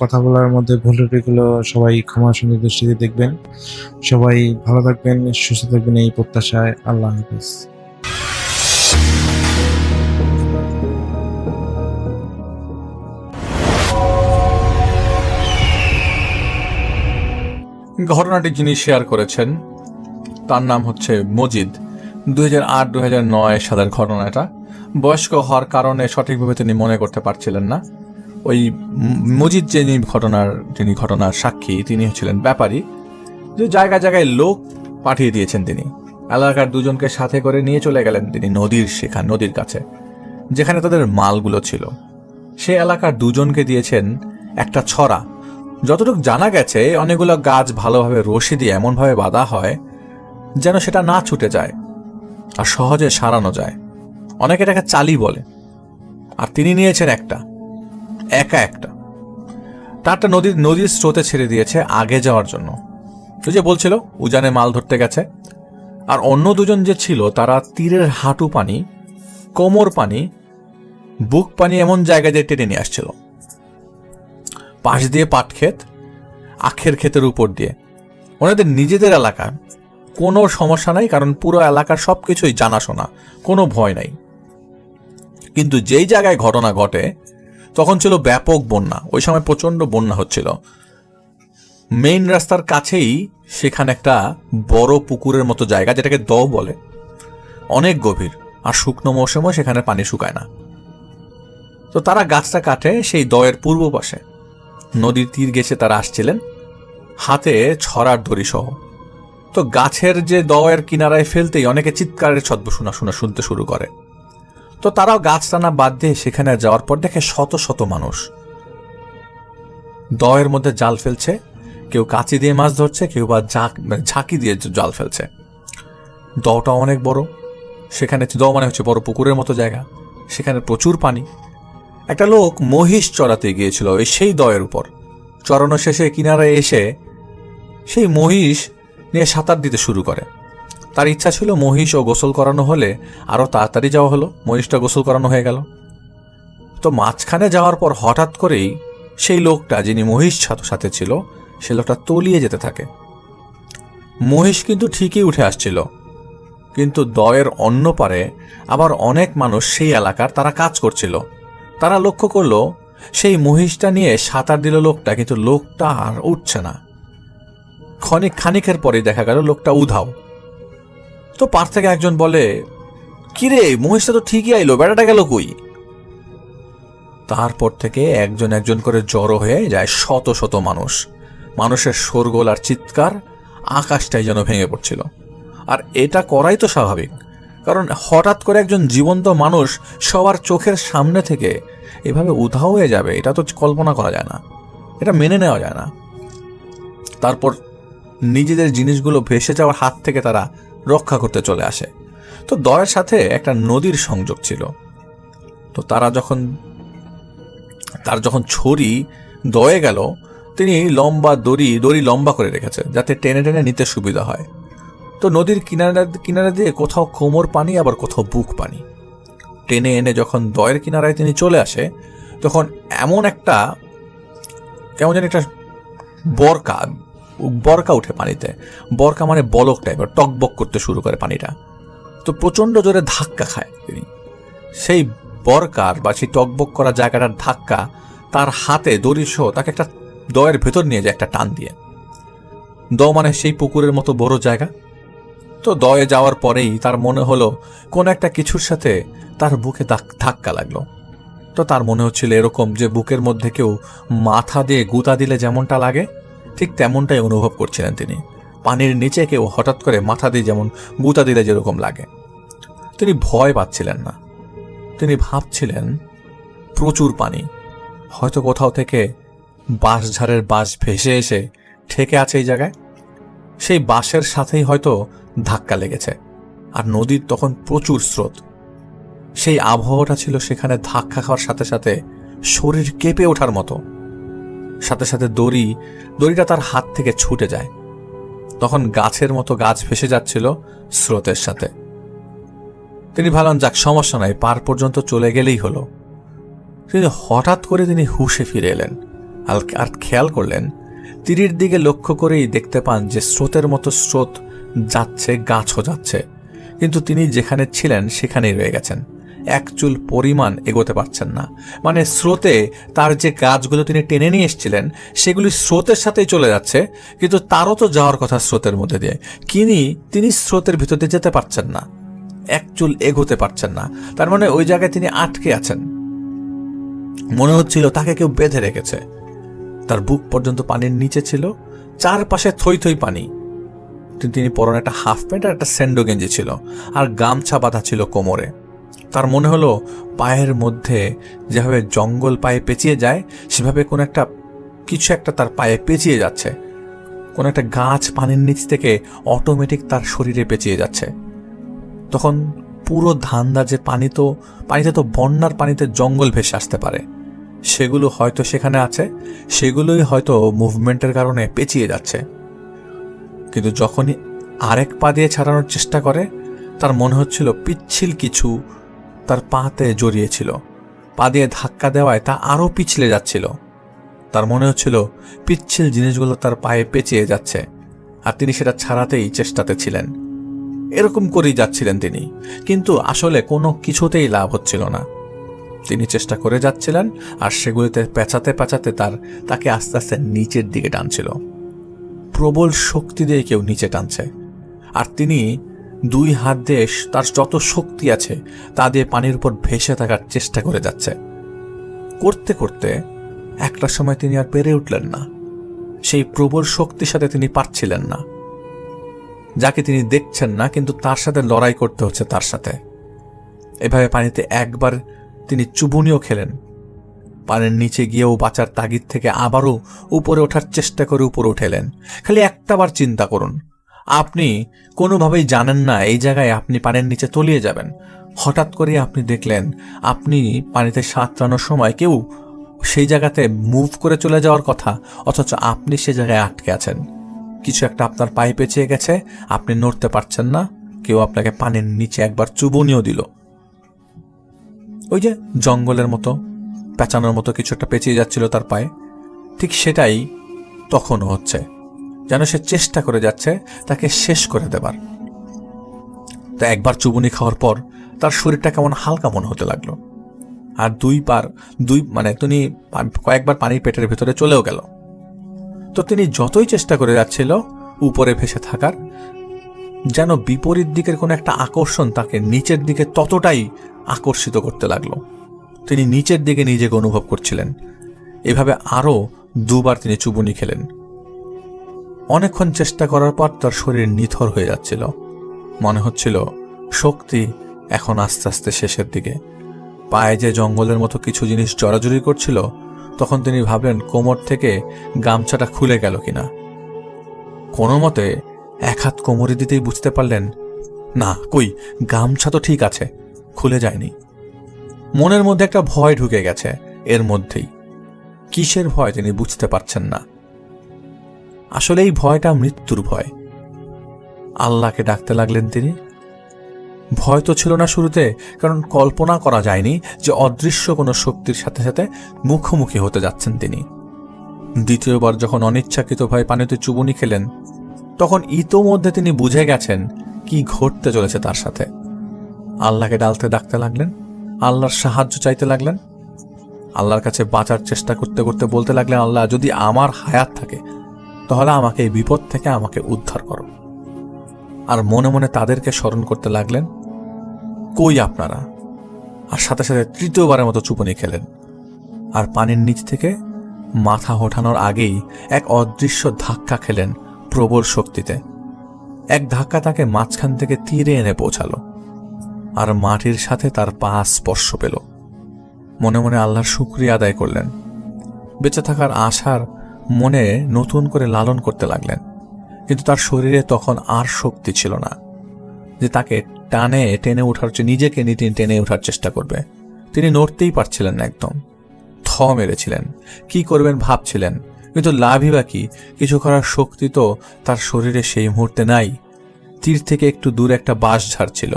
কথা বলার মধ্যে ভুল ত্রুটিগুলো সবাই ক্ষমা সুন্দর দৃষ্টিতে দেখবেন। সবাই ভালো থাকবেন, সুস্থ থাকবেন এই প্রত্যাশায়। আল্লাহ হাফেজ। ঘটনাটি যিনি শেয়ার করেছেন তার নাম হচ্ছে মজিদ। 2008-2009 সালের ঘটনা এটা। বয়স্ক হওয়ার কারণে সঠিকভাবে তিনি মনে করতে পারছিলেন না। ওই মজিদ যিনি ঘটনার সাক্ষী, তিনি ছিলেন ব্যাপারী, যে জায়গায় জায়গায় লোক পাঠিয়ে দিয়েছেন তিনি। এলাকার দুজনকে সাথে করে নিয়ে চলে গেলেন তিনি নদীর কাছে যেখানে তাদের মালগুলো ছিল। সে এলাকার দুজনকে দিয়েছেন একটা ছড়া। যতটুকু জানা গেছে, অনেকগুলো গাছ ভালোভাবে রশি দিয়ে এমনভাবে বাঁধা হয় যেন সেটা না ছুটে যায় আর সহজে সারানো যায়। অনেকে এটাকে চালি বলে। আর তিনি নিয়েছেন একা একটা। তারটা নদীর স্রোতে ছেড়ে দিয়েছে আগে যাওয়ার জন্য। তো যে বলছিল উজানে মাল ধরতে গেছে। আর অন্য দুজন যে ছিল তারা তীরের হাঁটু পানি, কোমর পানি, বুক পানি এমন জায়গায় দিয়ে টেনে নিয়ে আসছিল। পাশ দিয়ে পাট ক্ষেত, আখের ক্ষেতের উপর দিয়ে। ওনাদের নিজেদের এলাকা, কোনো সমস্যা নাই, কারণ পুরো এলাকার সবকিছুই জানাশোনা, কোনো ভয় নাই। কিন্তু যেই জায়গায় ঘটনা ঘটে তখন ছিল ব্যাপক বন্যা। ওই সময় প্রচন্ড বন্যা হচ্ছিল। মেইন রাস্তার কাছেই সেখানে একটা বড় পুকুরের মতো জায়গা, যেটাকে দ বলে, অনেক গভীর। আর শুকনো মৌসুমে সেখানে পানি শুকায় না। তো তারা গাছটা কাটে সেই দয়ের পূর্ব পাশে নদীর তীর গেছে তারা আসছিলেন হাতে ছড়ার দড়ি সহ। তো গাছের যে দয়ের কিনারায় ফেলতেই অনেকে চিৎকারের ছদ্ম শুনতে শুরু করে। তো তারাও গাছ টানা বাদ দিয়ে সেখানে যাওয়ার পর দেখে শত শত মানুষ দয়ের মধ্যে জাল ফেলছে। কেউ কাঁচি দিয়ে মাছ ধরছে, কেউ বা ঝাঁকি দিয়ে জাল ফেলছে। দটা অনেক বড়। সেখানে দ মানে হচ্ছে বড় পুকুরের মতো জায়গা, সেখানে প্রচুর পানি। একটা লোক মহিষ চড়াতে গিয়েছিল সেই দয়ের উপর। চড়ানো শেষে কিনারায় এসে সেই মহিষ নিয়ে সাঁতার দিতে শুরু করে। তার ইচ্ছা ছিল মহিষ ও গোসল করানো হলে আরো তাড়াতাড়ি যাওয়া হলো, মহিষটা গোসল করানো হয়ে গেল। তো মাঝখানে যাওয়ার পর হঠাৎ করেই সেই লোকটা, যিনি মহিষ সাথে ছিল, সে লোকটা তলিয়ে যেতে থাকে। মহিষ কিন্তু ঠিকই উঠে আসছিল, কিন্তু দয়ের অন্য পারে আবার অনেক মানুষ সেই এলাকার, তারা কাজ করছিল। তারা লক্ষ্য করলো সেই মহিষটা নিয়ে সাঁতার দিল লোকটা, কিন্তু লোকটা আর উঠছে না। খানিকের পরে দেখা গেল লোকটা উধাও। তো পার থেকে একজন বলে, কিরে, মহিষটা তো ঠিকই আইলো, বেড়াটা গেল কই? তারপর থেকে একজন করে জড়ো হয়ে যায় শত শত মানুষ। মানুষের শোরগোল আর চিৎকার, আকাশটাই যেন ভেঙে পড়ছিল। আর এটা করাই তো স্বাভাবিক, কারণ হঠাৎ করে একজন জীবন্ত মানুষ সবার চোখের সামনে থেকে এভাবে উধাও হয়ে যাবে, এটা তো কল্পনা করা যায় না, এটা মেনে নেওয়া যায় না। তারপর নিজেদের জিনিসগুলো ভেসে যাওয়ার হাত থেকে তারা রক্ষা করতে চলে আসে। তো দয়ের সাথে একটা নদীর সংযোগ ছিল। তো তার যখন ছড়ি দয়ে গেল, তিনি দড়ি লম্বা করে রেখেছে যাতে টেনে টেনে নিতে সুবিধা হয়। তো নদীর কিনারা দিয়ে কোথাও কোমর পানি, আবার কোথাও বুক পানি। টেনে এনে যখন দয়ের কিনারায় তিনি চলে আসে, তখন কেমন যেন একটা বরকা উঠে পানিতে। বরকা মানে বলক টাইপের, টকবক করতে শুরু করে পানিটা। তো প্রচন্ড জোরে ধাক্কা খায় তিনি। সেই বরকার বা সেই টকবক করা জায়গাটার ধাক্কা তার হাতে দড়ি সহ তাকে একটা দয়ের ভেতর নিয়ে যায় একটা টান দিয়ে। দ মানে সেই পুকুরের মতো বড় জায়গা। তো দয়ে যাওয়ার পরেই তার মনে হলো কোন একটা কিছুর সাথে তার বুকে ধাক্কা লাগলো। তো তার মনে হচ্ছিল এরকম যে বুকের মধ্যে কেউ মাথা দিয়ে গুঁতা দিলে যেমনটা লাগে, ঠিক তেমনটাই অনুভব করছিলেন তিনি। পানির নিচে কেউ হঠাৎ করে মাথা দিয়ে যেমন গুঁতা দিলে যেরকম লাগে। তিনি ভয় পাচ্ছিলেন না, তিনি ভাবছিলেন প্রচুর পানি, হয়তো কোথাও থেকে বাঁশঝাড়ের বাঁশ ভেসে এসে ঠেকে আছে এই জায়গায়, সেই বাঁশের সাথেই হয়তো ধাক্কা লেগেছে। আর নদীর তখন প্রচুর স্রোত। সেই আবহাওয়াটা ছিল সেখানে ধাক্কা খাওয়ার সাথে সাথে শরীর কেঁপে ওঠার মতো। সাথে সাথে দড়িটা তার হাত থেকে ছুটে যায়। তখন গাছের মতো গাছ ভেসে যাচ্ছিল স্রোতের সাথে। তিনি ভাবলেন, যাক, সমস্যা নাই, পার পর্যন্ত চলে গেলেই হলো। কিন্তু হঠাৎ করে তিনি হুঁশে ফিরে এলেন আর খেয়াল করলেন, তীরের দিকে লক্ষ্য করেই দেখতে পান যে স্রোতের মতো স্রোত যাচ্ছে, গাছও যাচ্ছে, কিন্তু তিনি যেখানে ছিলেন সেখানেই রয়ে গেছেন। এক চুল পরিমাণ এগোতে পারছেন না। মানে স্রোতে তার যে গাছগুলো তিনি টেনে নিয়ে এসেছিলেন সেগুলি স্রোতের সাথেই চলে যাচ্ছে, কিন্তু তারও তো যাওয়ার কথা স্রোতের মধ্যে দিয়ে, তিনি স্রোতের ভিতর দিয়ে যেতে পারছেন না, এক চুল এগোতে পারছেন না। তার মানে ওই জায়গায় তিনি আটকে আছেন। মনে হচ্ছিল তাকে কেউ বেঁধে রেখেছে। তার বুক পর্যন্ত পানির নিচে ছিল, চারপাশে থই থই পানি। তিনি পরনে একটা হাফ প্যান্ট আর একটা স্যান্ডো গেঞ্জি ছিল, আর গামছা বাঁধা ছিল কোমরে। তার মনে হলো পায়ের মধ্যে যেভাবে জঙ্গল পায়ে পেঁচিয়ে যায় সেভাবে কোনো একটা কিছু একটা তার পায়ে পেঁচিয়ে যাচ্ছে। কোনো একটা গাছ পানির নিচ থেকে অটোমেটিক তার শরীরে পেঁচিয়ে যাচ্ছে। তখন পুরো ধান্দা যে পানিতে তো বন্যার পানিতে জঙ্গল ভেসে আসতে পারে, সেগুলো হয়তো সেখানে আছে, সেগুলোই হয়তো মুভমেন্টের কারণে পেঁচিয়ে যাচ্ছে। কিন্তু যখনই আরেক পা দিয়ে ছাড়ানোর চেষ্টা করে, তার মনে হচ্ছিল পিচ্ছিল কিছু তার পাতে জড়িয়েছিল। পা দিয়ে ধাক্কা দেওয়ায় তা আরও পিছলে যাচ্ছিল। তার মনে হচ্ছিল পিচ্ছিল জিনিসগুলো তার পায়ে পেঁচিয়ে যাচ্ছে, আর তিনি সেটা ছাড়াতেই চেষ্টাতে ছিলেন। এরকম করেই যাচ্ছিলেন তিনি, কিন্তু আসলে কোনো কিছুতেই লাভ হচ্ছিল না। তিনি চেষ্টা করে যাচ্ছিলেন, আর সেগুলিতে পেঁচাতে পেঁচাতে তাকে আস্তে আস্তে নিচের দিকে টানছিল। প্রবল শক্তি দিয়ে কেউ নিচে টানছে, আর তিনি দুই হাত দিয়ে তার যত শক্তি আছে তা দিয়ে পানির উপর ভেসে থাকার চেষ্টা করে যাচ্ছে। করতে করতে একটা সময় তিনি আর পেরে উঠলেন না। সেই প্রবল শক্তির সাথে তিনি পারছিলেন না। যাকে তিনি দেখছেন না, কিন্তু তার সাথে লড়াই করতে হচ্ছে তার সাথে। এভাবে পানিতে একবার তিনি চুবুনিও খেলেন। পানির নিচে গিয়েও বাঁচার তাগিদ থেকে আবারও উপরে ওঠার চেষ্টা করে উপরে উঠেলেন। খালি একটাবার চিন্তা করুন, আপনি কোনোভাবেই জানেন না এই জায়গায় আপনি পানির নিচে তলিয়ে যাবেন। হঠাৎ করে আপনি দেখলেন আপনি পানিতে সাঁতরানোর সময় কেউ সেই জায়গাতে মুভ করে চলে যাওয়ার কথা, অথচ আপনি সে জায়গায় আটকে আছেন। কিছু একটা আপনার পায়ে পেঁচিয়ে গেছে, আপনি নড়তে পারছেন না, কেউ আপনাকে পানির নিচে একবার চুবুনিও দিল। ওই যে জঙ্গলের মতো পেঁচানোর মতো কিছু একটা পেঁচিয়ে যাচ্ছিল তার পায়ে, ঠিক সেটাই তখনও হচ্ছে, যেন সে চেষ্টা করে যাচ্ছে তাকে শেষ করে দেবার। তো একবার চুবুনি খাওয়ার পর তার শরীরটা কেমন হালকা মনে হতে লাগলো, আর তিনি কয়েকবার পানির পেটের ভেতরে চলেও গেল। তো তিনি যতই চেষ্টা করে যাচ্ছিল উপরে ভেসে থাকার, যেন বিপরীত দিকের কোনো একটা আকর্ষণ তাকে নিচের দিকে ততটাই আকর্ষিত করতে লাগলো। তিনি নিচের দিকে নিজেকে অনুভব করছিলেন। এভাবে আরও দুবার তিনি চুবুনি খেলেন। অনেকক্ষণ চেষ্টা করার পর তার শরীর নিথর হয়ে যাচ্ছিল। মনে হচ্ছিল শক্তি এখন আস্তে আস্তে শেষের দিকে। পায়ে যে জঙ্গলের মতো কিছু জিনিস জড়াজড়ি করছিল, তখন তিনি ভাবলেন কোমর থেকে গামছাটা খুলে গেল কিনা। কোনো মতে এক হাত কোমরে দিতেই বুঝতে পারলেন, না, কই, গামছা তো ঠিক আছে, খুলে যায়নি। মনের মধ্যে একটা ভয় ঢুকে গেছে এর মধ্যেই। কিসের ভয় তিনি বুঝতে পারছেন না। আসলে এই ভয়টা মৃত্যুর ভয়। আল্লাহকে ডাকতে লাগলেন তিনি। ভয় তো ছিল না শুরুতে, কারণ কল্পনা করা যায়নি যে অদৃশ্য কোনো শক্তির সাথে সাথে মুখোমুখি হতে যাচ্ছেন তিনি। দ্বিতীয়বার যখন অনিচ্ছাকৃত ভয়ে পানিতে চুবুনি খেলেন, তখন ইতোমধ্যে তিনি বুঝে গেছেন কি ঘটতে চলেছে তার সাথে। আল্লাহকে ডাকতে লাগলেন, আল্লাহর সাহায্য চাইতে লাগলেন, আল্লাহর কাছে বাঁচার চেষ্টা করতে করতে বলতে লাগলেন, আল্লাহ, যদি আমার হায়াত থাকে তাহলে আমাকে এই বিপদ থেকে আমাকে উদ্ধার করো। আর মনে মনে তাদেরকে স্মরণ করতে লাগলেন, কই আপনারা। আর সাথে সাথে তৃতীয়বারের মতো চুবুনি খেলেন। আর পানির নিচ থেকে মাথা ওঠানোর আগেই এক অদৃশ্য ধাক্কা খেলেন প্রবল শক্তিতে। এক ধাক্কা তাকে মাঝখান থেকে তীরে এনে পৌঁছালো, আর মাটির সাথে তার পা স্পর্শ পেল। মনে মনে আল্লাহর শুকরিয়া আদায় করলেন। বেঁচে থাকার আশার মনে নতুন করে লালন করতে লাগলেন। কিন্তু তার শরীরে তখন আর শক্তি ছিল না যে তাকে টেনে ওঠার, নিজেকে টেনে ওঠার চেষ্টা করবে। তিনি নড়তেই পারছিলেন না, একদম থ মেরেছিলেন। কি করবেন ভাবছিলেন, কিন্তু লাভই বা কি? কিছু করার শক্তি তো তার শরীরে সেই মুহূর্তে নাই। তীর থেকে একটু দূরে একটা বাঁশঝাড় ছিল,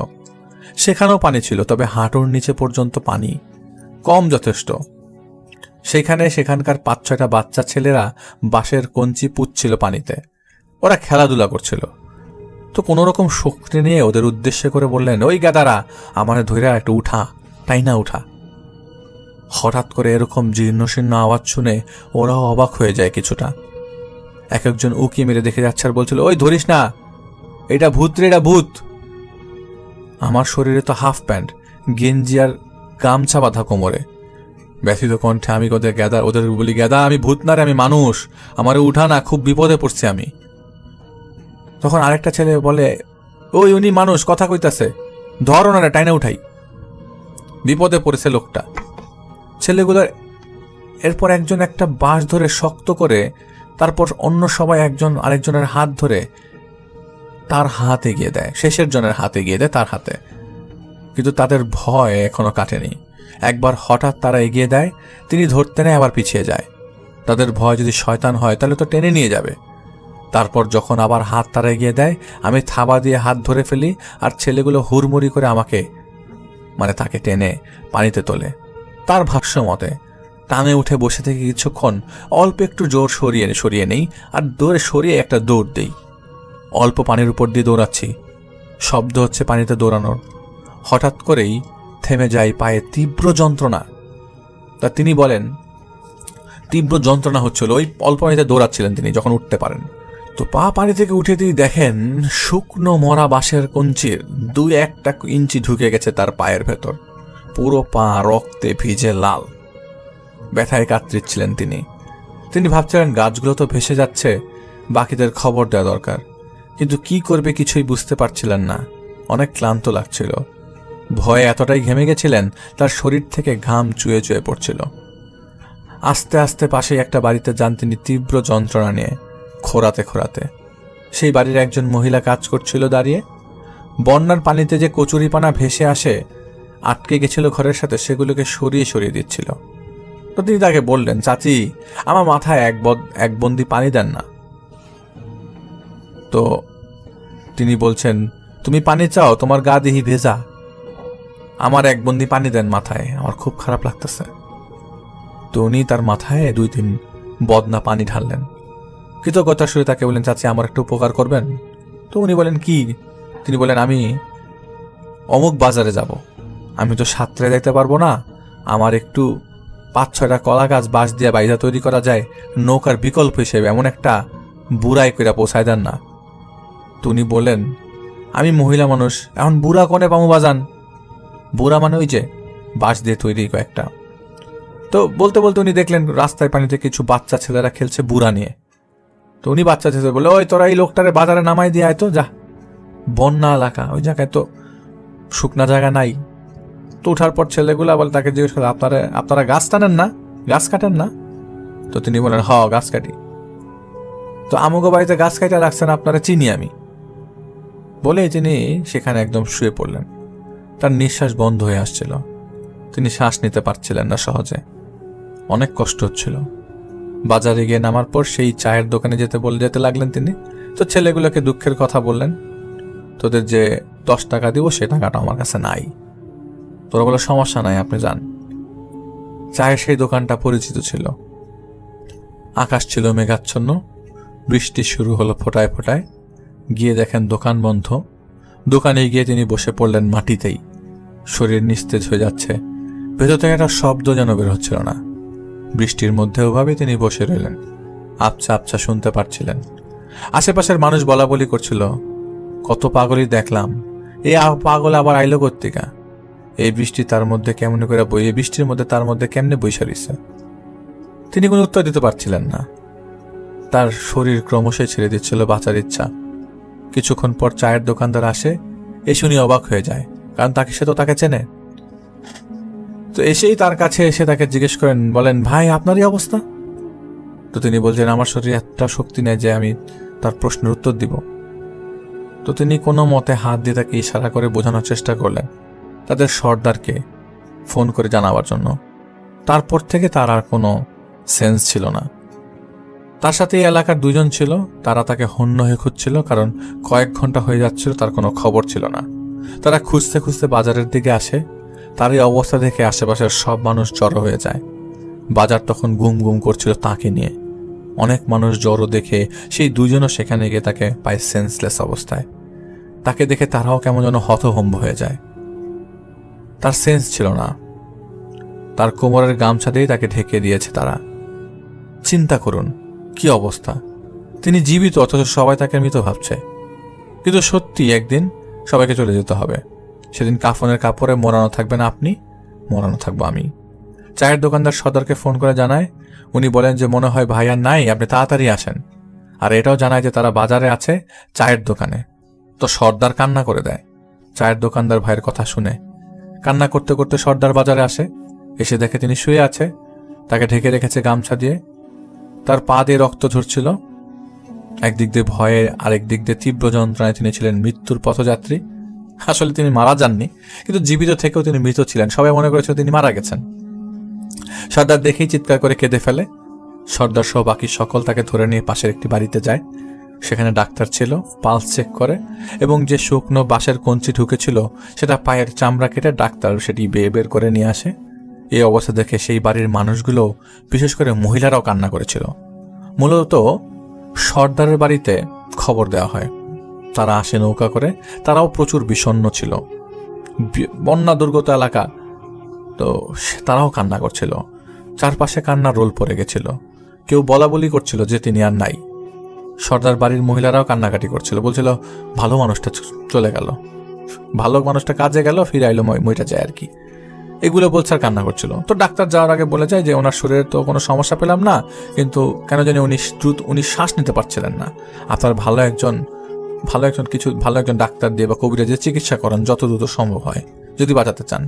সেখানেও পানি ছিল, তবে হাঁটুর নিচে পর্যন্ত পানি, কম যথেষ্ট। সেখানকার 5-6টা বাচ্চা ছেলেরা বাঁশের কঞ্চি পুঁতছিল পানিতে, ওরা খেলাধুলা করছিল। তো কোনো রকম শক্তি নিয়ে ওদের উদ্দেশ্য করে বললেন, ওই গাদারা, আমার ধৈরা একটু উঠা, টাইনা উঠা। হঠাৎ করে এরকম জীর্ণশীর্ণ আওয়াজ শুনে ওরাও অবাক হয়ে যায় কিছুটা। এক একজন উকি মেরে দেখে যাচ্ছে আর বলছিল, ওই ধরিস না, এটা ভূত রে, এটা ভূত। আমার শরীরে তো হাফ প্যান্ট, গেঞ্জি আর গামছা বাঁধা কোমরে। ব্যথিত কণ্ঠে আমি ওদের বলি, গেদা আমি ভূত না রে, আমি মানুষ, আমারে উঠা না, খুব বিপদে পড়ছি আমি। তখন আরেকটা ছেলে বলে, ওই উনি মানুষ, কথা কইতাছে, ধর ওনারে, টাইনা উঠাই। বিপদে পড়েছে লোকটা। ছেলেগুলোর এরপর একজন একটা বাঁশ ধরে শক্ত করে, তারপর অন্য সবাই একজন আরেকজনের হাত ধরে তার হাত এগিয়ে দেয়, শেষের জনের হাত এগিয়ে দেয় তার হাতে। কিন্তু তাদের ভয় এখনো কাটেনি। একবার হঠাৎ তারা এগিয়ে দেয়, তিনি ধরতে নেয়, আবার পিছিয়ে যায়। তাদের ভয় যদি শয়তান হয় তাহলে তো টেনে নিয়ে যাবে। তারপর যখন আবার হাত তারা এগিয়ে দেয়, আমি থাবা দিয়ে হাত ধরে ফেলি, আর ছেলেগুলো হুড়মুড়ি করে আমাকে তাকে টেনে পানিতে তোলে। তার ভাষ্য মতে টানে উঠে বসে থেকে কিছুক্ষণ অল্প একটু জোর সরিয়ে নেই, আর দৌড়ে সরিয়ে একটা দৌড় দেই। অল্প পানির উপর দিয়ে দৌড়াচ্ছি, শব্দ হচ্ছে পানিতে দৌড়ানোর। হঠাৎ করেই থেমে যায় পায়ে তীব্র যন্ত্রণা। তা তিনি বলেন তীব্র যন্ত্রণা হচ্ছিল, ওই অল্প পানিতে দৌড়াচ্ছিলেন তিনি যখন উঠতে পারেন। তো পা পানি থেকে উঠে তিনি দেখেন শুকনো মরা বাঁশের কঞ্চির 2-1 ইঞ্চি ঢুকে গেছে তার পায়ের ভেতর। পুরো পা রক্তে ভিজে লাল। ব্যথায় কাতরিচ্ছিলেন তিনি ভাবছিলেন গাছগুলো তো ভেসে যাচ্ছে, বাকিদের খবর দেওয়া দরকার। কিন্তু কি করবে কিছুই বুঝতে পারছিলেন না। অনেক ক্লান্ত লাগছিল, ভয়ে এতটাই ঘেমে গেছিলেন তার শরীর থেকে ঘাম চুয়ে চুয়ে পড়ছিল। আস্তে আস্তে পাশেই একটা বাড়িতে যান তিনি তীব্র যন্ত্রণা নিয়ে, খোঁড়াতে। সেই বাড়ির একজন মহিলা কাজ করছিল দাঁড়িয়ে। বন্যার পানিতে যে কচুরিপানা ভেসে আসে, আটকে গেছিল ঘরের সাথে, সেগুলোকে সরিয়ে দিচ্ছিল। তো তিনি তাকে বললেন, চাচি আমার মাথায় এক বন্দি পানি দেন না। তো তিনি বলছেন, তুমি পানি চাও, তোমার গা দেহি ভেজা, আমার এক বন্দি পানি দেন মাথায়, আমার খুব খারাপ লাগতেছে। তো উনি তার মাথায় 2-3 বদনা পানি ঢাললেন। কৃতজ্ঞতার সুরে তাকে বললেন, চাচি আমার একটু উপকার করবেন? তো উনি বলেন, কি? তিনি বলেন, আমি অমুক বাজারে যাব, আমি তো সাঁতরে যাইতে পারবো না, আমার একটু 5-6টা কলা গাছ বাঁশ দিয়ে বাইজা তৈরি করা যায় নৌকার বিকল্প হিসেবে, এমন একটা বুড়াই করে পৌঁছায় দেন না। তো উনি বললেন, আমি মহিলা মানুষ, এখন বুড়া কোনে পামু বাজান? বুড়া মানে ওই যে বাঁশ দিয়ে তৈরি কয়েকটা। তো বলতে উনি দেখলেন রাস্তায় পানিতে কিছু বাচ্চা ছেলেরা খেলছে বুড়া নিয়ে। তো উনি বাচ্চা ছেলে বলে, ওই তোরা এই লোকটারে বাজারে নামাই দিয়ে আয় তো, যা, বন্যা এলাকা, ওই জায়গায় তো শুকনা জায়গা নাই। তো উঠার পর ছেলেগুলা বলে, তাকে জিজ্ঞেস করে, আপনারা গাছ টানেন না, গাছ কাটেন না? তো তিনি বলেন, গাছ কাটি। তো আমগো বাড়িতে গাছ কাটা রাখছেন, আপনারা চিনি আমি, বলেই তিনি সেখানে একদম শুয়ে পড়লেন। তার নিঃশ্বাস বন্ধ হয়ে আসছিল, তিনি শ্বাস নিতে পারছিলেন না সহজে, অনেক কষ্ট হচ্ছিল। বাজারে গিয়ে নামার পর সেই চায়ের দোকানে যেতে লাগলেন তিনি। তো ছেলেগুলোকে দুঃখের কথা বললেন, তোদের যে 10 টাকা দিব সে টাকাটা আমার কাছে নাই। তোরা বলে, সমস্যা নাই, আপনি যান। চায়ের সেই দোকানটা পরিচিত ছিল। আকাশ ছিল মেঘাচ্ছন্ন, বৃষ্টি শুরু হলো ফোটায়। গিয়ে দেখেন দোকান বন্ধ। দোকানে গিয়ে তিনি বসে পড়লেন মাটিতেই, শরীর নিস্তেজ হয়ে যাচ্ছে। ভেতর থেকে একটা শব্দ যেন বের হচ্ছিল না। বৃষ্টির মধ্যেও ভাবে তিনি বসে রইলেন, আবছা শুনতে পারছিলেন। আশেপাশের মানুষ বলা বলি করছিল, কত পাগলই দেখলাম, এই পাগল আবার আইলো কর্তিকা, এই বৃষ্টি তার মধ্যে কেমন করে এই বৃষ্টির মধ্যে তার মধ্যে কেমনে বৈশা রইছে। তিনি কোনো উত্তর দিতে পারছিলেন না। তার শরীর ক্রমশই ছেড়ে দিচ্ছিল বাঁচার ইচ্ছা। কিছুক্ষণ পর চায়ের দোকানদার আসে, এসে উনি অবাক হয়ে যায়, কারণ সে তো তাকে চেনে। তো এসেই তার কাছে এসে তাকে জিজ্ঞেস করেন, বলেন, ভাই আপনারই অবস্থা? তো তিনি বলছেন, আমার শরীরে একটা শক্তি নেই যে আমি তার প্রশ্নের উত্তর দিব। তো তিনি কোনো মতে হাত দিয়ে তাকে ইশারা করে বোঝানোর চেষ্টা করলেন তাদের সর্দারকে ফোন করে জানাবার জন্য। তারপর থেকে তার আর কোনো সেন্স ছিল না। তার সাথে এই এলাকার 2 জন ছিল, তারা তাকে হন্য হয়ে খুঁজছিল, কারণ কয়েক ঘন্টা হয়ে যাচ্ছিল তার কোনো খবর ছিল না। তারা খুঁজতে বাজারের দিকে আসে। তার এই অবস্থা দেখে আশেপাশের সব মানুষ জড়ো হয়ে যায়। বাজার তখন গুম করছিল তাকে নিয়ে। অনেক মানুষ জড়ো দেখে সেই 2 জনও সেখানে গিয়ে তাকে পায় সেন্সলেস অবস্থায়। তাকে দেখে তারাও কেমন যেন হতভম্ব হয়ে যায়। তার সেন্স ছিল না। তার কোমরের গামছা দিয়ে তাকে ঢেকে দিয়েছে তারা। চিন্তা করুন কি অবস্থা। তিনি জীবিত অথচ সবাই তাকে মৃত ভাবছে। কিন্তু সত্যি একদিন সবাইকে চলে যেতে হবে। সেদিন কাফনের কাপড়ে মোড়ানো থাকবেন আপনি, মোড়ানো থাকবো আমি। চায়ের দোকানদার সর্দারকে ফোন করে জানায়। উনি বলেন যে মনে হয় ভাই আর নাই, আপনি তাড়াতাড়ি আসেন। আর এটাও জানায় যে তারা বাজারে আছে, চায়ের দোকানে। তো সর্দার কান্না করে দেয় চায়ের দোকানদার ভাইয়ের কথা শুনে। কান্না করতে করতে সর্দার বাজারে আসে। এসে দেখে তিনি শুয়ে আছে, তাকে ঢেকে রেখেছে গামছা দিয়ে। তার পা দিয়ে রক্ত ঝরছিল। একদিক দিয়ে ভয়ে, আরেক দিক দিয়ে তীব্র যন্ত্রণায় তিনি ছিলেন মৃত্যুর পথযাত্রী। আসলে তিনি মারা যাননি, কিন্তু জীবিত থেকেও তিনি মৃত ছিলেন। সবাই মনে করেছিল তিনি মারা গেছেন। সর্দার দেখেই চিৎকার করে কেঁদে ফেলে। সর্দার সহ বাকি সকল তাকে ধরে নিয়ে পাশের একটি বাড়িতে যায়। সেখানে ডাক্তার ছিল, পালস চেক করে এবং যে শুকনো বাঁশের কঞ্চি ঢুকেছিল সেটা পায়ের চামড়া কেটে ডাক্তার সেটি বের করে নিয়ে আসে। এই অবস্থা দেখে সেই বাড়ির মানুষগুলো, বিশেষ করে মহিলারাও কান্না করেছিল। মূলত সর্দারের বাড়িতে খবর দেওয়া হয়। তারা আসে নৌকা করে। তারাও প্রচুর বিষণ্ণ ছিল, বন্যা দুর্গত এলাকা। তো তারাও কান্না করছিল। চারপাশে কান্নার রোল পড়ে গেছিল। কেউ বলা বলি করছিল যে তিনি আর নাই। সর্দার বাড়ির মহিলারাও কান্নাকাটি করছিল, বলছিল ভালো মানুষটা চলে গেল, ভালো মানুষটা কাজে গেল, ফিরে আইলো মইটা যায় আর কি। এগুলো বলছে আর কান্না করছিল। তো ডাক্তার যাওয়ার আগে বলে যায় যে ওনার শরীরে তো কোনো সমস্যা পেলাম না, কিন্তু কেন জানি উনি শ্বাস নিতে পারছিলেন না। আপনার ভালো একজন ডাক্তার দিয়ে বা কবিরাজের চিকিৎসা করান যত দ্রুত সম্ভব হয়, যদি বাঁচাতে চান।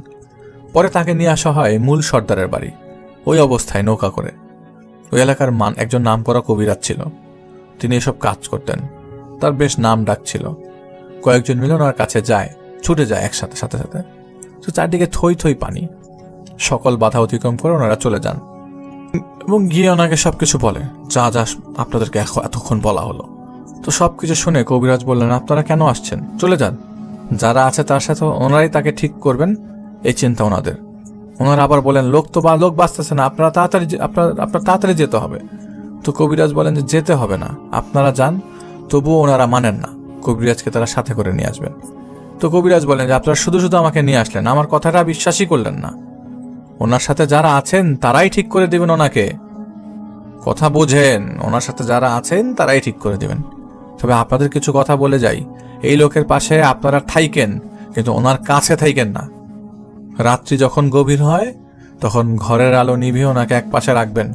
পরে তাকে নিয়ে আসা হয় মূল সর্দারের বাড়ি। ওই অবস্থায় নৌকা করে। ওই এলাকার একজন নাম করা কবিরাজ ছিল। তিনি এসব কাজ করতেন। তার বেশ নাম ডাক ছিল। কয়েকজন মিলে ওনার কাছে যায়, ছুটে যায় একসাথে সাথে সাথে। তো চারদিকে থই থই পানি। সকল বাধা অতিক্রম করে ওনারা চলে যান এবং গিয়ে ওনাকে সবকিছু বলে, যা যা আপনাদেরকে এতক্ষণ বলা হলো। তো সবকিছু শুনে কবিরাজ বললেন, আপনারা কেন আসছেন? চলে যান। যারা আছে তার সাথে ওনারাই তাকে ঠিক করবেন, এই চিন্তা ওনাদের। ওনারা আবার বলেন, লোক বাঁচতেছে না, আপনার তাড়াতাড়ি যেতে হবে। তো কবিরাজ বলেন যে যেতে হবে না, আপনারা যান। তবুও ওনারা মানেন না। কবিরাজকে তারা সাথে করে নিয়ে আসবেন। তো কবিরাজ বলেন যে আপনারা শুধু শুধু আমাকে নিয়ে আসলেন, আমার কথাটা বিশ্বাসই করলেন না। ওনার সাথে যারা আছেন তারাই ঠিক করে দিবেন ওনাকে। কথা বোঝেন, ওনার সাথে যারা আছেন তারাই ঠিক করে দিবেন। তবে আপনাদের কিছু কথা বলে যাই, এই লোকের পাশে আপনারা থাইকেন, কিন্তু ওনার কাছে থাইকেন না। রাত্রি যখন গভীর হয় তখন ঘরের আলো নিভিয়ে ওনাকে এক পাশে রাখবেন,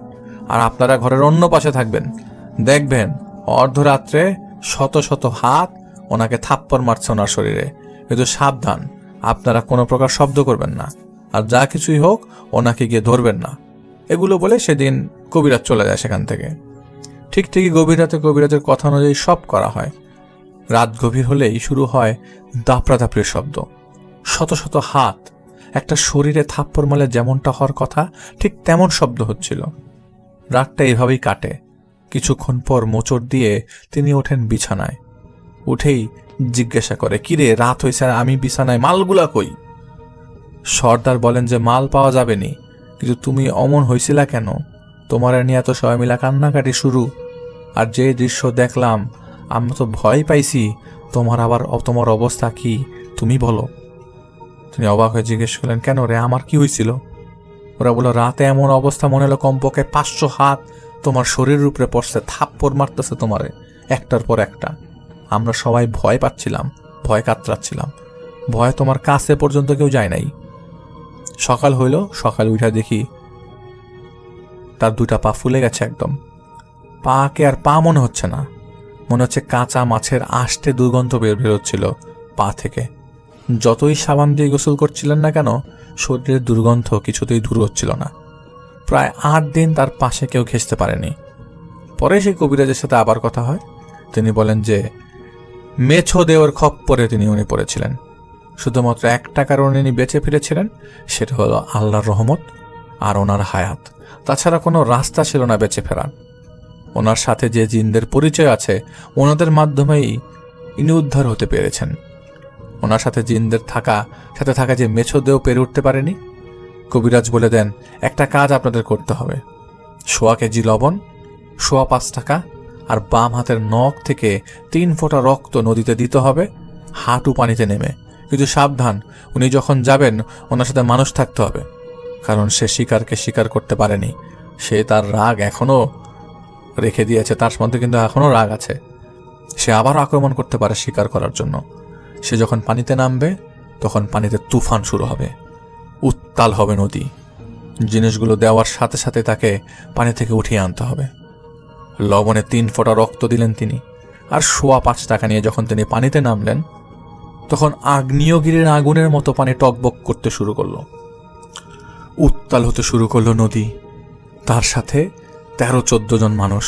আর আপনারা ঘরের অন্য পাশে থাকবেন। দেখবেন অর্ধরাত্রে শত শত হাত ওনাকে থাপ্পড় মারছে ওনার শরীরে। কিন্তু সাবধান, আপনারা কোনো প্রকার শব্দ করবেন না, আর যা কিছুই হোক ওনাকে গিয়ে ধরবেন না। এগুলো বলে সেদিন কবিরাজ চলে যায় সেখান থেকে। ঠিকই গভীর রাতে কবিরাজের কথা অনুযায়ী সব করা হয়। রাত গভীর হলেই শুরু হয় দাপড়াদাপড়ির শব্দ। শত শত হাত একটা শরীরে থাপ্পড় মারলে যেমনটা হওয়ার কথা ঠিক তেমন শব্দ হচ্ছিল। রাতটা এভাবেই কাটে। কিছুক্ষণ পর মোচড় দিয়ে তিনি ওঠেন বিছানায়। উঠেই জিজ্ঞাসা করে, কিরে রাত হয়েছে, আমি বিছানায়, মালগুলা কই? সর্দার বলেন যে মাল পাওয়া যাবে নি, কিন্তু তুমি অমন হয়েছিলা কেন? তোমার নিয়ে তো সবাই মিলা কান্নাকাটি শুরু। আর যে দৃশ্য দেখলাম আমি তো ভয় পাইছি। তোমার অবস্থা কি তুমি বলো। তিনি অবাক হয়ে জিজ্ঞেস করলেন, কেন রে, আমার কি হয়েছিল? ওরা বলল, রাতে এমন অবস্থা মনে হলো কমপক্ষে 500 হাত তোমার শরীরের উপরে পড়ছে, থাপ্পড় মারতেছে তোমারে একটার পর একটা। আমরা সবাই ভয় পাচ্ছিলাম, ভয় কাতরাচ্ছিলাম। ভয় তোমার কাছে পর্যন্ত কেউ যায় নাই। সকাল হইল, সকাল উঠা দেখি তার 2টা পা ফুলে গেছে একদম। পাকে আর পা মনে হচ্ছে না, মনে হচ্ছে কাঁচা মাছের আষ্টে দুর্গন্ধ বেরোচ্ছিল পা থেকে। যতই সাবান দিয়ে গোসল করছিলেন না কেন, শরীরের দুর্গন্ধ কিছুতেই দূর হচ্ছিল না। প্রায় 8 দিন তার পাশে কেউ ঘেঁষতে পারেনি। পরে সেই কবিরাজের সাথে আবার কথা হয়। তিনি বলেন যে মেছো দেওয়ার খপ্পরে উনি পড়েছিলেন। শুধুমাত্র একটা কারণে উনি বেঁচে ফিরেছিলেন, সেটা হলো আল্লাহর রহমত আর ওনার হায়াত। তাছাড়া কোনো রাস্তা ছিল না বেঁচে ফেরার। ওনার সাথে যে জিনদের পরিচয় আছে, ওনাদের মাধ্যমেই ইনি উদ্ধার হতে পেরেছেন। ওনার সাথে জিনদের সাথে থাকা যে মেছো দেও পেরে উঠতে পারেনি। কবিরাজ বলে দেন, একটা কাজ আপনাদের করতে হবে। 1.25 কেজি লবণ, 5.25 টাকা আর বাম হাতের নখ থেকে 3 ফোঁটা রক্ত নদীতে দিতে হবে, হাঁটু পানিতে নেমে। কিন্তু সাবধান, উনি যখন যাবেন ওনার সাথে মানুষ থাকতে হবে, কারণ সে শিকারকে শিকার করতে পারেনি। সে তার রাগ এখনো রেখে দিয়েছে, তার মধ্যে কিন্তু এখনো রাগ আছে। সে আবার আক্রমণ করতে পারে শিকার করার জন্য। সে যখন পানিতে নামবে তখন পানিতে তুফান শুরু হবে, উত্তাল হবে নদী। জিনিসগুলো দেওয়ার সাথে সাথে তাকে পানি থেকে উঠিয়ে আনতে হবে। লবণে 3 ফোঁটা রক্ত দিলেন তিনি, আর 5.25 টাকা নিয়ে যখন তিনি পানিতে নামলেন তখন আগ্নেয়গিরির আগুনের মতো পানি টকবক করতে শুরু করলো, উত্তাল হতে শুরু করলো নদী। তার সাথে 13-14 জন মানুষ।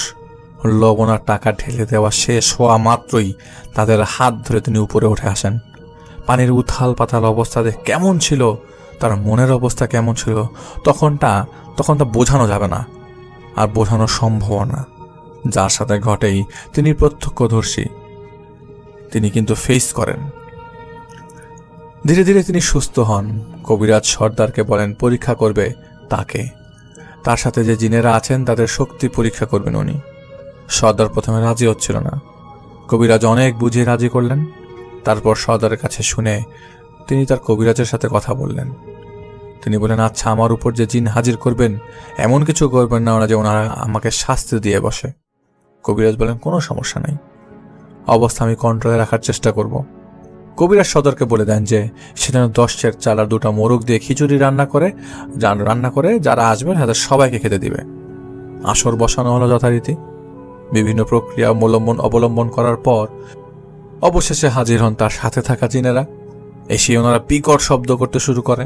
লবণ আর টাকা ঢেলে দেওয়া শেষ হওয়া মাত্রই তাদের হাত ধরে তিনি উপরে উঠে আসেন। পানির উথাল পাতাল অবস্থা দেখে কেমন ছিল, তার মনের অবস্থা কেমন ছিল তখন তা বোঝানো যাবে না, আর বোঝানো সম্ভব না। যার সাথে ঘটেই তিনি প্রত্যক্ষদর্শী, তিনি কিন্তু ফেস করেন। ধীরে ধীরে তিনি সুস্থ হন। কবিরাজ সর্দারকে বলেন পরীক্ষা করবে তাকে, তার সাথে যে জিনেরা আছেন তাদের শক্তি পরীক্ষা করবেন উনি। সর্দার প্রথমে রাজি হচ্ছিল না, কবিরাজ অনেক বুঝিয়ে রাজি করলেন। তারপর সর্দারের কাছে শুনে তিনি তার কবিরাজের সাথে কথা বললেন। তিনি বলেন, আচ্ছা, আমার উপর যে জিন হাজির করবেন এমন কিছু করবেন না ওরা যে ওনারা আমাকে শাস্তি দিয়ে বসে। কবিরাজ বলেন, কোনো সমস্যা নেই, অবস্থা আমি কন্ট্রোলে রাখার চেষ্টা করব। কবিরাজ সর্দারকে বলে দেন যে সে যেন 10 সের চাল আর 2টা মোরগ দিয়ে খিচুড়ি রান্না করে যারা আসবেন তাদের সবাইকে খেতে দিবে। আসর বসানো হলো যথারীতি। বিভিন্ন প্রক্রিয়া অবলম্বন করার পর অবশেষে হাজির হন তার সাথে থাকা জিনেরা। এসে ওনারা বিকট শব্দ করতে শুরু করে,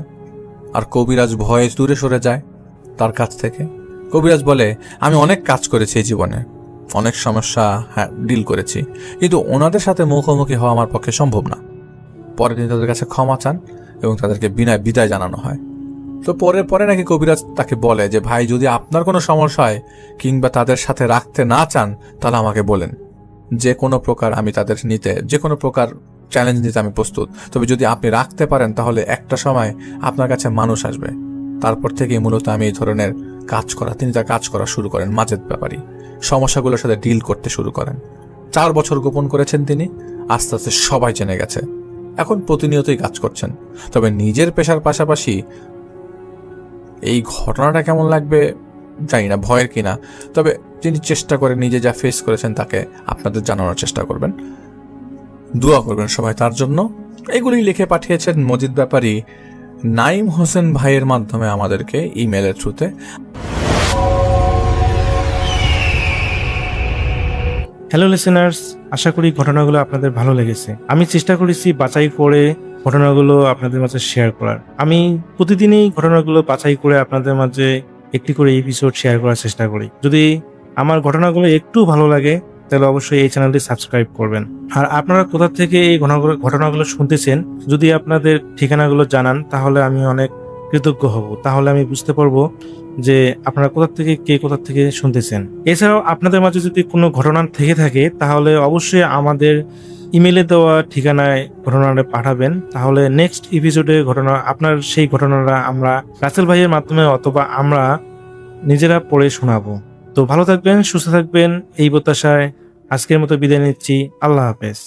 আর কবিরাজ ভয়ে দূরে সরে যায় তার কাছ থেকে। কবিরাজ বলে, আমি অনেক কাজ করেছি এই জীবনে, অনেক সমস্যা ডিল করেছি, কিন্তু ওনাদের সাথে মুখোমুখি হওয়া আমার পক্ষে সম্ভব না। পরে তিনি তাদের কাছে ক্ষমা চান এবং তাদেরকে বিদায় জানানো হয়। তো পরে নাকি কবিরাজ তাকে বলে যে, ভাই, যদি আপনার কোনো সমস্যা হয় কিংবা তাদের সাথে রাখতে না চান তাহলে আমাকে বলেন, যে কোনো প্রকার আমি তাদের নিতে, যে কোনো প্রকার চ্যালেঞ্জ নিতে আমি প্রস্তুত। তবে যদি আপনি রাখতে পারেন তাহলে একটা সময় আপনার কাছে মানুষ আসবে। তারপর থেকেই মূলত আমি এই ধরনের তিনি তার কাজ করা শুরু করেন। মাজেদ ব্যাপারী সমস্যাগুলোর সাথে ডিল করতে শুরু করেন। 4 বছর গোপন করেছেন তিনি, আস্তে আস্তে সবাই জেনে গেছে। এখন প্রতিনিয়তই কাজ করছেন। তবে নিজের পেশার পাশাপাশি এই ঘটনাটা কেমন লাগবে জানি না, ভয়ের কিনা, তবে তিনি চেষ্টা করে নিজে যা ফেস করেছেন তাকে আপনাদের জানানোর চেষ্টা করবেন। দোয়া করবেন সবাই তার জন্য। এগুলি লিখে পাঠিয়েছেন মজিদ ব্যাপারী নাইম হোসেন ভাইয়ের মাধ্যমে আমাদেরকে ইমেলের থ্রুতে। হ্যালো লিসেনার্স, আশা করি ঘটনাগুলো আপনাদের ভালো লেগেছে। আমি চেষ্টা করেছি বাছাই করে ঘটনাগুলো আপনাদের মাঝে শেয়ার করার। আমি প্রতিদিনই ঘটনাগুলো বাছাই করে আপনাদের মাঝে একটি করে এপিসোড শেয়ার করার চেষ্টা করি। যদি আমার ঘটনাগুলো একটু ভালো লাগে তাহলে অবশ্যই এই চ্যানেলটি সাবস্ক্রাইব করবেন। আর আপনারা কোথা থেকে এই ঘটনাগুলো শুনতেছেন যদি আপনাদের ঠিকানাগুলো জানান তাহলে আমি অনেক কৃতজ্ঞ হব। তাহলে আমি বুঝতে পারবো যে আপনারা কোথা থেকে শুনতেছেন। এছাড়াও আপনাদের মাঝে যদি কোনো ঘটনা থেকে থাকে তাহলে অবশ্যই আমাদের ইমেলে দেওয়া ঠিকানায় ঘটনাটা পাঠাবেন। তাহলে নেক্সট এপিসোডে আপনার সেই ঘটনাটা আমরা রাসেল ভাইয়ের মাধ্যমে অথবা আমরা নিজেরা পড়ে শোনাবো। তো ভালো থাকবেন, সুস্থ থাকবেন, এই প্রত্যাশায় আজকের মতো বিদায় নিচ্ছি। আল্লাহ হাফেজ।